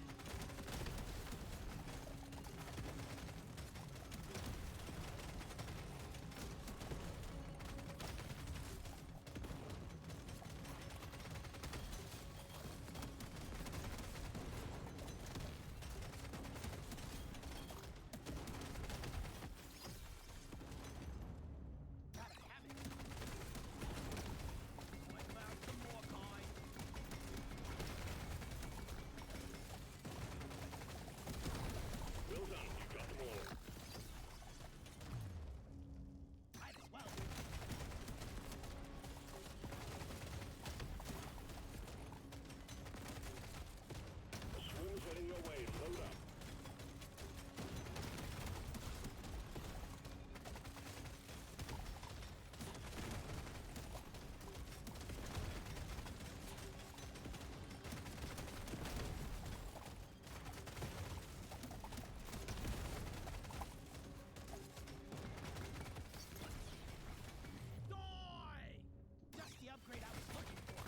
Gotta have it. Wipe out some more guys. Well done. You got them all. Might as well. The swarm's heading your way. Load up. Die! Just the upgrade I was looking for.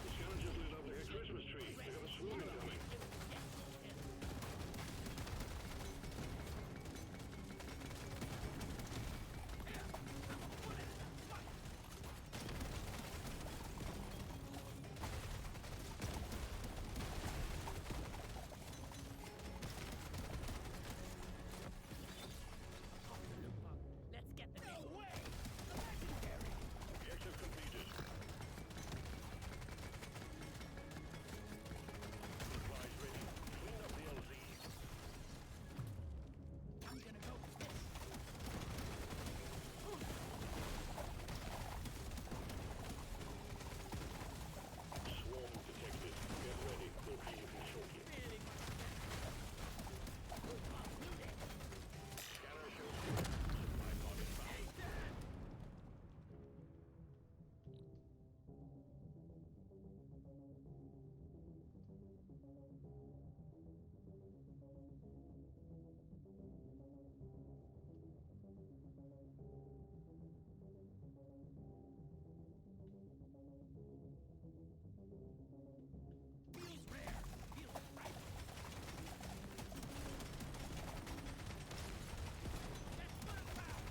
The challengers lit up like a Christmas tree. They got a swarm incoming. Let's get the no way! The legendary! Objective completed. Supplies ready. Clean up the LZ. I'm gonna go with this. Swarm detected. Get ready. We'll be with you shortly. Really much. Looted. Scanner shows supply pod inbound. Feels rare. Feels right. Let's put it out.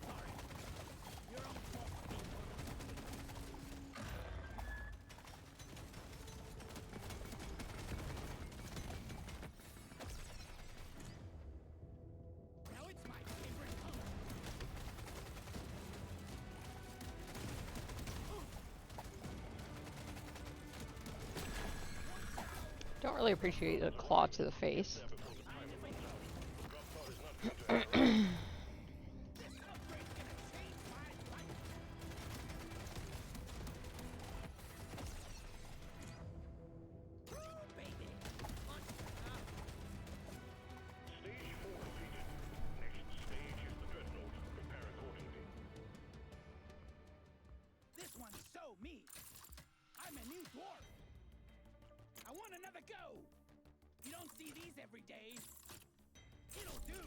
Sorry. Your own fault. Now it's my favorite color. Don't really appreciate the claw to the face. There before the timer runs out. The drop pod is not going to hurt. This upgrade's gonna change my life. Woo, baby. Punch it up. Stage 4 completed. Next stage is the Dreadnought. Prepare accordingly. This one's so me. I'm a new dwarf. I want another go. You don't see these every day. It'll do.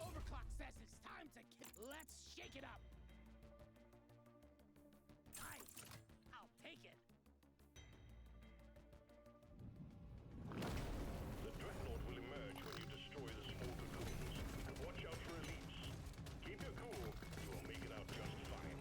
Overclock says it's time to kill. Let's shake it up. Nice. I'll take it. The Dreadnought will emerge when you destroy the small cocoons. And watch out for elites. Keep your cool. You will make it out just fine.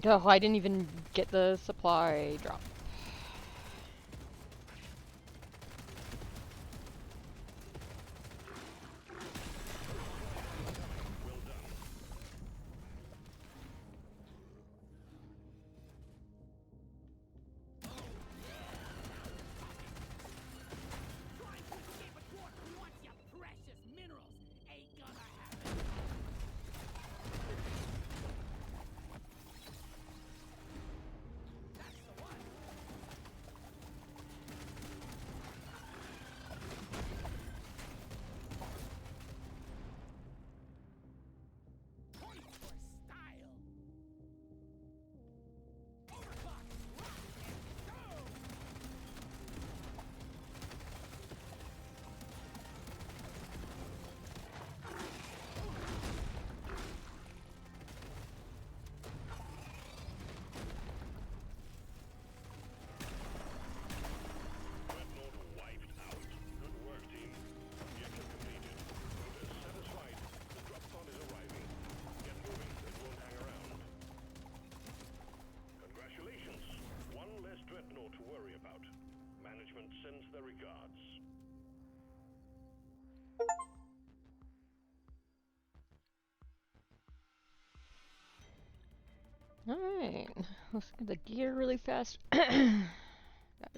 Oh, I didn't even get the supply drop. Trying to escape a dwarf who wants your precious minerals. Ain't gonna happen. That's the one. Point for style. Overclock, rock, and go! Dreadnought wiped out. Good work, team. Objective completed. Voters satisfied. The drop pod is arriving. Get moving. It won't hang around. Congratulations. One less dreadnought to worry about. Management sends their regards. Alright, let's get the gear really fast. That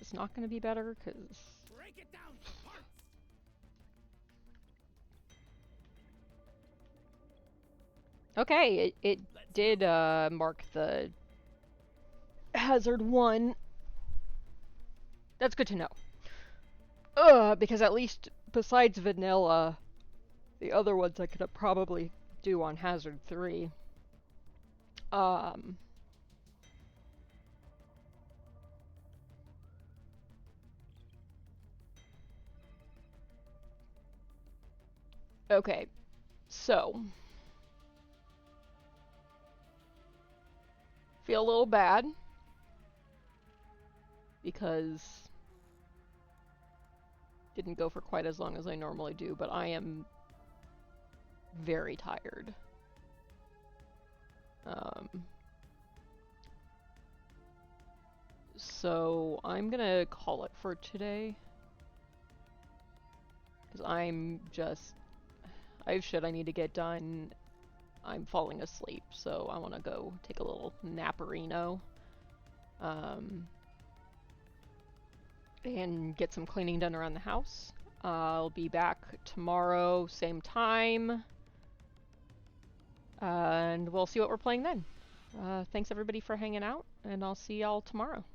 is not going to be better, because... Break it down to parts. Okay, it did mark the hazard 1. That's good to know. Because at least besides vanilla, the other ones I could probably do on hazard 3. Okay, so feel a little bad because didn't go for quite as long as I normally do, but I am very tired. So I'm gonna call it for today because I'm just I have shit I need to get done. I'm falling asleep, so I want to go take a little naparino. And get some cleaning done around the house. I'll be back tomorrow, same time. And we'll see what we're playing then. Thanks everybody for hanging out, and I'll see y'all tomorrow.